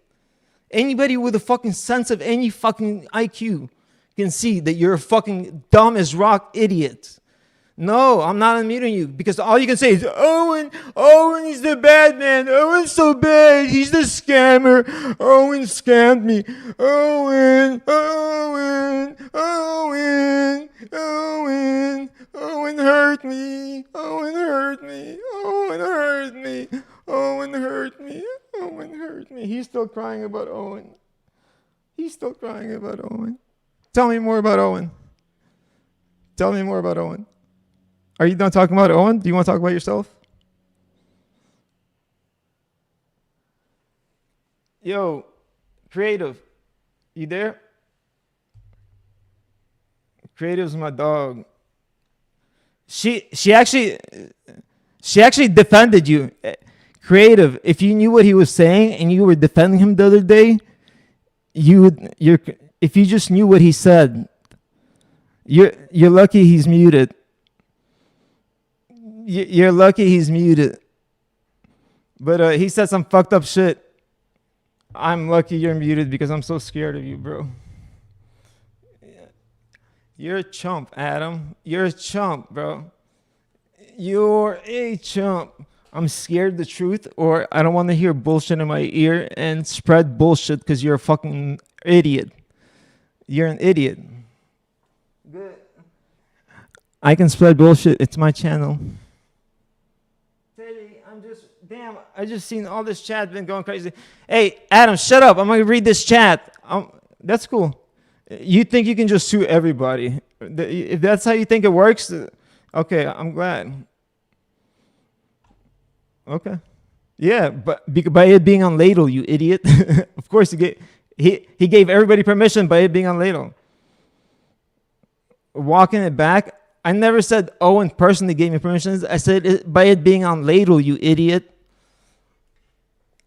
Anybody with a fucking sense of any fucking IQ can see that you're a fucking dumb as rock idiot. No, I'm not unmuting you because all you can say is, Owen is the bad man. Owen's so bad. He's the scammer. Owen scammed me. Owen hurt me. Owen hurt me. He's still crying about Owen. Tell me more about Owen. Are you done talking about Owen? Do you want to talk about yourself? Yo, Creative, you there? Creative's my dog. She actually defended you. Creative. If you knew what he was saying and you were defending him the other day, if you just knew what he said, you're lucky he's muted. You're lucky he's muted. But he said some fucked up shit. I'm lucky you're muted because I'm so scared of you, bro. You're a chump, Adam. You're a chump, bro. You're a chump. I'm scared of the truth, or I don't want to hear bullshit in my ear and spread bullshit because you're a fucking idiot. You're an idiot. Good. I can spread bullshit. It's my channel. Teddy, I just seen all this chat been going crazy. Hey, Adam, shut up. I'm going to read this chat. That's cool. You think you can just sue everybody. If that's how you think it works, okay, I'm glad. Okay. Yeah, but by it being on ladle, you idiot. Of course, he gave everybody permission by it being on ladle. Walking it back, I never said Owen personally gave me permissions. I said by it being on ladle, you idiot.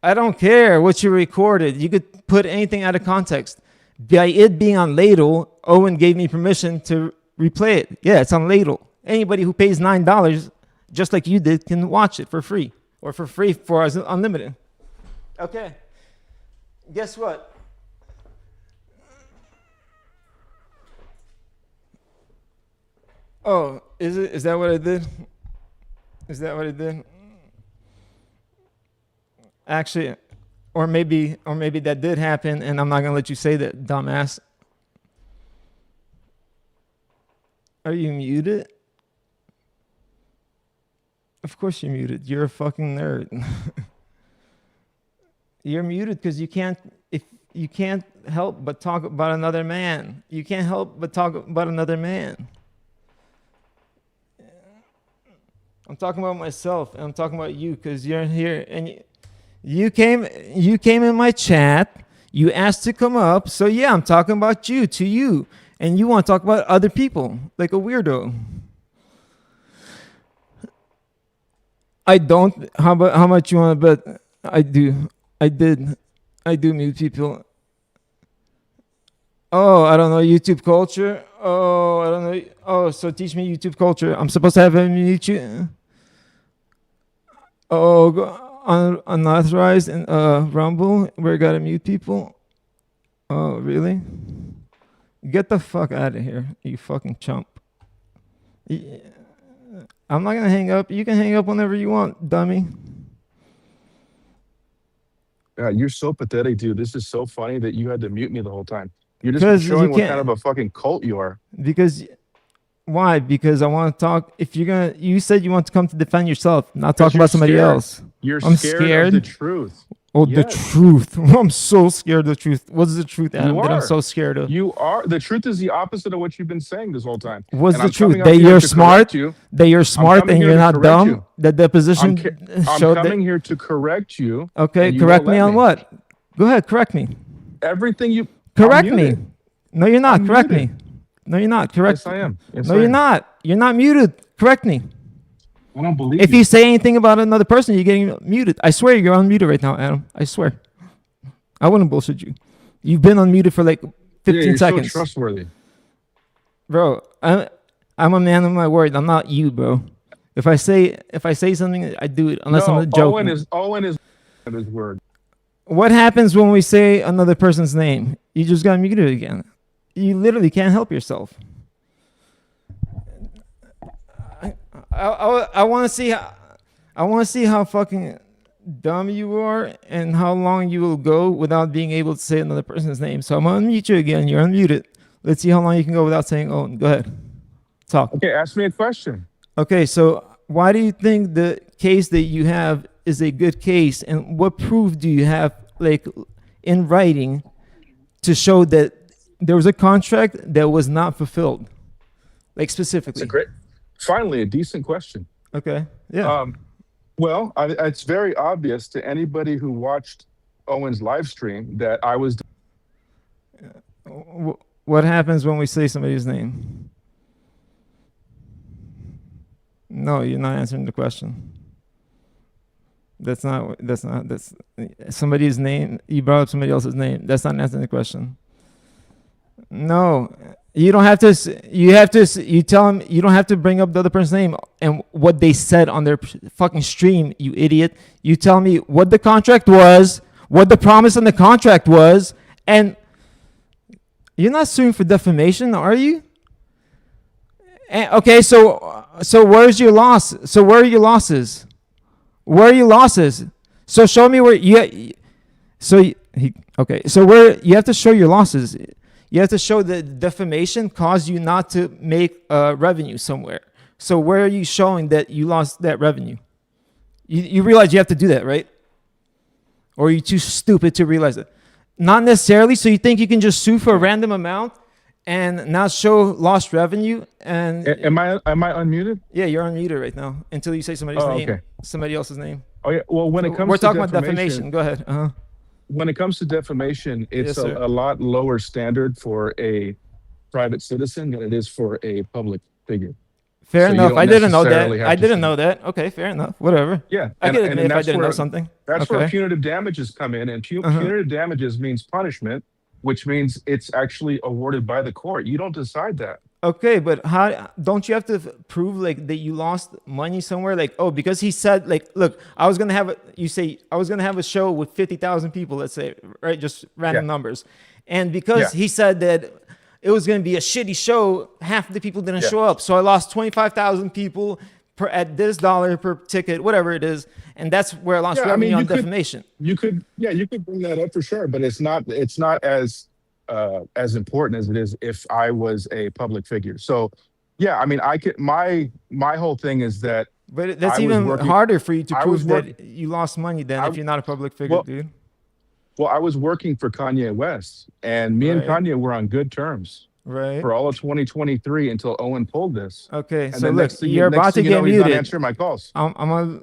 I don't care what you recorded. You could put anything out of context. By it being on ladle, Owen gave me permission to replay it. Yeah, it's on ladle. Anybody who pays $9, just like you did, can watch it for free. Or for free for us unlimited. Okay. Guess what? Oh, is that what I did? Is that what I did? Actually, or maybe that did happen and I'm not gonna let you say that, dumbass. Are you muted? Of course you're muted. You're a fucking nerd. You're muted because you can't help but talk about another man. You can't help but talk about another man. I'm talking about myself and I'm talking about you because you're here and you came in my chat. You asked to come up, so yeah, I'm talking about you to you, and you want to talk about other people like a weirdo. I don't. How much you want to bet? I do. I do mute people. Oh, I don't know YouTube culture. Oh, I don't know. Oh, so teach me YouTube culture. I'm supposed to have him mute you. Oh, unauthorized and Rumble where I gotta mute people. Oh, really? Get the fuck out of here, you fucking chump. Yeah. I'm not gonna hang up. You can hang up whenever you want, dummy. You're so pathetic, dude. This is so funny that you had to mute me the whole time. You're just showing what kind of a fucking cult you are. Because, why? Because I want to talk. If you're gonna, you said you want to come to defend yourself, not talk about somebody else. I'm scared of the truth. Oh, yes. The truth. I'm so scared of the truth. What's the truth, Adam, that I'm so scared of? You are. The truth is the opposite of what you've been saying this whole time. What's the truth? That you're smart? That you're smart and you're not dumb? That Deposition showed I'm coming here to correct you. Okay, correct me on what? Go ahead, correct me. Everything you... Correct me. No, you're not. Correct me. No, you're not. Correct. Yes, I am. No, you're not. You're not muted. Correct me. I don't believe if you say anything about another person, you're getting muted. I swear you're unmuted right now, Adam. I swear. I wouldn't bullshit you. You've been unmuted for like 15 seconds. So trustworthy. Bro, I'm a man of my word. I'm not you, bro. If I say something, I do it unless I'm joking. Owen is his word. What happens when we say another person's name? You just got muted again. You literally can't help yourself. I want to see how fucking dumb you are and how long you will go without being able to say another person's name. So I'm gonna unmute you again. You're unmuted. Let's see how long you can go without saying Owen. Go ahead. Talk. Okay, ask me a question. Okay, so why do you think the case that you have is a good case, and what proof do you have, like in writing, to show that there was a contract that was not fulfilled, like specifically? Finally, a decent question. Okay. Yeah. Well, it's very obvious to anybody who watched Owen's live stream that I was. What happens when we say somebody's name? No, you're not answering the question. That's somebody's name. You brought up somebody else's name. That's not answering the question. No, you don't have to. You tell them you don't have to bring up the other person's name and what they said on their fucking stream. You idiot. You tell me what the contract was, what the promise on the contract was, and you're not suing for defamation, are you? And, okay, so where's your loss? So where are your losses? Where are your losses? So show me where you. Okay. So where you have to show your losses. You have to show that defamation caused you not to make revenue somewhere. So where are you showing that you lost that revenue? You realize you have to do that, right? Or are you too stupid to realize it? Not necessarily. So you think you can just sue for a random amount and not show lost revenue? And am I unmuted? Yeah, you're unmuted right now until you say somebody's name, okay. Somebody else's name. Oh yeah. Well, when it comes, we're talking about defamation. Go ahead. When it comes to defamation, it's a lot lower standard for a private citizen than it is for a public figure. Fair enough. I didn't know that. Okay, fair enough. Whatever. Yeah. I can admit if I didn't know something. That's where punitive damages come in. And punitive damages means punishment, which means it's actually awarded by the court. You don't decide that. Okay, but how don't you have to prove like that you lost money somewhere? Like, oh, because he said like, look, I was gonna have a show with 50,000 people, let's say, right? Just random numbers. And because he said that it was gonna be a shitty show, half the people didn't show up. So I lost 25,000 people at this dollar per ticket, whatever it is. And that's where I lost revenue on defamation. You could bring that up for sure, but it's not as important as it is if I was a public figure. So, yeah, I mean, my whole thing is that. But that's even harder for you to prove that you lost money than if you're not a public figure, dude. Well, I was working for Kanye West, and me and Kanye were on good terms. Right. For all of 2023 until Owen pulled this. Okay, and so look, you're about to get muted. He's not answering my calls. I'm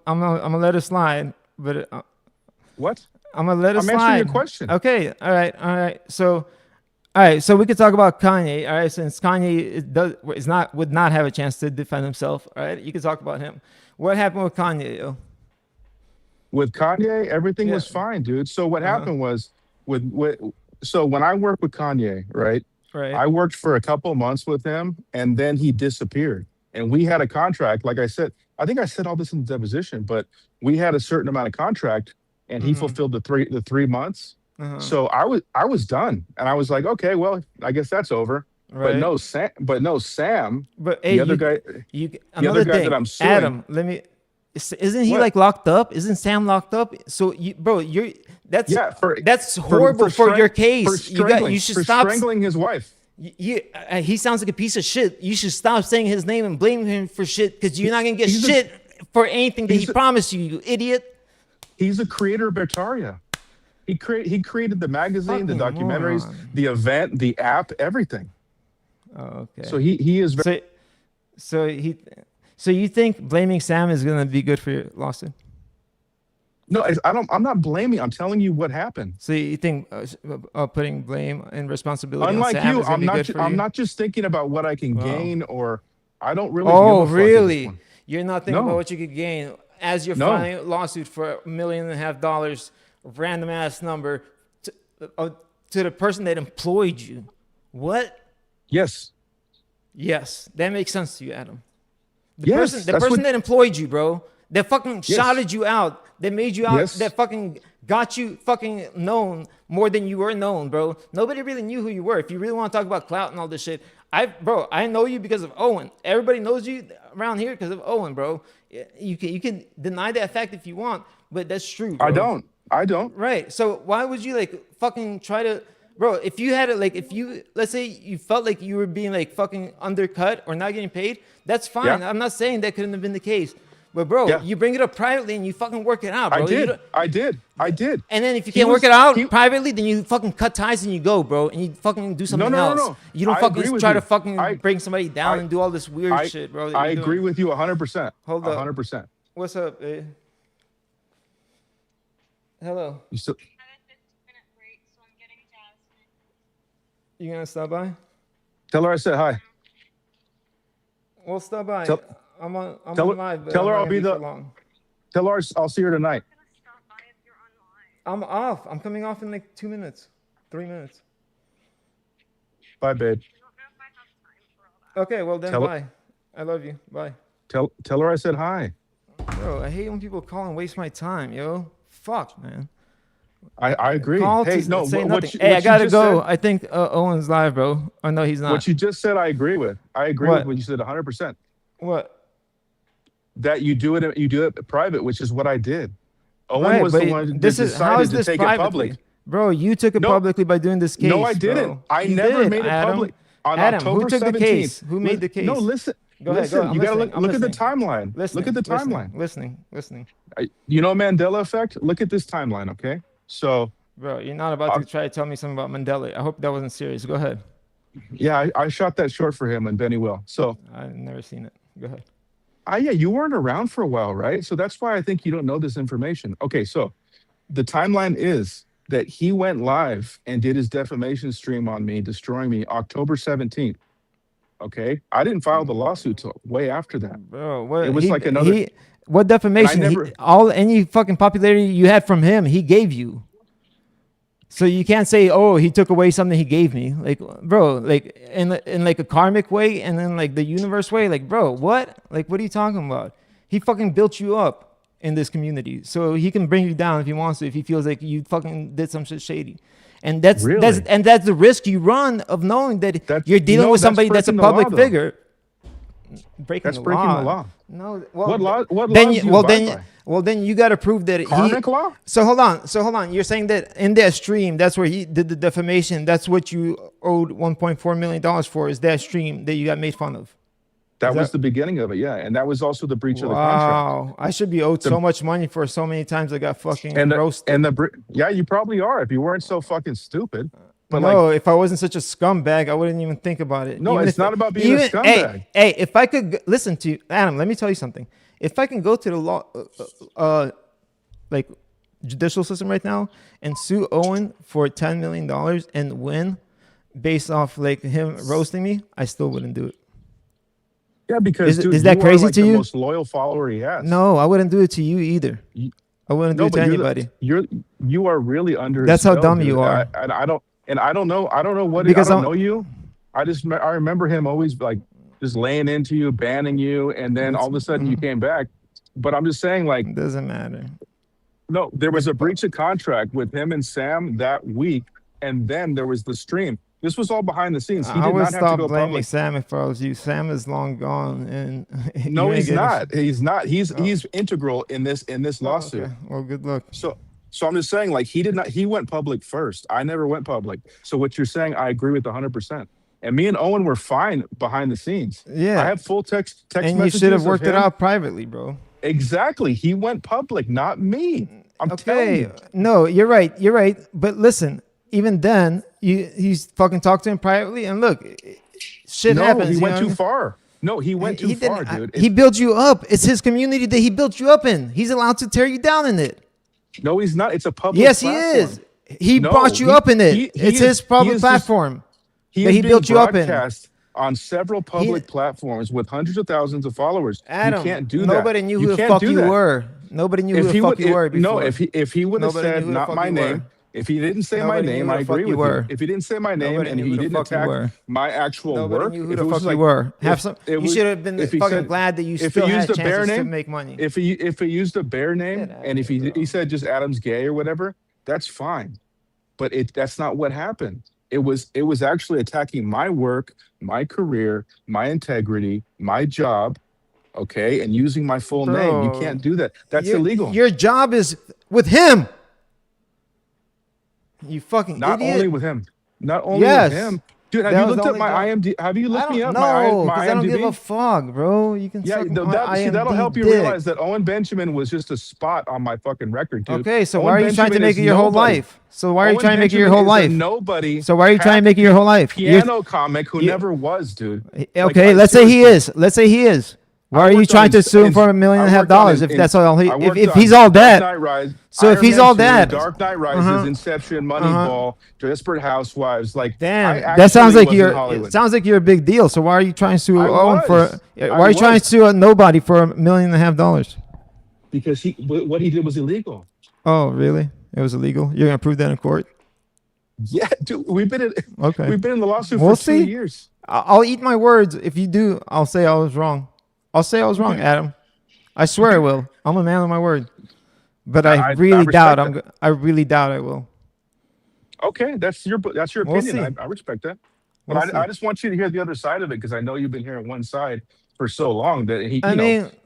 gonna let it slide, but what? I'm gonna let it slide. I'm answering your question. Okay, all right. So we could talk about Kanye. All right, since Kanye would not have a chance to defend himself. All right, you can talk about him. What happened with Kanye, yo? With Kanye, everything was fine, dude. So what happened was so when I worked with Kanye, right? Right. I worked for a couple of months with him, and then he disappeared. And we had a contract, like I said. I think I said all this in the deposition, but we had a certain amount of contract, and he fulfilled the 3 months. So I was done, and I was like, okay, well, I guess that's over. Right. But no, Sam. But hey, the other guy that I'm suing. Adam, isn't he like locked up? Isn't Sam locked up? So that's horrible for your case. You should stop strangling his wife. He sounds like a piece of shit. You should stop saying his name and blaming him for shit because you're not gonna get shit for anything that he promised you, you idiot. He's a creator of Bertaria. He created the magazine, the documentaries, the event, the app, everything. Oh, okay. So he is very. So you think blaming Sam is gonna be good for your lawsuit? No, I'm not blaming. I'm telling you what happened. So you think putting blame and responsibility Unlike on Sam you, is gonna be good for you? I'm not just thinking about what I can gain, or I don't really. Oh, really? You're not thinking about what you could gain as you're filing a lawsuit for $1.5 million, random ass number, to the person that employed you. What? Yes. Yes, that makes sense to you, Adam. The person that employed you, bro, that fucking shouted you out, that made you out, that fucking got you fucking known more than you were known, bro. Nobody really knew who you were. If you really want to talk about clout and all this shit, I know you because of Owen. Everybody knows you around here because of Owen, bro. You can deny that fact if you want, but that's true, bro. I don't. Right. So why would you like fucking try to, bro? If you had it, like, let's say you felt like you were being like fucking undercut or not getting paid, that's fine. Yeah. I'm not saying that couldn't have been the case, but bro, you bring it up privately and you fucking work it out, bro. I did. And then if you can't work it out privately, then you fucking cut ties and you go, bro, and you fucking do something else. No. You don't fucking try to fucking bring somebody down and do all this weird shit, bro. I agree with you 100%. Hold up. 100%. What's up, babe? Hello. You still? You gonna stop by? Tell her I said hi. Well, stop by. I'm on live. Tell her I'll be Tell her I'll see her tonight. I'm off. I'm coming off in like 2 minutes, 3 minutes. Bye, babe. Okay, well then, bye. I love you. Bye. Tell her I said hi. Bro, I hate when people call and waste my time, yo. Fuck, man. I agree. Call hey, to no, say what, nothing. what, Hey, what I gotta go. said, I think Owen's live, bro. Oh no, he's not. What you just said, I agree with. I agree What? with what you said 100%. What? That you do it private, which is what I did. Owen Right, was but the one that this is how decided is to this take it privately? public. Bro, you took it No. publicly by doing this case. No, I didn't. Bro. I You never did, made it Adam. public. On Adam, October who took 17th, the case? Who made the case? No, listen. Go ahead. Listen, I'm you gotta listening. look at the timeline. Look at the timeline. Listening. You know Mandela effect? Look at this timeline, okay? So, Bro, you're not about to try to tell me something about Mandela. I hope that wasn't serious. Go ahead. yeah, I shot that short for him and Benny Will. So, I've never seen it. Go ahead. yeah, you weren't around for a while, right? So that's why I think you don't know this information. Okay, so the timeline is that he went live and did his defamation stream on me, destroying me October 17th. Okay, I didn't file the lawsuit till way after that. Bro, what? It was like another. What defamation? Any fucking popularity you had from him, he gave you. So you can't say, oh, he took away something he gave me. Like, bro, like in like a karmic way and then like the universe way. Like, bro, what? Like, what are you talking about? He fucking built you up in this community. So he can bring you down if he wants to, if he feels like you fucking did some shit shady. And that's the risk you run of knowing that you're dealing with somebody that's a public figure. Breaking the law. No, well, what law? What then laws you, do you well abide then by? well then you got to prove that Karmic law? So hold on. You're saying that in that stream, that's where he did the defamation. That's what you owed $1.4 million for. Is that stream that you got made fun of? That was the beginning of it, yeah, and that was also the breach of the contract. Wow, I should be owed so much money for so many times I got fucking roasted. Yeah, you probably are if you weren't so fucking stupid. But no, if I wasn't such a scumbag, I wouldn't even think about it. No, it's not about being a scumbag. Hey, if I could listen to you, Adam, let me tell you something. If I can go to the law, like judicial system right now and sue Owen for $10 million and win based off like him roasting me, I still wouldn't do it. Yeah, because is that crazy to you? The most loyal follower he has. No, I wouldn't do it to you either. I wouldn't do it to anybody. You are really under. That's how dumb you are. I don't know what because I don't know you. I remember him always like just laying into you, banning you, and then all of a sudden you came back. But I'm just saying, like, it doesn't matter. No, there was a breach of contract with him and Sam that week, and then there was the stream. This was all behind the scenes. He did not have to go public. Sam if I was you. Sam is long gone, and no, he's not. He's not. He's integral in this lawsuit. Okay. Well, good luck. So I'm just saying, like, he did not. He went public first. I never went public. So what you're saying, I agree with 100%. And me and Owen were fine behind the scenes. Yeah, I have full text and messages. You should have worked it out privately, bro. Exactly. He went public, not me. I'm telling you. No, you're right. But listen, even then, he's fucking talked to him privately, and look, shit happens. He went too far. No, he went too far, dude. He built you up. It's his community that he built you up in. He's allowed to tear you down in it. No, he's not. It's a public platform. He is. He brought you up in it. It's his public platform that he built you up in. On several public platforms with hundreds of thousands of followers. Adam, you can't do that. Nobody knew who the fuck you were. Nobody knew who the fuck you were before. No, if he would have said not my name, if he didn't say my name, I agree with you. If he didn't say my name and he didn't attack my actual work, nobody knew who the fuck you were. You should have been fucking glad that you still had chances to make money. If he used a bare name and if he said just Adam's gay or whatever, that's fine. But that's not what happened. It was actually attacking my work, my career, my integrity, my job, okay, and using my full name. You can't do that. That's illegal. Your job is with him. You fucking Not idiot. only with him. Not only with him. Dude, have you looked at my IMDb? Have you looked me up? No, my IMDb? I don't give a fuck, bro. You can that'll help you realize that Owen Benjamin was just a spot on my fucking record, dude. Okay, so why are you trying to make it your whole life? So why are you trying to make it your whole life? Nobody. So why are you trying to make it your whole life? Piano comic who never was, dude. Okay, let's say he is. Let's say he is. Why are you trying to sue him for $1.5 million if that's all he? If he's all that. So if he's all that. Dark Knight Rises, Inception, Moneyball, Desperate Housewives, like damn, that sounds like it sounds like you're a big deal. So why are you trying to sue Owen for? Why are you trying to sue nobody for $1.5 million? Because what he did was illegal. Oh really? It was illegal. You're gonna prove that in court? Yeah, dude, we've been in the lawsuit We'll for 2 see. years. I'll eat my words. If you do, I'll say I was wrong. I'll say I was wrong, Adam. I swear I will. I'm a man of my word. But I really doubt I really doubt I will. Okay, that's your We'll opinion. see. I respect that. We'll But see. I just want you to hear the other side of it because I know you've been hearing one side for so long that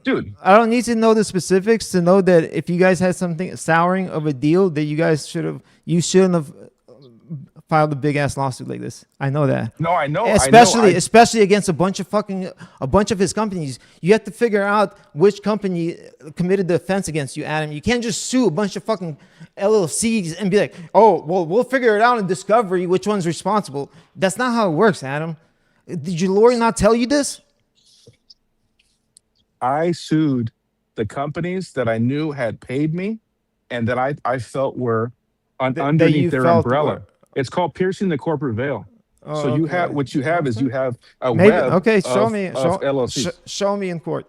dude. I don't need to know the specifics to know that if you guys had something souring of a deal that you shouldn't have filed a big ass lawsuit like this. I know that. No, I know. Especially against a bunch of his companies. You have to figure out which company committed the offense against you, Adam. You can't just sue a bunch of fucking LLCs and be like, oh, well, we'll figure it out in discovery which one's responsible. That's not how it works, Adam. Did your lawyer not tell you this? I sued the companies that I knew had paid me and that I felt were underneath their umbrella. It's called piercing the corporate veil. Oh, so you okay. have what you have is you have a Maybe, web okay, show of, me of LLCs. show me in court.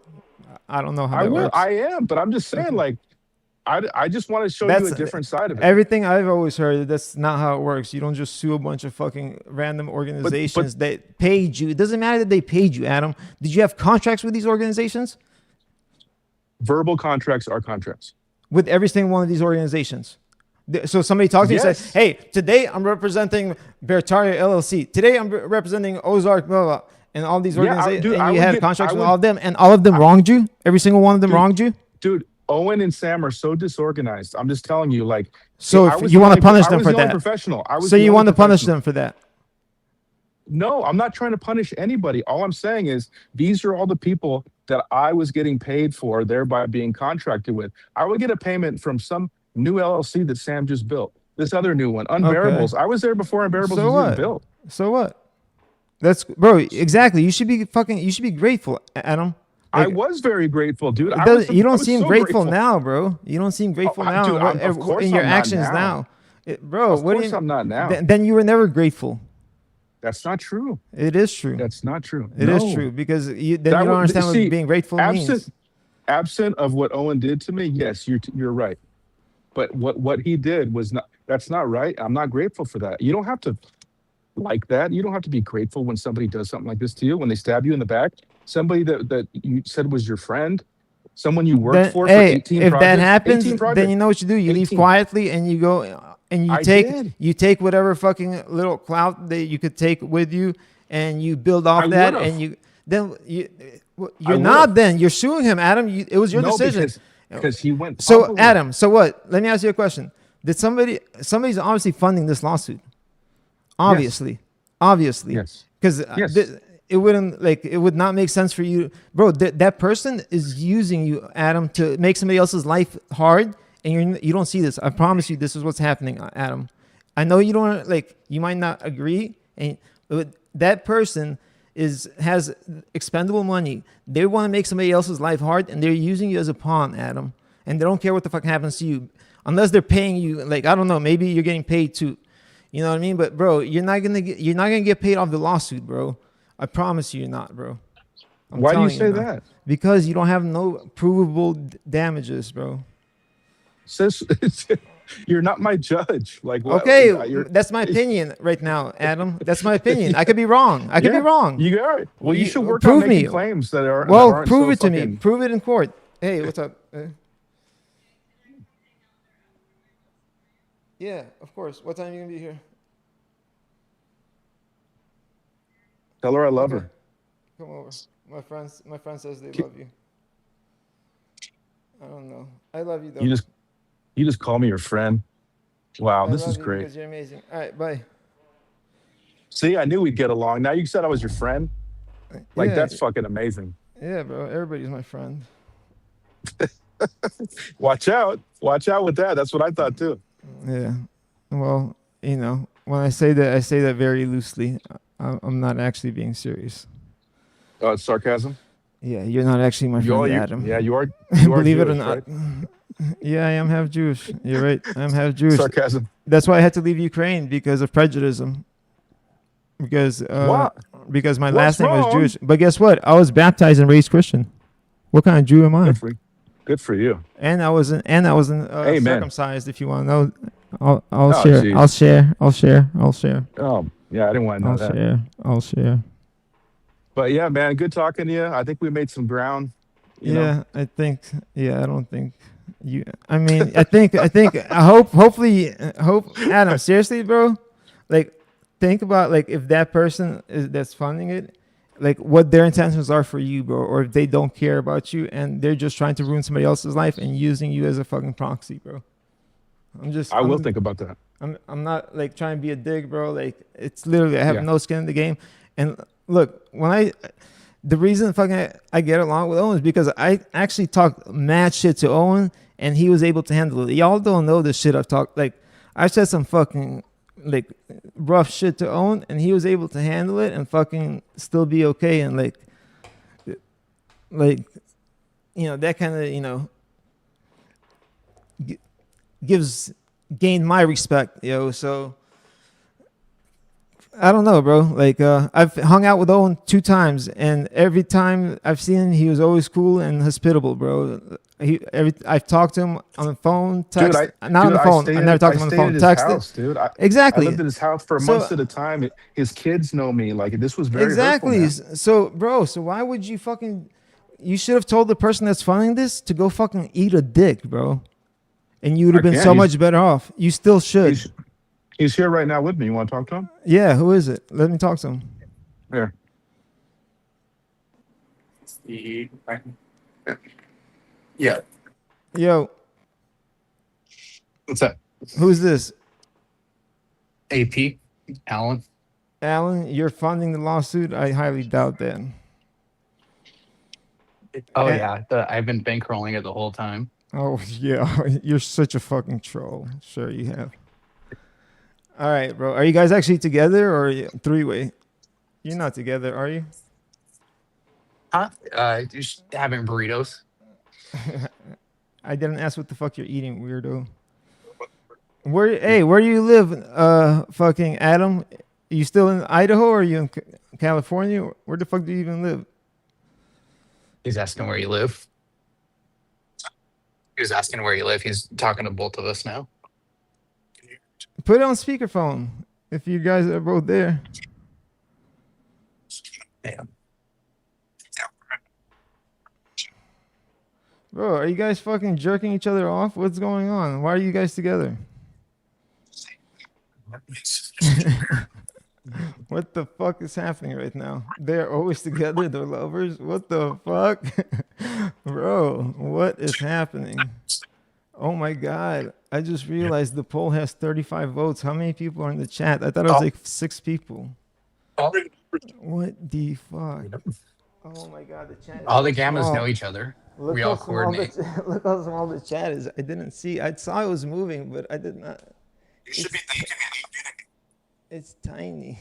I don't know how I that will. works. I am, but I'm just saying, like, I just want to show you a different side of it. Everything I've always heard, that's not how it works. You don't just sue a bunch of fucking random organizations that paid you. It doesn't matter that they paid you, Adam. Did you have contracts with these organizations? Verbal contracts are contracts. With every single one of these organizations. So somebody talks to you and says, hey, today I'm representing Bertaria LLC. Today I'm representing Ozark, blah, blah, and all these organizations. And you had contracts with all of them, and all of them wronged you? Every single one of them wronged you? Dude, Owen and Sam are so disorganized. I'm just telling you, like. So if you want to punish them for that. Professional. So you want to punish them for that? No, I'm not trying to punish anybody. All I'm saying is these are all the people that I was getting paid for, thereby being contracted with. I would get a payment from some new LLC that Sam just built. This other new one, Unbearables. I was there before Unbearables was even built. So what? That's bro. Exactly. You should be grateful, Adam. Like, I was very grateful, dude. You don't seem grateful now, bro. You don't seem grateful now. Dude, of course in your I'm actions not now. Bro. Of course I'm not now. Then you were never grateful. That's not true. It is true. That's not true. It is true because you don't understand what being grateful means. Absent of what Owen did to me, yes, you're right. But what he did was not. That's not right. I'm not grateful for that. You don't have to like that. You don't have to be grateful when somebody does something like this to you. When they stab you in the back, somebody that you said was your friend, someone you worked for 18 if projects. That happens, then you know what you do. You leave quietly and you go and you take whatever fucking little clout that you could take with you and you build off that and you're not. Then you're suing him, Adam. It was your decision. Because he went. So Adam, so what? Let me ask you a question. Did somebody's obviously funding this lawsuit? Obviously. Yes. Because it would not make sense for you, bro. That person is using you, Adam, to make somebody else's life hard, and you don't see this. I promise you, this is what's happening, Adam. I know you don't you might not agree, but that person has expendable money. They want to make somebody else's life hard, and they're using you as a pawn, Adam. And they don't care what the fuck happens to you, unless they're paying you. I don't know. Maybe you're getting paid too. You know what I mean? But bro, you're not gonna get paid off the lawsuit, bro. I promise you, you're not, bro. Why do you say that? Because you don't have no provable damages, bro. Sis, you're not my judge. Okay, that's my opinion right now, Adam. That's my opinion. I could be wrong. I could be wrong. You are. Well, you should work on making claims that are. Well, prove it to me. Prove it in court. Hey, what's up? Yeah, of course. What time are you gonna be here? Tell her I love her. Come over. My friend says they love you. I don't know. I love you though. You just call me your friend. Wow, this is great. Because you're amazing. All right, bye. See, I knew we'd get along. Now you said I was your friend. That's fucking amazing. Yeah, bro. Everybody's my friend. Watch out with that. That's what I thought too. Yeah. Well, when I say that very loosely. I'm not actually being serious. It's sarcasm? Yeah, you're not actually my friend, Adam. Yeah, you are. Believe Jewish, it or not. Right? Yeah, I am half Jewish. You're right. I'm half Jewish. Sarcasm. That's why I had to leave Ukraine because of prejudice. Because my last name was Jewish. But guess what? I was baptized and raised Christian. What kind of Jew am I? Good Good for you. And I wasn't Amen. circumcised. If you want to know, I'll Oh, share. geez. I'll share. I'll share. I'll share. Oh, yeah, I didn't want to know I'll that. share. I'll share. But yeah, man, good talking to you. I think we made some ground. You know? I think. Yeah, I don't think you. I mean, I think. I hope. Hopefully, hope. Adam, seriously, bro. Like, think about like if that person that's funding it, like what their intentions are for you, bro, or if they don't care about you and they're just trying to ruin somebody else's life and using you as a fucking proxy, bro. I will think about that. I'm not like trying to be a dick, bro. Like it's literally I have Yeah. no skin in the game. And look, the reason fucking I get along with Owen is because I actually talked mad shit to Owen and he was able to handle it. Y'all don't know the shit I've talked. Like I said some fucking like rough shit to Owen and he was able to handle it and fucking still be okay and like that kind of gained my respect, so I don't know, bro. Like I've hung out with Owen 2 times and every time I've seen him he was always cool and hospitable, bro. I've talked to him on the phone, text, not on the phone. I never talked to him on the phone. Texted, dude. Exactly. I lived in his house for months at a time. His kids know me. Like this was very exactly. hurtful, man. So, bro, why would you you should have told the person that's funding this to go fucking eat a dick, bro. And you would have been so much better off. You still should. He's here right now with me. You want to talk to him? Yeah, who is it? Let me talk to him. Here. Yeah. Yo. What's up? Who's this? AP, Alan. Alan, you're funding the lawsuit? I highly doubt that. Oh, yeah. I've been bankrolling it the whole time. Oh, yeah. You're such a fucking troll. Sure you have. All right, bro. Are you guys actually together or 3-way? You're not together, are you? Huh? Just having burritos. I didn't ask what the fuck you're eating, weirdo. Where do you live, fucking Adam? You still in Idaho or are you in California? Where the fuck do you even live? He's asking where you live. He was asking where you live. He's talking to both of us now. Put it on speakerphone if you guys are both there. Damn. Bro, are you guys fucking jerking each other off? What's going on? Why are you guys together? What the fuck is happening right now? They're always together. They're lovers. What the fuck? Bro, what is happening? Oh my God. I just realized the poll has 35 votes. How many people are in the chat? I thought it was like 6 people. What the fuck? Oh my God, the chat. All the gammas know each other. We all coordinate. Look how small the chat is. I didn't see. I saw it was moving, but I did not. You should be thanking me. It's tiny.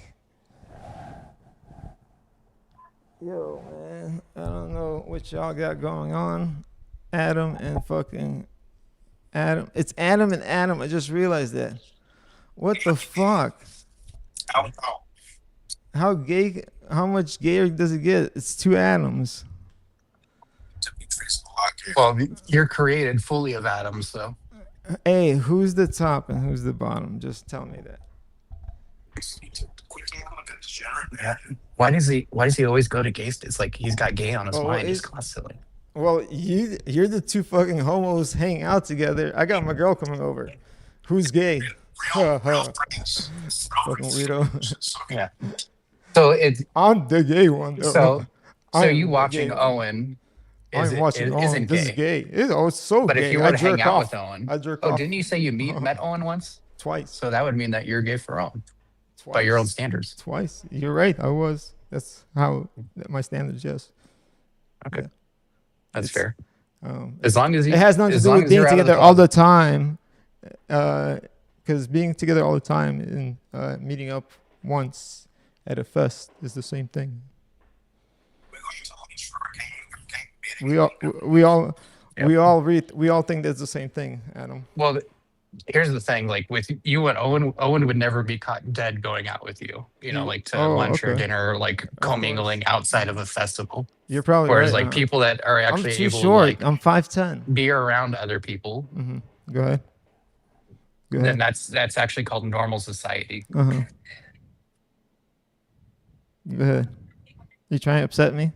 Yo, man. I don't know what y'all got going on. Adam and fucking Adam. It's Adam and Adam. I just realized that. What the fuck? How gay? How much gayer does it get? It's 2 Adams. Well, you're created fully of atoms, so. Hey, who's the top and who's the bottom? Just tell me that. Yeah. Why does he always go to gay? It's like he's got gay on his mind. He's constantly. Well, you're the 2 fucking homos hanging out together. I got my girl coming over. Who's gay? Fucking weirdo. Yeah. So I'm the gay one. Though. So you watching Owen? I'm watching Owen. Isn't this gay. is gay. It's so but gay. If you were to hang out off. with Owen, I jerk off. didn't you say you met Owen once? Twice. So that would mean that you're gay for Owen. Twice. By your own standards. Twice. You're right. I was. That's how my standards. Yes. Okay. Yeah. That's fair. It has nothing to do with being together all the time. Because being together all the time and meeting up once at a fest is the same thing. We all think that's the same thing, Adam. Well, Here's the thing, like with you and Owen would never be caught dead going out with you, like to lunch or dinner, like commingling outside of a festival. You're probably Whereas right. like people that are actually I'm too able short. to I'm 5'10". be around other people, Go ahead. then that's actually called normal society. Go ahead. You trying to upset me?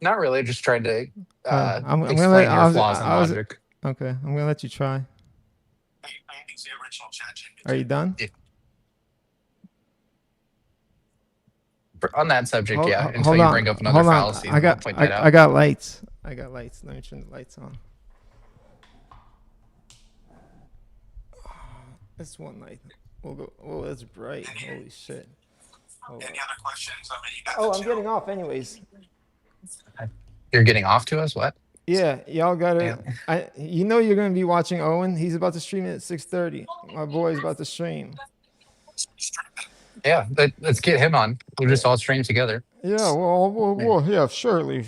Not really, just trying to I'm explain gonna let, your flaws in logic. Okay, I'm gonna let you try. Are you done? Yeah. On that subject, yeah. Until Hold you on, bring up another fallacy, I got lights. I got lights. Let me turn the lights on. That's one light. We'll go. Oh, that's bright. Holy shit. Any other questions? I'm getting off anyways. You're getting off to us? What? Yeah, y'all gotta. You're gonna be watching Owen. He's about to stream it at 6:30. My boy's about to stream. Yeah, let's get him on. We'll just all stream together. Yeah, well, yeah, surely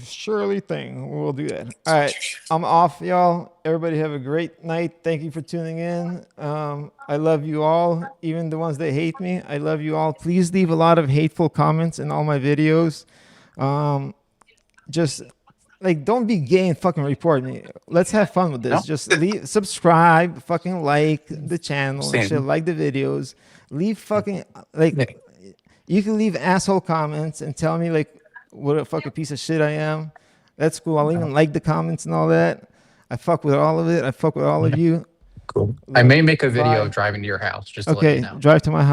thing. We'll do that. All right, I'm off, y'all. Everybody have a great night. Thank you for tuning in. I love you all, even the ones that hate me. I love you all. Please leave a lot of hateful comments in all my videos. Just like, don't be gay and fucking report me. Let's have fun with this. No. Just subscribe, fucking like the channel and shit, like the videos. Leave fucking like. You can leave asshole comments and tell me like what a fucking piece of shit I am. That's cool. I'll even like the comments and all that. I fuck with all of it. I fuck with all of you. Cool. I may make a video of driving to your house just to let you know. Drive to my house.